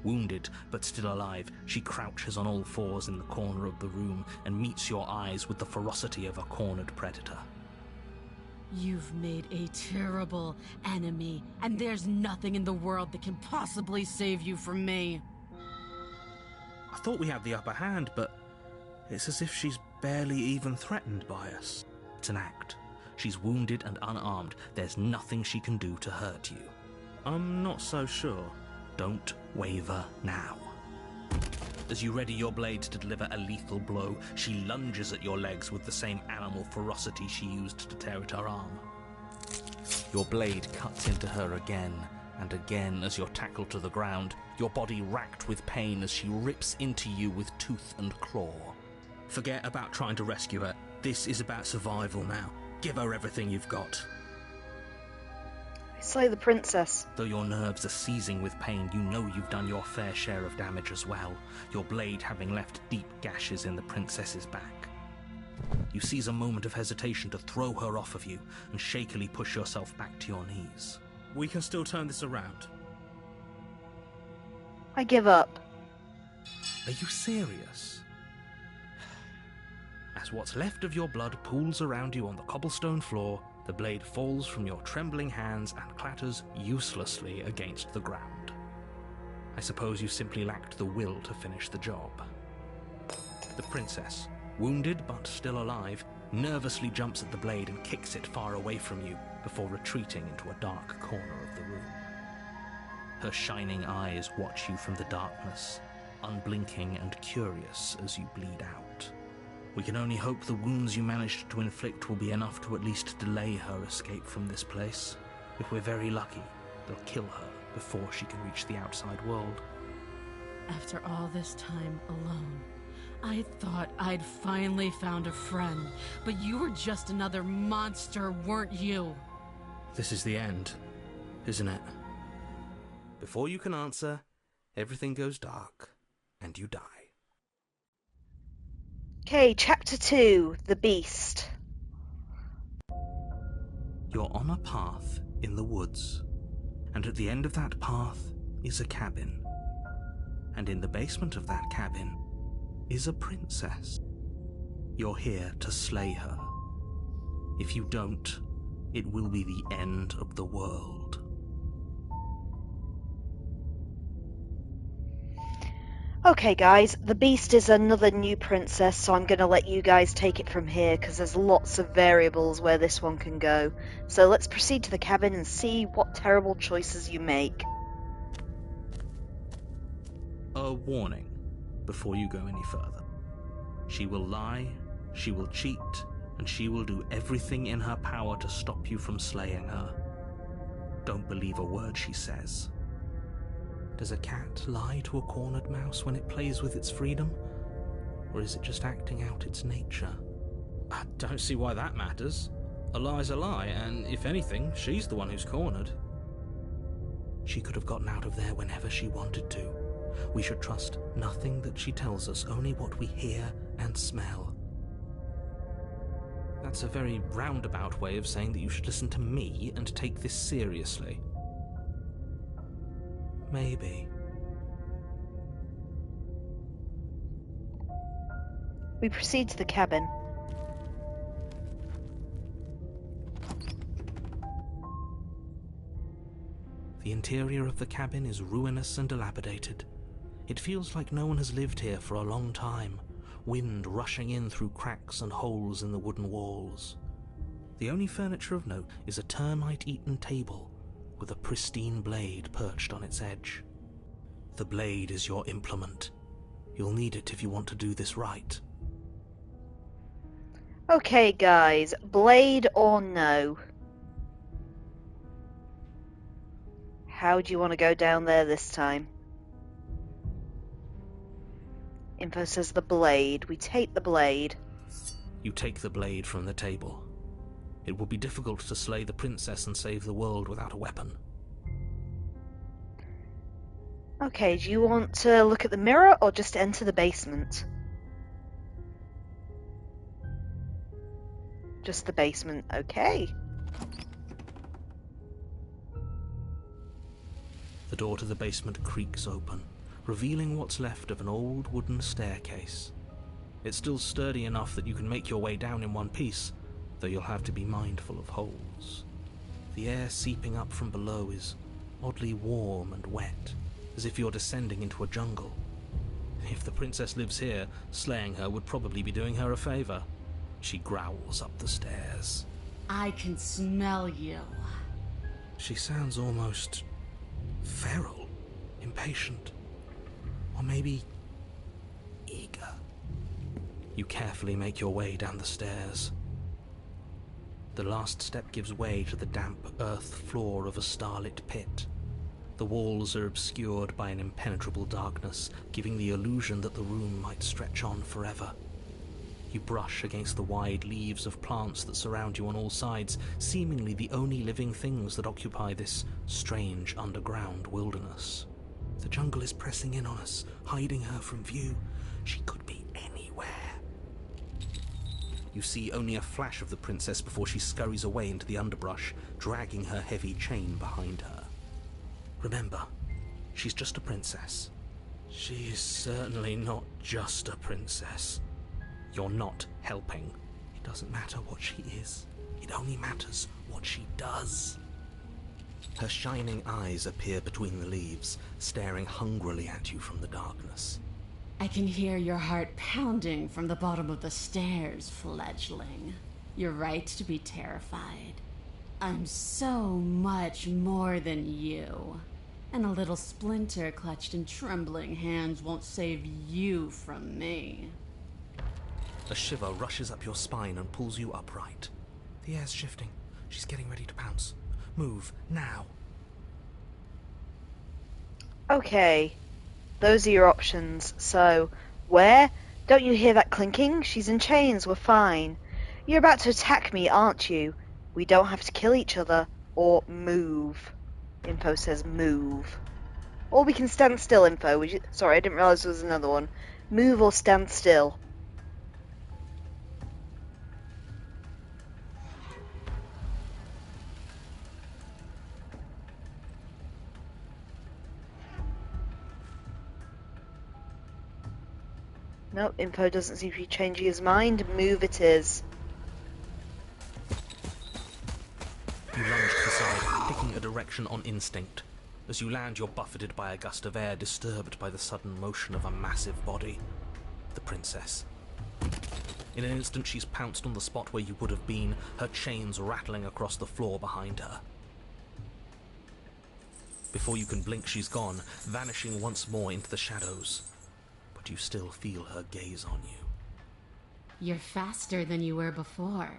Wounded, but still alive, she crouches on all fours in the corner of the room and meets your eyes with the ferocity of a cornered predator. You've made a terrible enemy, and there's nothing in the world that can possibly save you from me. I thought we had the upper hand, but it's as if she's barely even threatened by us. It's an act. She's wounded and unarmed. There's nothing she can do to hurt you. I'm not so sure. Don't waver now. As you ready your blade to deliver a lethal blow, she lunges at your legs with the same animal ferocity she used to tear at her arm. Your blade cuts into her again and again as you're tackled to the ground, your body racked with pain as she rips into you with tooth and claw. Forget about trying to rescue her. This is about survival now. Give her everything you've got. I slay the princess. Though your nerves are seizing with pain, you know you've done your fair share of damage as well, your blade having left deep gashes in the princess's back. You seize a moment of hesitation to throw her off of you and shakily push yourself back to your knees. We can still turn this around. I give up. Are you serious? As what's left of your blood pools around you on the cobblestone floor, the blade falls from your trembling hands and clatters uselessly against the ground. I suppose you simply lacked the will to finish the job. The princess, wounded but still alive, nervously jumps at the blade and kicks it far away from you before retreating into a dark corner of the room. Her shining eyes watch you from the darkness, unblinking and curious as you bleed out. We can only hope the wounds you managed to inflict will be enough to at least delay her escape from this place. If we're very lucky, they'll kill her before she can reach the outside world. After all this time alone, I thought I'd finally found a friend, but you were just another monster, weren't you? This is the end, isn't it? Before you can answer, everything goes dark, and you die. Okay, Chapter 2, The Beast. You're on a path in the woods, and at the end of that path is a cabin. And in the basement of that cabin is a princess. You're here to slay her. If you don't, it will be the end of the world. Okay guys, the Beast is another new princess, so I'm going to let you guys take it from here because there's lots of variables where this one can go. So let's proceed to the cabin and see what terrible choices you make. A warning before you go any further. She will lie, she will cheat, and she will do everything in her power to stop you from slaying her. Don't believe a word she says. Does a cat lie to a cornered mouse when it plays with its freedom? Or is it just acting out its nature? I don't see why that matters. A lie's a lie, and if anything, she's the one who's cornered. She could have gotten out of there whenever she wanted to. We should trust nothing that she tells us, only what we hear and smell. That's a very roundabout way of saying that you should listen to me and take this seriously. Maybe. We proceed to the cabin. The interior of the cabin is ruinous and dilapidated. It feels like no one has lived here for a long time, wind rushing in through cracks and holes in the wooden walls. The only furniture of note is a termite-eaten table with a pristine blade perched on its edge. The blade is your implement. You'll need it if you want to do this right. Okay guys, blade or no? How do you want to go down there this time? Info says the blade. We take the blade. You take the blade from the table. It will be difficult to slay the princess and save the world without a weapon. Okay, do you want to look at the mirror or just enter the basement? Just the basement, okay. The door to the basement creaks open, revealing what's left of an old wooden staircase. It's still sturdy enough that you can make your way down in one piece, though you'll have to be mindful of holes. The air seeping up from below is oddly warm and wet, as if you're descending into a jungle. If the princess lives here, slaying her would probably be doing her a favor. She growls up the stairs. I can smell you. She sounds almost feral, impatient, or maybe eager. You carefully make your way down the stairs. The last step gives way to the damp earth floor of a starlit pit. The walls are obscured by an impenetrable darkness, giving the illusion that the room might stretch on forever. You brush against the wide leaves of plants that surround you on all sides, seemingly the only living things that occupy this strange underground wilderness. The jungle is pressing in on us, hiding her from view. She could be anywhere. You see only a flash of the princess before she scurries away into the underbrush, dragging her heavy chain behind her. Remember, she's just a princess. She is certainly not just a princess. You're not helping. It doesn't matter what she is. It only matters what she does. Her shining eyes appear between the leaves, staring hungrily at you from the darkness. I can hear your heart pounding from the bottom of the stairs, fledgling. You're right to be terrified. I'm so much more than you. And a little splinter clutched in trembling hands won't save you from me. A shiver rushes up your spine and pulls you upright. The air's shifting. She's getting ready to pounce. Move, now. Okay, those are your options. So, where? Don't you hear that clinking? She's in chains, we're fine. You're about to attack me, aren't you? We don't have to kill each other, or move. Info says move. Or we can stand still, Info. Sorry, I didn't realise there was another one. Move or stand still. No, Info doesn't seem to be changing his mind. Move it is. You lunge to the side, picking a direction on instinct. As you land, you're buffeted by a gust of air, disturbed by the sudden motion of a massive body. The princess. In an instant, she's pounced on the spot where you would have been, her chains rattling across the floor behind her. Before you can blink, she's gone, vanishing once more into the shadows. But you still feel her gaze on you. You're faster than you were before,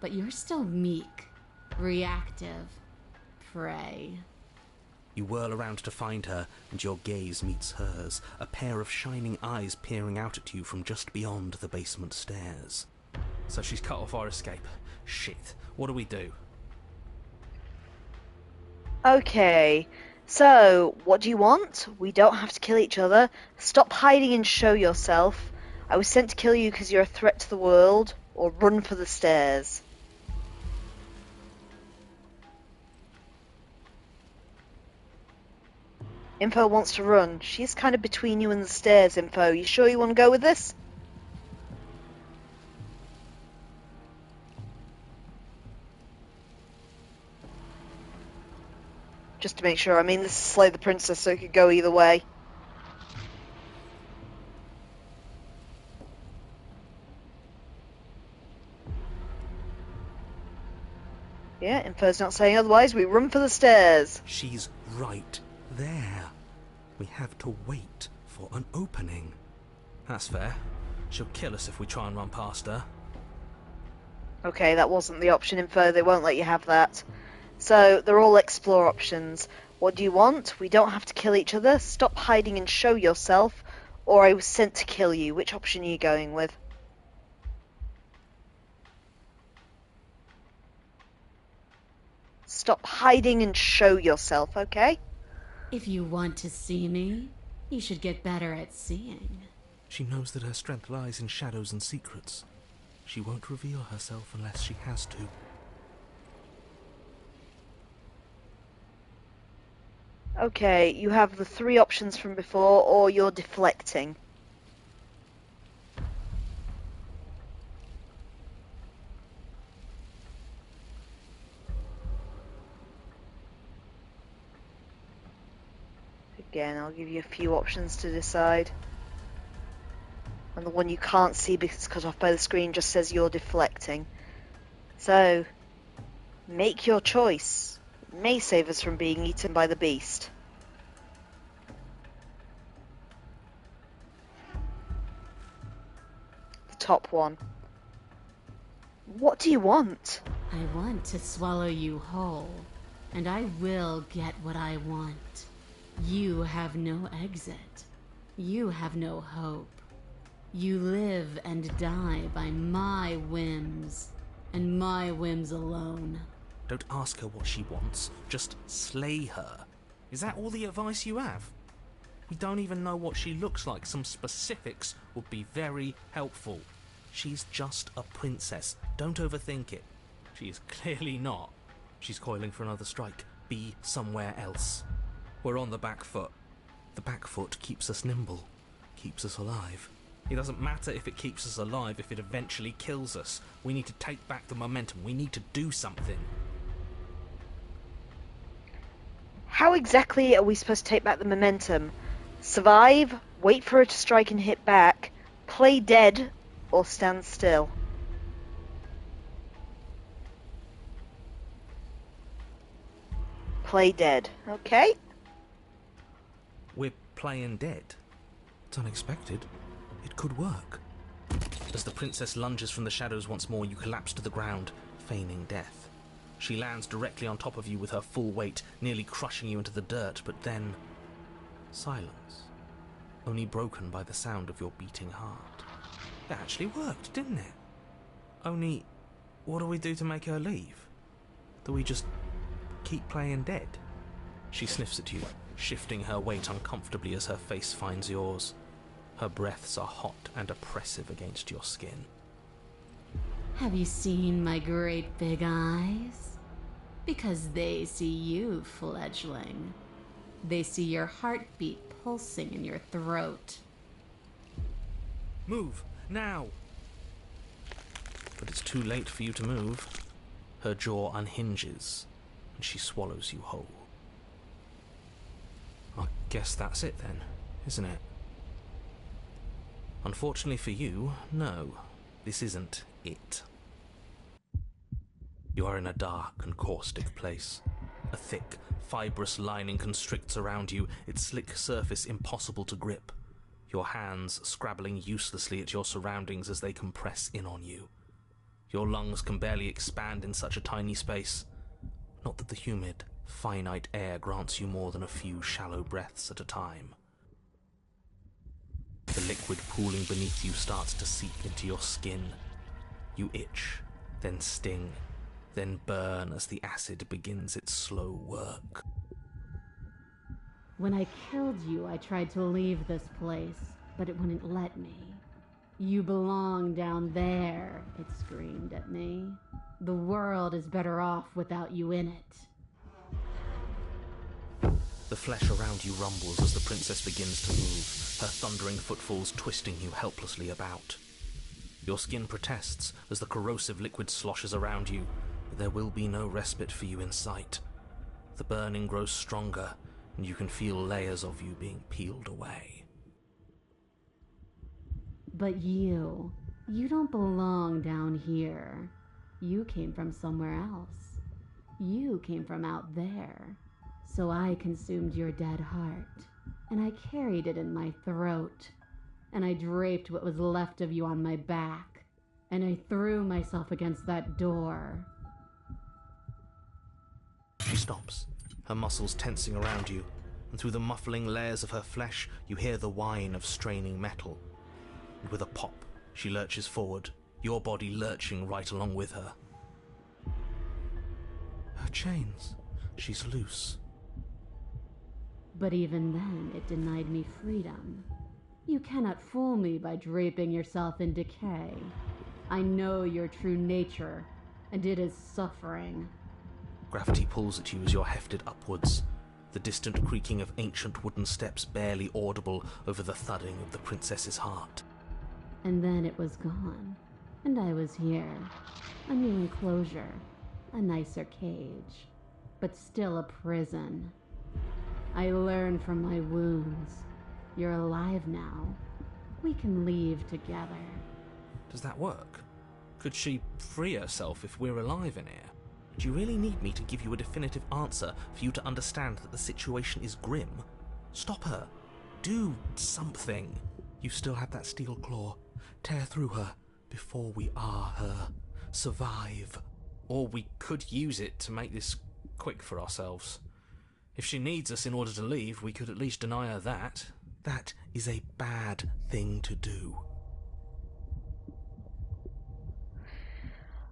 but you're still meek, reactive, prey. You whirl around to find her, and your gaze meets hers, a pair of shining eyes peering out at you from just beyond the basement stairs. So she's cut off our escape. Shit, what do we do? Okay, so what do you want? We don't have to kill each other. Stop hiding and show yourself. I was sent to kill you because you're a threat to the world, or run for the stairs. Info wants to run. She's kind of between you and the stairs, Info. You sure you want to go with this? Just to make sure. I mean, this is Slay the Princess, so it could go either way. Yeah, Info's not saying otherwise. We run for the stairs. She's right there. We have to wait for an opening. That's fair. She'll kill us if we try and run past her. Okay, that wasn't the option, Info. They won't let you have that. So, they're all explore options. What do you want? We don't have to kill each other. Stop hiding and show yourself. Or I was sent to kill you. Which option are you going with? Stop hiding and show yourself, okay? If you want to see me, you should get better at seeing. She knows that her strength lies in shadows and secrets. She won't reveal herself unless she has to. Okay, you have the three options from before, or you're deflecting. Again, I'll give you a few options to decide. And the one you can't see because it's cut off by the screen just says you're deflecting. So, make your choice. It may save us from being eaten by the beast. The top one. What do you want? I want to swallow you whole, and I will get what I want. You have no exit. You have no hope. You live and die by my whims, and my whims alone. Don't ask her what she wants, just slay her. Is that all the advice you have? We don't even know what she looks like. Some specifics would be very helpful. She's just a princess. Don't overthink it. She is clearly not. She's coiling for another strike. Be somewhere else. We're on the back foot. The back foot keeps us nimble, keeps us alive. It doesn't matter if it keeps us alive if it eventually kills us. We need to take back the momentum. We need to do something. How exactly are we supposed to take back the momentum? Survive, wait for her to strike and hit back, play dead, or stand still? Play dead. Okay. We're playing dead. It's unexpected. It could work. As the princess lunges from the shadows once more, you collapse to the ground, feigning death. She lands directly on top of you with her full weight, nearly crushing you into the dirt, but then... silence. Only broken by the sound of your beating heart. It actually worked, didn't it? Only, what do we do to make her leave? Do we just keep playing dead? She sniffs at you, shifting her weight uncomfortably as her face finds yours. Her breaths are hot and oppressive against your skin. Have you seen my great big eyes? Because they see you, fledgling. They see your heartbeat pulsing in your throat. Move, now! But it's too late for you to move. Her jaw unhinges, and she swallows you whole. I guess that's it then, isn't it? Unfortunately for you, no, this isn't it. You are in a dark and caustic place. A thick, fibrous lining constricts around you, its slick surface impossible to grip. Your hands scrabbling uselessly at your surroundings as they compress in on you. Your lungs can barely expand in such a tiny space. Not that the humid, finite air grants you more than a few shallow breaths at a time. The liquid pooling beneath you starts to seep into your skin. You itch, then sting, then burn as the acid begins its slow work. When I killed you, I tried to leave this place, but it wouldn't let me. You belong down there, it screamed at me. The world is better off without you in it. The flesh around you rumbles as the princess begins to move, her thundering footfalls twisting you helplessly about. Your skin protests as the corrosive liquid sloshes around you, but there will be no respite for you in sight. The burning grows stronger, and you can feel layers of you being peeled away. But you don't belong down here. You came from somewhere else. You came from out there. So I consumed your dead heart, and I carried it in my throat, and I draped what was left of you on my back, and I threw myself against that door. She stops, her muscles tensing around you, and through the muffling layers of her flesh, you hear the whine of straining metal. And with a pop, she lurches forward, your body lurching right along with her. Her chains. She's loose. But even then, it denied me freedom. You cannot fool me by draping yourself in decay. I know your true nature, and it is suffering. Gravity pulls at you as you're hefted upwards, the distant creaking of ancient wooden steps barely audible over the thudding of the princess's heart. And then it was gone, and I was here. A new enclosure, a nicer cage, but still a prison. I learned from my wounds. You're alive now. We can leave together. Does that work? Could she free herself if we're alive in here? Do you really need me to give you a definitive answer for you to understand that the situation is grim? Stop her. Do something. You still have that steel claw. Tear through her before we are her. Survive. Or we could use it to make this quick for ourselves. If she needs us in order to leave, we could at least deny her that. That is a bad thing to do.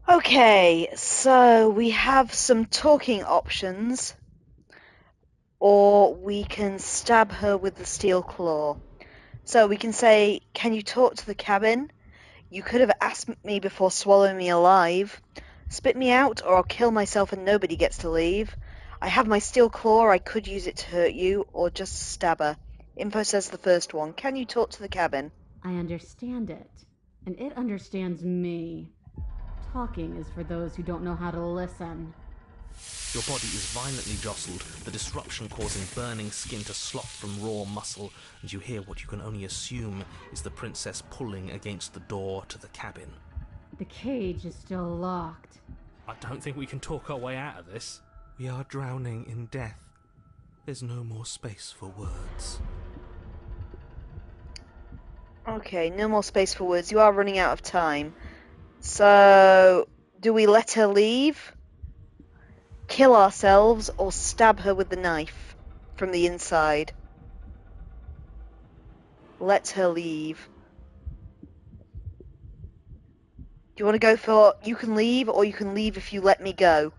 Okay, so we have some talking options, or we can stab her with the steel claw. So we can say, can you talk to the cabin? You could have asked me before swallowing me alive. Spit me out, or I'll kill myself and nobody gets to leave. I have my steel claw, I could use it to hurt you, or just stab her. Info says the first one. Can you talk to the cabin? I understand it, and it understands me. Talking is for those who don't know how to listen. Your body is violently jostled, the disruption causing burning skin to slop from raw muscle, and you hear what you can only assume is the princess pulling against the door to the cabin. The cage is still locked. I don't think we can talk our way out of this. We are drowning in death. There's no more space for words. Okay, no more space for words. You are running out of time. So, do we let her leave? Kill ourselves or stab her with the knife from the inside? Let her leave. Do you want to go for you can leave, or you can leave if you let me go?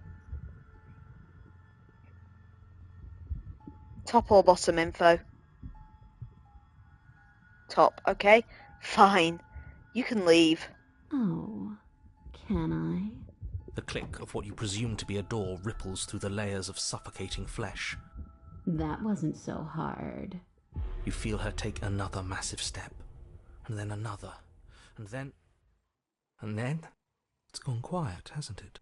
Top or bottom info? Top, okay. Fine. You can leave. Oh, can I? The click of what you presume to be a door ripples through the layers of suffocating flesh. That wasn't so hard. You feel her take another massive step, and then another, and then... It's gone quiet, hasn't it?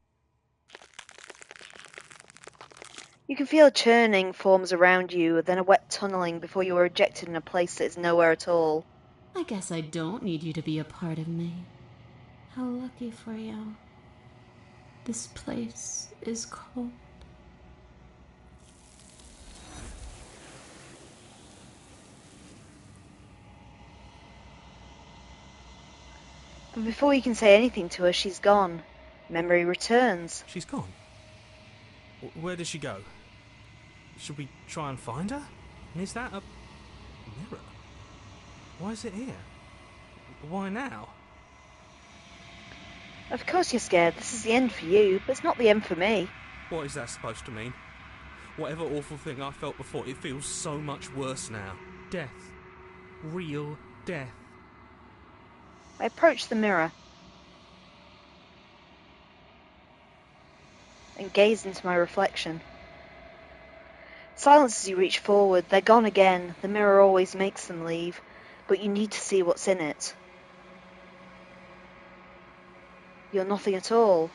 You can feel churning forms around you, then a wet tunneling before you are ejected in a place that is nowhere at all. I guess I don't need you to be a part of me. How lucky for you. This place is cold. And before you can say anything to her, she's gone. Memory returns. She's gone? Where did she go? Should we try and find her? And is that a mirror? Why is it here? Why now? Of course you're scared. This is the end for you, but it's not the end for me. What is that supposed to mean? Whatever awful thing I felt before, it feels so much worse now. Death. Real death. I approach the mirror and gaze into my reflection. Silence as you reach forward. They're gone again. The mirror always makes them leave, but you need to see what's in it. You're nothing at all.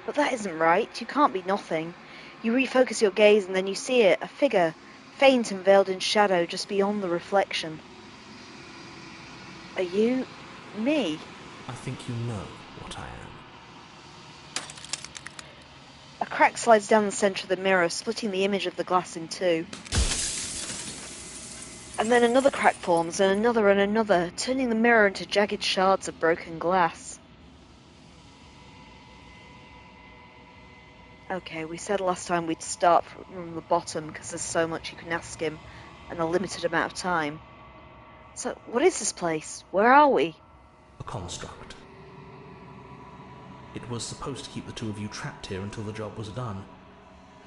But that isn't right. You can't be nothing. You refocus your gaze and then you see it, a figure, faint and veiled in shadow just beyond the reflection. Are you... me? I think you know what I am. A crack slides down the centre of the mirror, splitting the image of the glass in two. And then another crack forms, and another, turning the mirror into jagged shards of broken glass. Okay, we said last time we'd start from the bottom, because there's so much you can ask him, and a limited amount of time. So, what is this place? Where are we? A construct. It was supposed to keep the two of you trapped here until the job was done,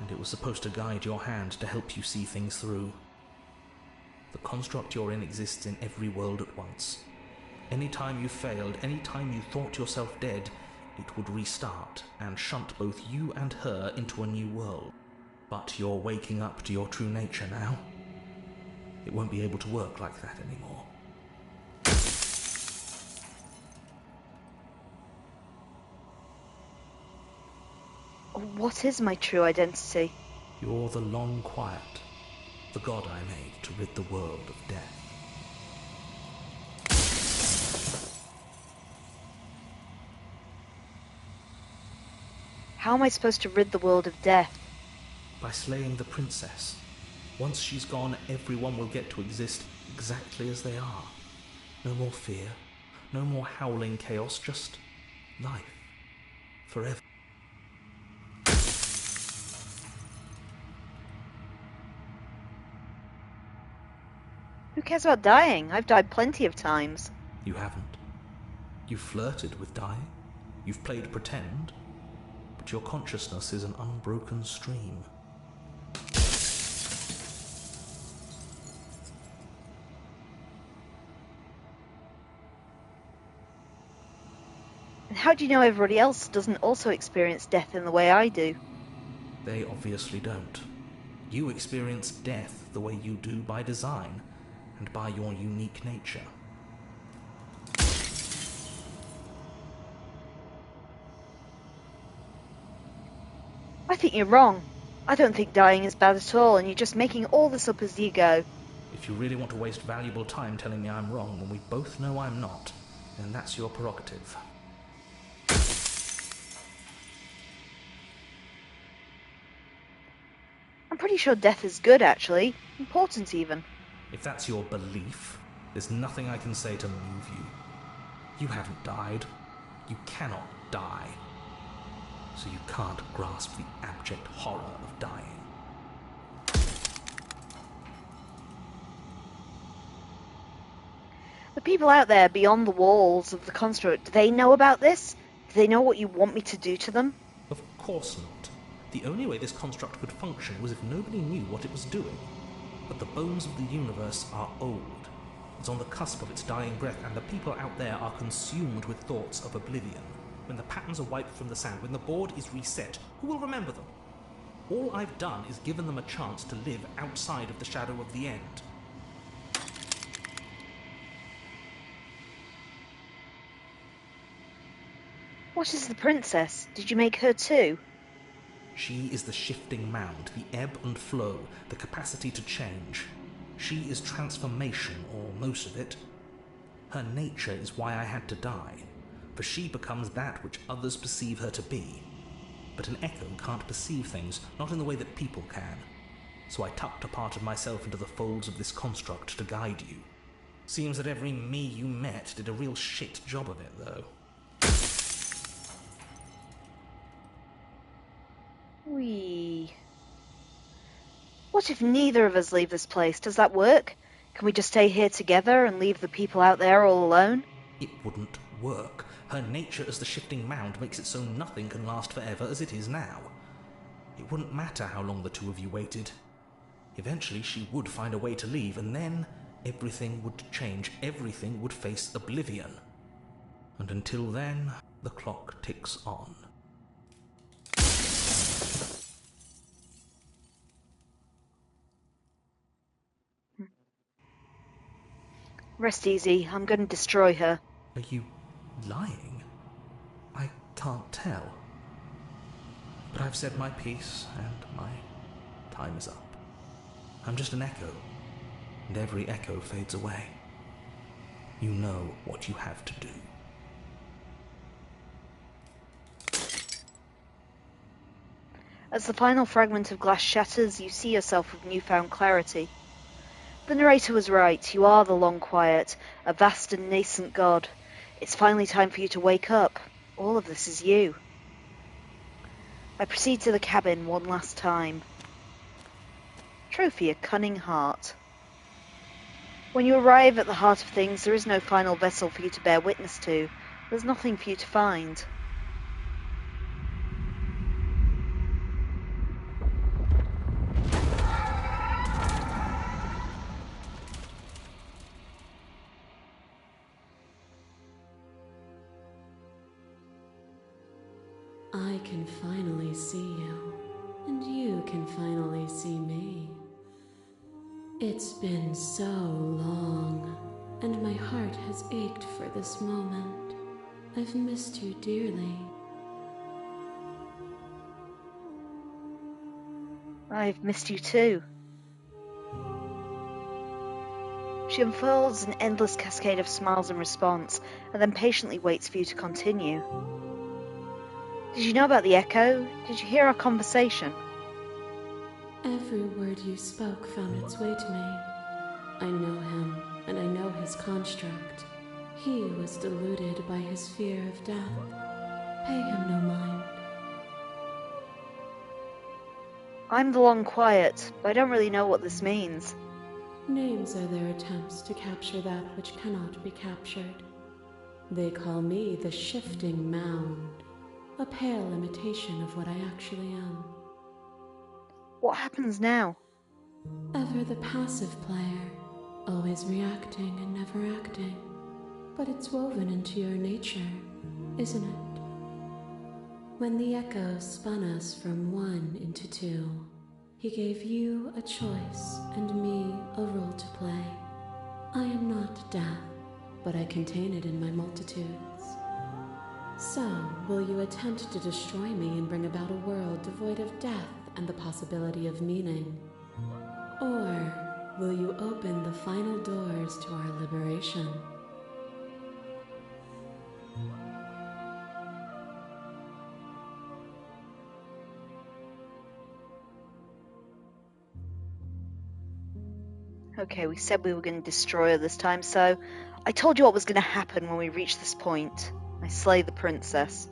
and it was supposed to guide your hand to help you see things through. The construct you're in exists in every world at once. Any time you failed, any time you thought yourself dead, it would restart and shunt both you and her into a new world. But you're waking up to your true nature now. It won't be able to work like that anymore. What is my true identity? You're the long quiet, the god I made to rid the world of death. How am I supposed to rid the world of death? By slaying the princess. Once she's gone, everyone will get to exist exactly as they are. No more fear, no more howling chaos, just life. Forever. Who cares about dying? I've died plenty of times. You haven't. You've flirted with dying. You've played pretend. But your consciousness is an unbroken stream. And how do you know everybody else doesn't also experience death in the way I do? They obviously don't. You experience death the way you do by design, and by your unique nature. I think you're wrong. I don't think dying is bad at all, and you're just making all this up as you go. If you really want to waste valuable time telling me I'm wrong when we both know I'm not, then that's your prerogative. I'm pretty sure death is good, actually. Important, even. If that's your belief, there's nothing I can say to move you. You haven't died. You cannot die. So you can't grasp the abject horror of dying. The people out there beyond the walls of the construct, do they know about this? Do they know what you want me to do to them? Of course not. The only way this construct could function was if nobody knew what it was doing. But the bones of the universe are old. It's on the cusp of its dying breath, and the people out there are consumed with thoughts of oblivion. When the patterns are wiped from the sand, when the board is reset, who will remember them? All I've done is given them a chance to live outside of the shadow of the end. What is the princess? Did you make her too? She is the shifting mound, the ebb and flow, the capacity to change. She is transformation, or most of it. Her nature is why I had to die, for she becomes that which others perceive her to be. But an echo can't perceive things, not in the way that people can. So I tucked a part of myself into the folds of this construct to guide you. Seems that every me you met did a real shit job of it, though. What if neither of us leave this place? Does that work? Can we just stay here together and leave the people out there all alone? It wouldn't work. Her nature as the shifting mound makes it so nothing can last forever as it is now. It wouldn't matter how long the two of you waited. Eventually she would find a way to leave, and then everything would change. Everything would face oblivion. And until then, the clock ticks on. Rest easy. I'm going to destroy her. Are you lying? I can't tell. But I've said my piece, and my time is up. I'm just an echo, and every echo fades away. You know what you have to do. As the final fragment of glass shatters, you see yourself with newfound clarity. The narrator was right. You are the Long Quiet, a vast and nascent god. It's finally time for you to wake up. All of this is you. I proceed to the cabin one last time. Trophy, a cunning heart. When you arrive at the heart of things, there is no final vessel for you to bear witness to. There's nothing for you to find. I can finally see you, and you can finally see me. It's been so long, and my heart has ached for this moment. I've missed you dearly. I've missed you too. She unfurls an endless cascade of smiles in response, and then patiently waits for you to continue. Did you know about the echo? Did you hear our conversation? Every word you spoke found its way to me. I know him, and I know his construct. He was deluded by his fear of death. Pay him no mind. I'm the Long Quiet, but I don't really know what this means. Names are their attempts to capture that which cannot be captured. They call me the Shifting Mound, a pale imitation of what I actually am. What happens now? Ever the passive player, always reacting and never acting. But it's woven into your nature, isn't it? When the echo spun us from one into two, he gave you a choice and me a role to play. I am not death, but I contain it in my multitudes. So, will you attempt to destroy me and bring about a world devoid of death and the possibility of meaning? Or will you open the final doors to our liberation? Okay, we said we were going to destroy her this time, so I told you what was going to happen when we reached this point. I slay the princess.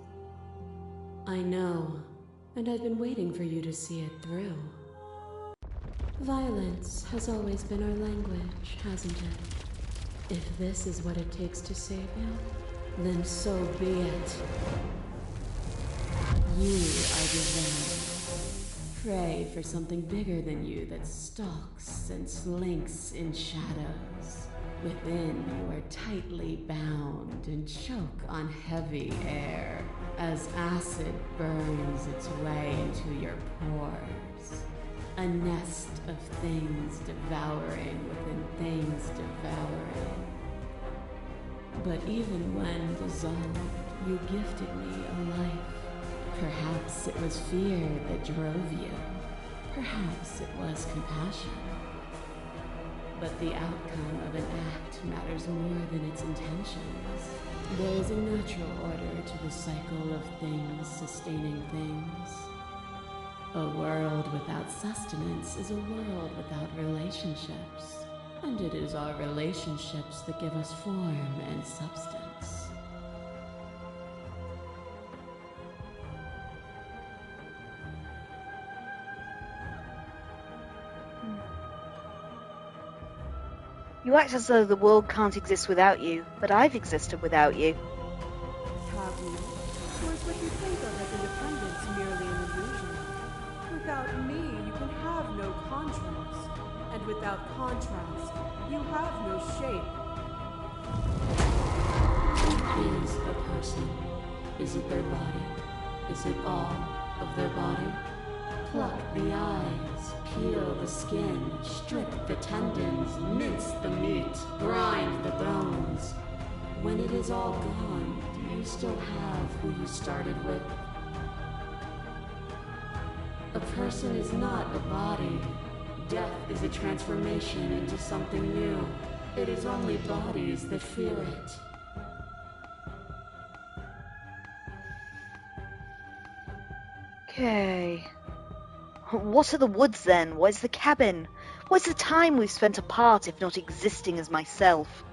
I know, and I've been waiting for you to see it through. Violence has always been our language, hasn't it? If this is what it takes to save you, then so be it. You are divine. Pray for something bigger than you that stalks and slinks in shadows. Within, you are tightly bound and choke on heavy air as acid burns its way into your pores. A nest of things devouring within things devouring. But even when dissolved, you gifted me a life. Perhaps it was fear that drove you. Perhaps it was compassion. But the outcome of an act matters more than its intentions. There is a natural order to the cycle of things sustaining things. A world without sustenance is a world without relationships. And it is our relationships that give us form and substance. You act as though the world can't exist without you, but I've existed without you. Have you? Or is what you think of as independence merely an illusion? Without me, you can have no contrast. And without contrast, you have no shape. What is a person? Is it their body? Is it all of their body? Pluck the eyes, peel the skin, strip the tendons, mince the meat, grind the bones. When it is all gone, do you still have who you started with? A person is not a body. Death is a transformation into something new. It is only bodies that fear it. Okay. What are the woods then? Where's the cabin? Where's the time we've spent apart if not existing as myself?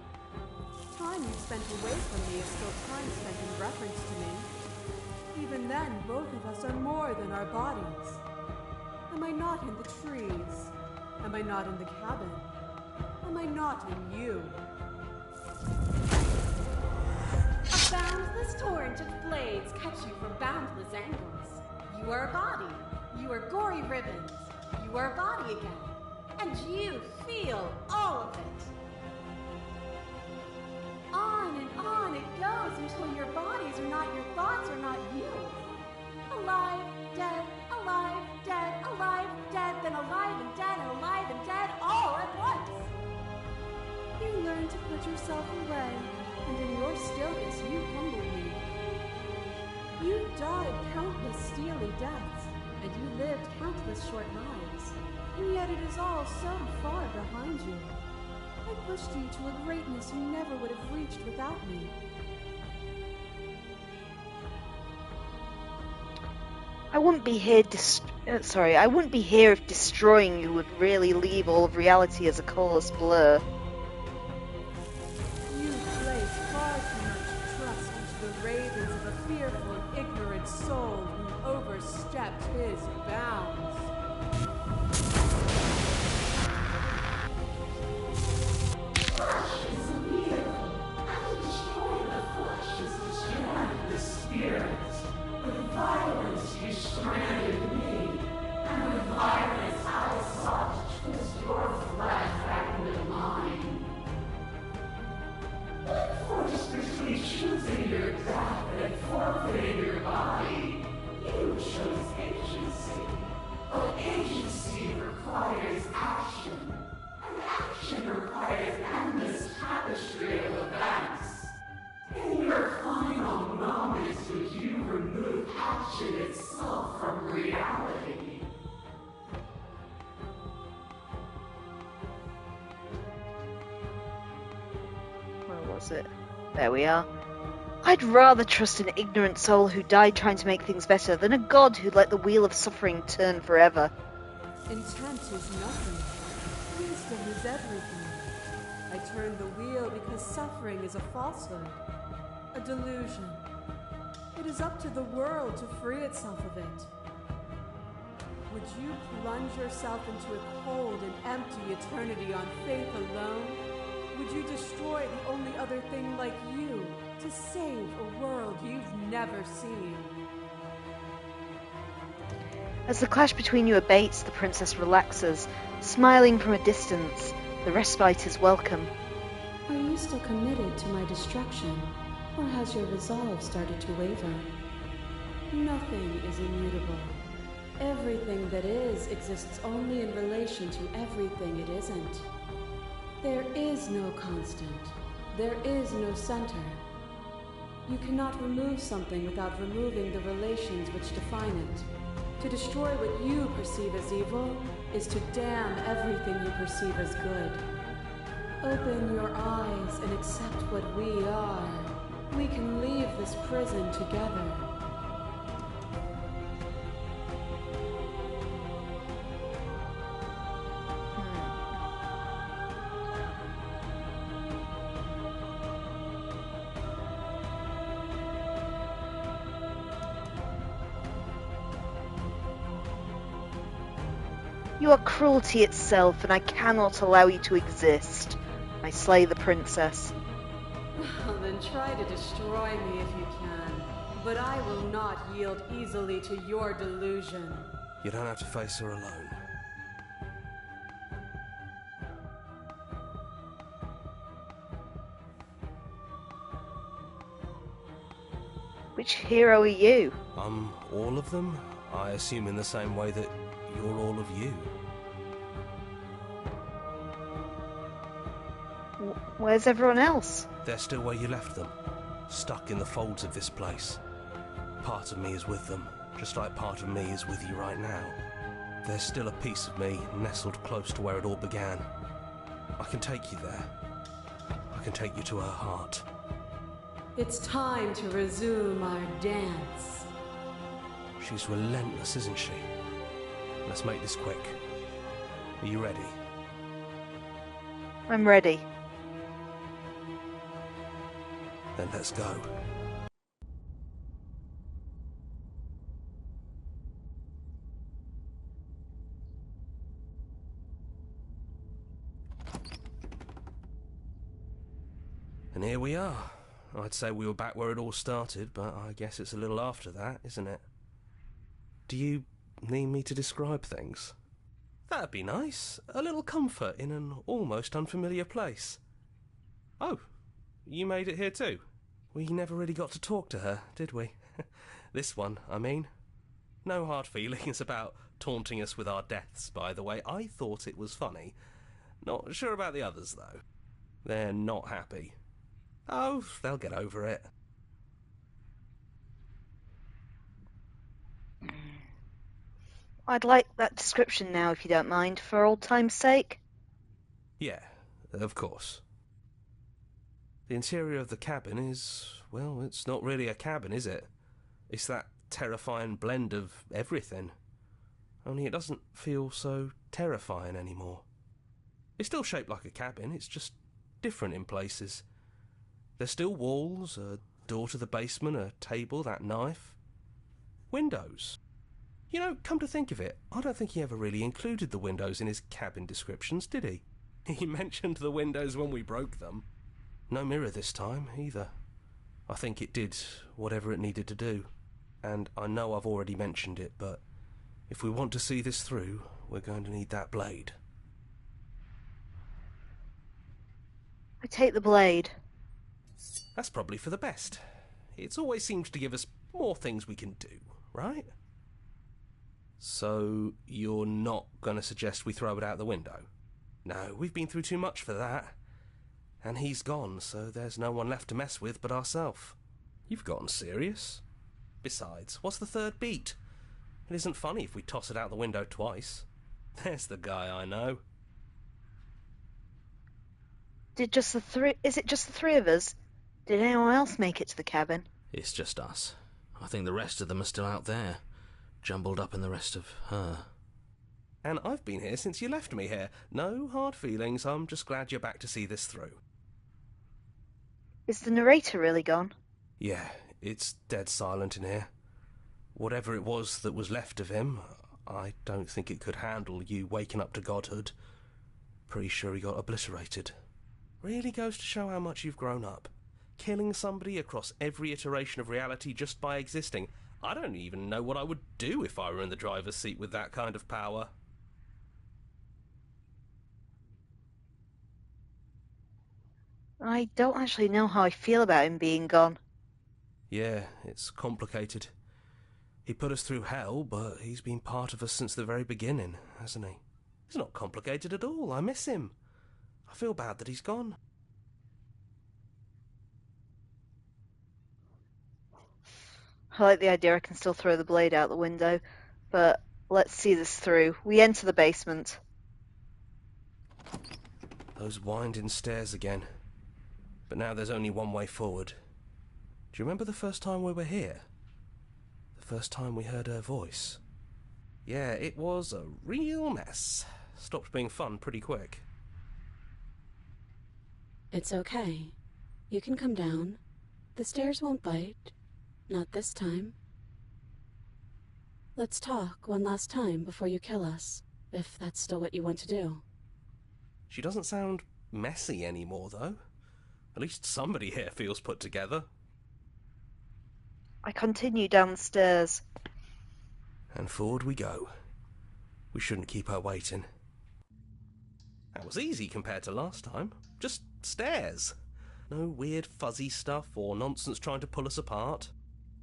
Time you've spent away from me is still time spent in reference to me. Even then, both of us are more than our bodies. Am I not in the trees? Am I not in the cabin? Am I not in you? A boundless torrent of blades cut you from boundless angles. You are a body. You are gory ribbons. You are a body again. And you feel all of it. On and on it goes until your bodies are not your thoughts or not you. Alive, dead, alive, dead, then alive and dead, all at once. You learn to put yourself away, and in your stillness you humble me. You died countless steely deaths, and you lived countless short lives, and yet it is all so far behind you. I pushed you to a greatness you never would have reached without me. I wouldn't be here I wouldn't be here if destroying you would really leave all of reality as a colourless blur. You place far too much trust into the ravens of a fearful, ignorant soul who overstepped his bounds. Flesh is a vehicle, and to destroy the flesh is to strand the spirit. With violence you stranded me, and with violence I sought to twist your flesh back into mine. What forced between choosing your death and forfeiting your body? You chose agency, but agency requires action, and action requires endless tapestry of events. In your final moments, detaching itself from reality. Where was it? There we are. I'd rather trust an ignorant soul who died trying to make things better than a god who let the wheel of suffering turn forever. Intent is nothing. Wisdom is everything. I turned the wheel because suffering is a falsehood, a delusion. It is up to the world to free itself of it. Would you plunge yourself into a cold and empty eternity on faith alone? Would you destroy the only other thing like you to save a world you've never seen? As the clash between you abates, the princess relaxes, smiling from a distance. The respite is welcome. Are you still committed to my destruction, or has your resolve started to waver? Nothing is immutable. Everything that is exists only in relation to everything it isn't. There is no constant. There is no center. You cannot remove something without removing the relations which define it. To destroy what you perceive as evil is to damn everything you perceive as good. Open your eyes and accept what we are. We can leave this prison together. You are cruelty itself, and I cannot allow you to exist. I slay the princess. Well, then try to destroy me if you can. But I will not yield easily to your delusion. You don't have to face her alone. Which hero are you? I'm all of them, I assume in the same way that you're all of you. Where's everyone else? They're still where you left them, stuck in the folds of this place. Part of me is with them, just like part of me is with you right now. There's still a piece of me nestled close to where it all began. I can take you there. I can take you to her heart. It's time to resume our dance. She's relentless, isn't she? Let's make this quick. Are you ready? I'm ready. Then let's go. And here we are. I'd say we were back where it all started, but I guess it's a little after that, isn't it? Do you need me to describe things? That'd be nice. A little comfort in an almost unfamiliar place. Oh, you made it here too? We never really got to talk to her, did we? This one, I mean. No hard feelings about taunting us with our deaths, by the way. I thought it was funny. Not sure about the others, though. They're not happy. Oh, they'll get over it. I'd like that description now, if you don't mind, for old time's sake. Yeah, of course. The interior of the cabin is, well, it's not really a cabin, is it? It's that terrifying blend of everything. Only it doesn't feel so terrifying anymore. It's still shaped like a cabin, it's just different in places. There's still walls, a door to the basement, a table, that knife. Windows. You know, come to think of it, I don't think he ever really included the windows in his cabin descriptions, did he? He mentioned the windows when we broke them. No mirror this time, either. I think it did whatever it needed to do. And I know I've already mentioned it, but if we want to see this through, we're going to need that blade. I take the blade. That's probably for the best. It always seems to give us more things we can do, right? So, you're not going to suggest we throw it out the window? No, we've been through too much for that. And he's gone, so there's no one left to mess with but ourselves. You've gotten serious. Besides, what's the third beat? It isn't funny if we toss it out the window twice. There's the guy I know. Is it just the three of us? Did anyone else make it to the cabin? It's just us. I think the rest of them are still out there, jumbled up in the rest of her. And I've been here since you left me here. No hard feelings, I'm just glad you're back to see this through. Is the narrator really gone? Yeah, it's dead silent in here. Whatever it was that was left of him, I don't think it could handle you waking up to godhood. Pretty sure he got obliterated. Really goes to show how much you've grown up. Killing somebody across every iteration of reality just by existing. I don't even know what I would do if I were in the driver's seat with that kind of power. I don't actually know how I feel about him being gone. Yeah, it's complicated. He put us through hell, but he's been part of us since the very beginning, hasn't he? It's not complicated at all. I miss him. I feel bad that he's gone. I like the idea I can still throw the blade out the window, but let's see this through. We enter the basement. Those winding stairs again. But now there's only one way forward. Do you remember the first time we were here? The first time we heard her voice? Yeah, it was a real mess. Stopped being fun pretty quick. It's okay. You can come down. The stairs won't bite. Not this time. Let's talk one last time before you kill us, if that's still what you want to do. She doesn't sound messy anymore, though. At least somebody here feels put together. I continue down the stairs. And forward we go. We shouldn't keep her waiting. That was easy compared to last time. Just stairs. No weird fuzzy stuff or nonsense trying to pull us apart.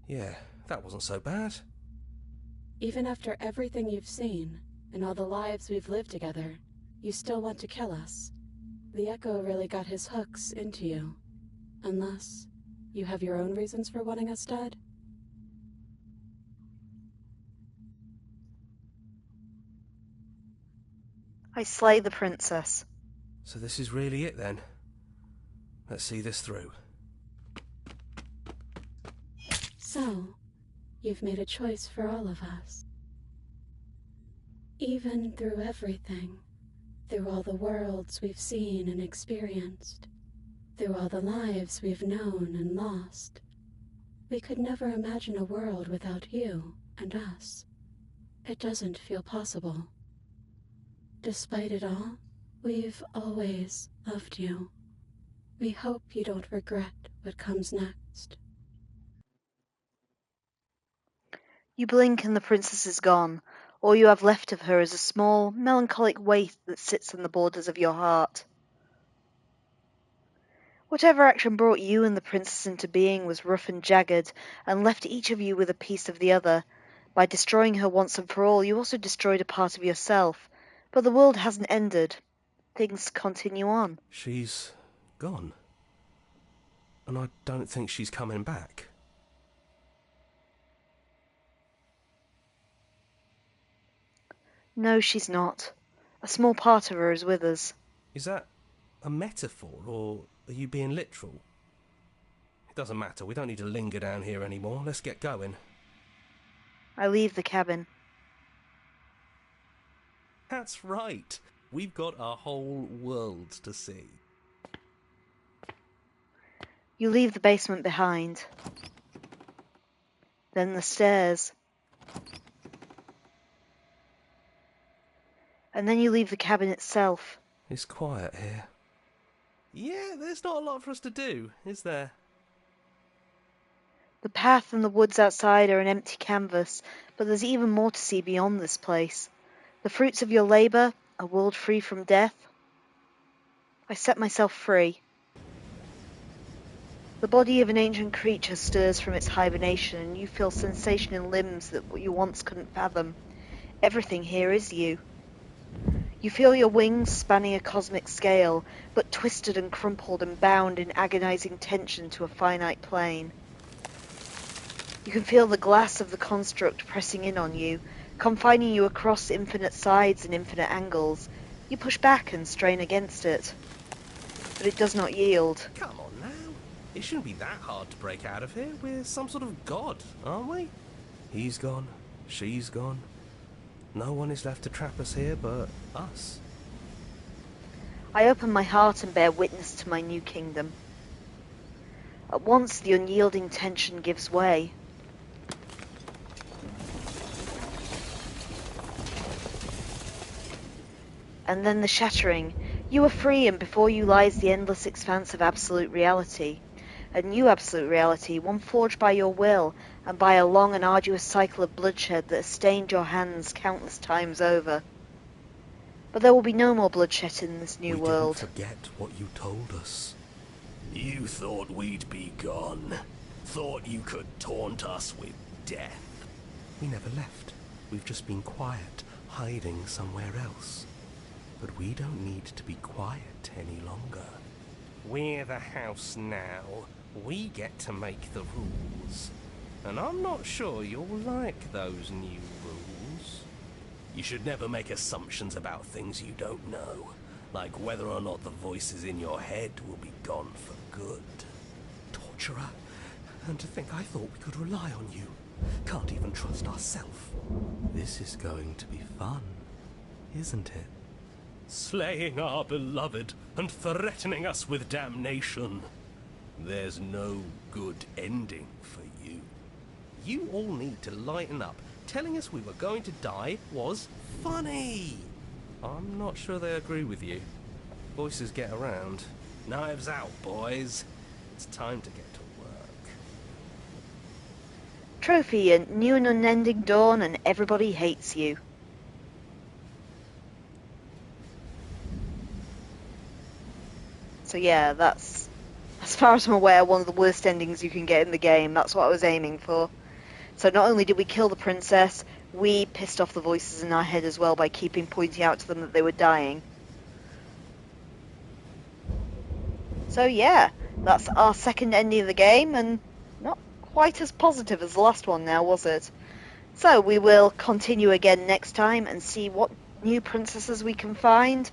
Yeah, that wasn't so bad. Even after everything you've seen, and all the lives we've lived together, you still want to kill us. The Echo really got his hooks into you. Unless you have your own reasons for wanting us dead? I slay the princess. So this is really it then? Let's see this through. So, you've made a choice for all of us. Even through everything, through all the worlds we've seen and experienced, through all the lives we've known and lost, we could never imagine a world without you and us. It doesn't feel possible. Despite it all, we've always loved you. We hope you don't regret what comes next. You blink and the princess is gone. All you have left of her is a small, melancholic weight that sits on the borders of your heart. Whatever action brought you and the princess into being was rough and jagged, and left each of you with a piece of the other. By destroying her once and for all, you also destroyed a part of yourself. But the world hasn't ended. Things continue on. She's gone. And I don't think she's coming back. No, she's not. A small part of her is with us. Is that a metaphor, or are you being literal? It doesn't matter, we don't need to linger down here anymore. Let's get going. I leave the cabin. That's right. We've got a whole world to see. You leave the basement behind. Then the stairs. And then you leave the cabin itself. It's quiet here. Yeah, there's not a lot for us to do, is there? The path and the woods outside are an empty canvas, but there's even more to see beyond this place. The fruits of your labour, a world free from death. I set myself free. The body of an ancient creature stirs from its hibernation, and you feel sensation in limbs that you once couldn't fathom. Everything here is you. You feel your wings spanning a cosmic scale, but twisted and crumpled and bound in agonizing tension to a finite plane. You can feel the glass of the construct pressing in on you, confining you across infinite sides and infinite angles. You push back and strain against it, but it does not yield. Come on now. It shouldn't be that hard to break out of here. We're some sort of god, aren't we? He's gone. She's gone. No one is left to trap us here but us. I open my heart and bear witness to my new kingdom. At once the unyielding tension gives way. And then the shattering. You are free, and before you lies the endless expanse of absolute reality. A new absolute reality, one forged by your will, and by a long and arduous cycle of bloodshed that has stained your hands countless times over. But there will be no more bloodshed in this new world. Didn't forget what you told us. You thought we'd be gone. Thought you could taunt us with death. We never left. We've just been quiet, hiding somewhere else. But we don't need to be quiet any longer. We're the house now. We get to make the rules. And I'm not sure you'll like those new rules. You should never make assumptions about things you don't know. Like whether or not the voices in your head will be gone for good. Torturer. And to think I thought we could rely on you. Can't even trust ourselves. This is going to be fun, isn't it? Slaying our beloved and threatening us with damnation. There's no good ending for you. You all need to lighten up. Telling us we were going to die was funny. I'm not sure they agree with you. Voices get around. Knives out, boys. It's time to get to work. Trophy, a new and unending dawn, and everybody hates you. So yeah, that's, as far as I'm aware, one of the worst endings you can get in the game. That's what I was aiming for. So not only did we kill the princess, we pissed off the voices in our head as well by pointing out to them that they were dying. So yeah, that's our second ending of the game, and not quite as positive as the last one now, was it? So we will continue again next time and see what new princesses we can find,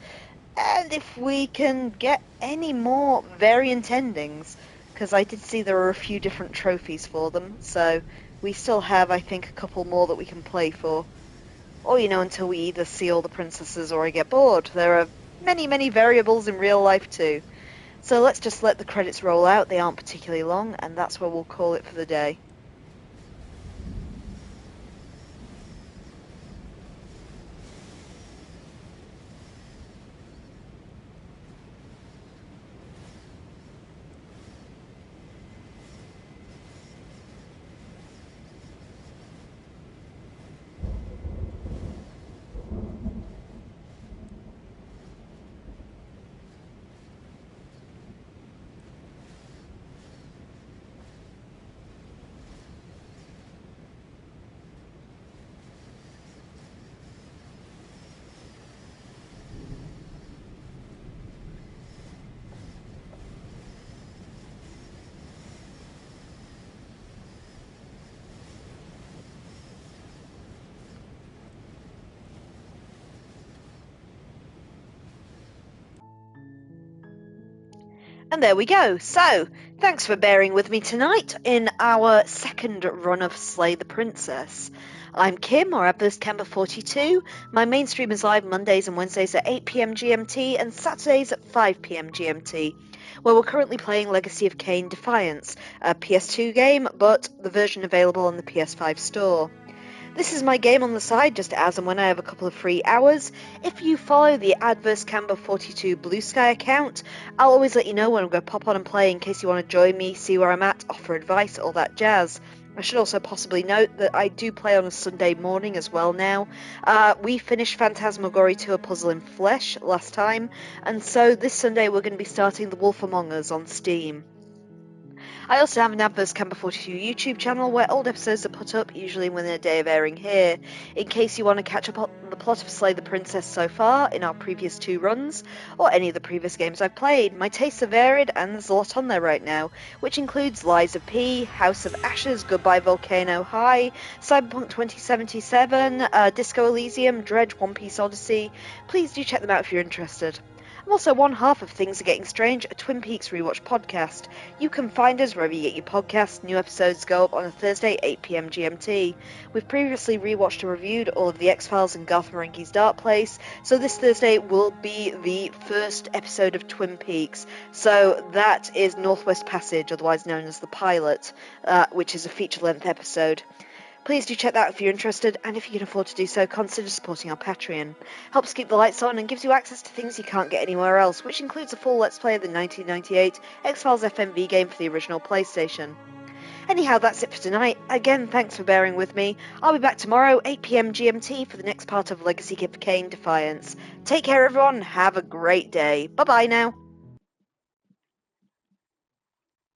and if we can get any more variant endings, because I did see there are a few different trophies for them, so we still have, I think, a couple more that we can play for. Or, until we either see all the princesses or I get bored. There are many, many variables in real life too. So let's just let the credits roll out. They aren't particularly long, and that's where we'll call it for the day. And there we go. So, thanks for bearing with me tonight in our second run of Slay the Princess. I'm Kim, or Adverse Camber 42. My main stream is live Mondays and Wednesdays at 8 PM GMT and Saturdays at 5 PM GMT, where we're currently playing Legacy of Kain Defiance, a PS2 game, but the version available on the PS5 store. This is my game on the side, just as and when I have a couple of free hours. If you follow the Adverse Camber 42 Blue Sky account, I'll always let you know when I'm going to pop on and play in case you want to join me, see where I'm at, offer advice, all that jazz. I should also possibly note that I do play on a Sunday morning as well now. We finished Phantasmagoria 2 A Puzzle in Flesh last time, and so this Sunday we're going to be starting The Wolf Among Us on Steam. I also have an Adverse Camper 42 YouTube channel where old episodes are put up, usually within a day of airing here. In case you want to catch up on the plot of Slay the Princess so far in our previous 2 runs, or any of the previous games I've played, my tastes are varied and there's a lot on there right now, which includes Lies of P, House of Ashes, Goodbye Volcano High, Cyberpunk 2077, Disco Elysium, Dredge, One Piece Odyssey. Please do check them out if you're interested. I'm also one half of Things Are Getting Strange, a Twin Peaks Rewatch podcast. You can find us wherever you get your podcasts. New episodes go up on a Thursday, 8 PM GMT. We've previously rewatched and reviewed all of The X-Files and Garth Marenghi's Dark Place, so this Thursday will be the first episode of Twin Peaks. So that is Northwest Passage, otherwise known as The Pilot, which is a feature-length episode. Please do check that out if you're interested, and if you can afford to do so, consider supporting our Patreon. Helps keep the lights on and gives you access to things you can't get anywhere else, which includes a full Let's Play of the 1998 X-Files FMV game for the original PlayStation. Anyhow, that's it for tonight. Again, thanks for bearing with me. I'll be back tomorrow, 8 PM GMT, for the next part of Legacy Kid Kane Defiance. Take care, everyone. Have a great day. Bye-bye now.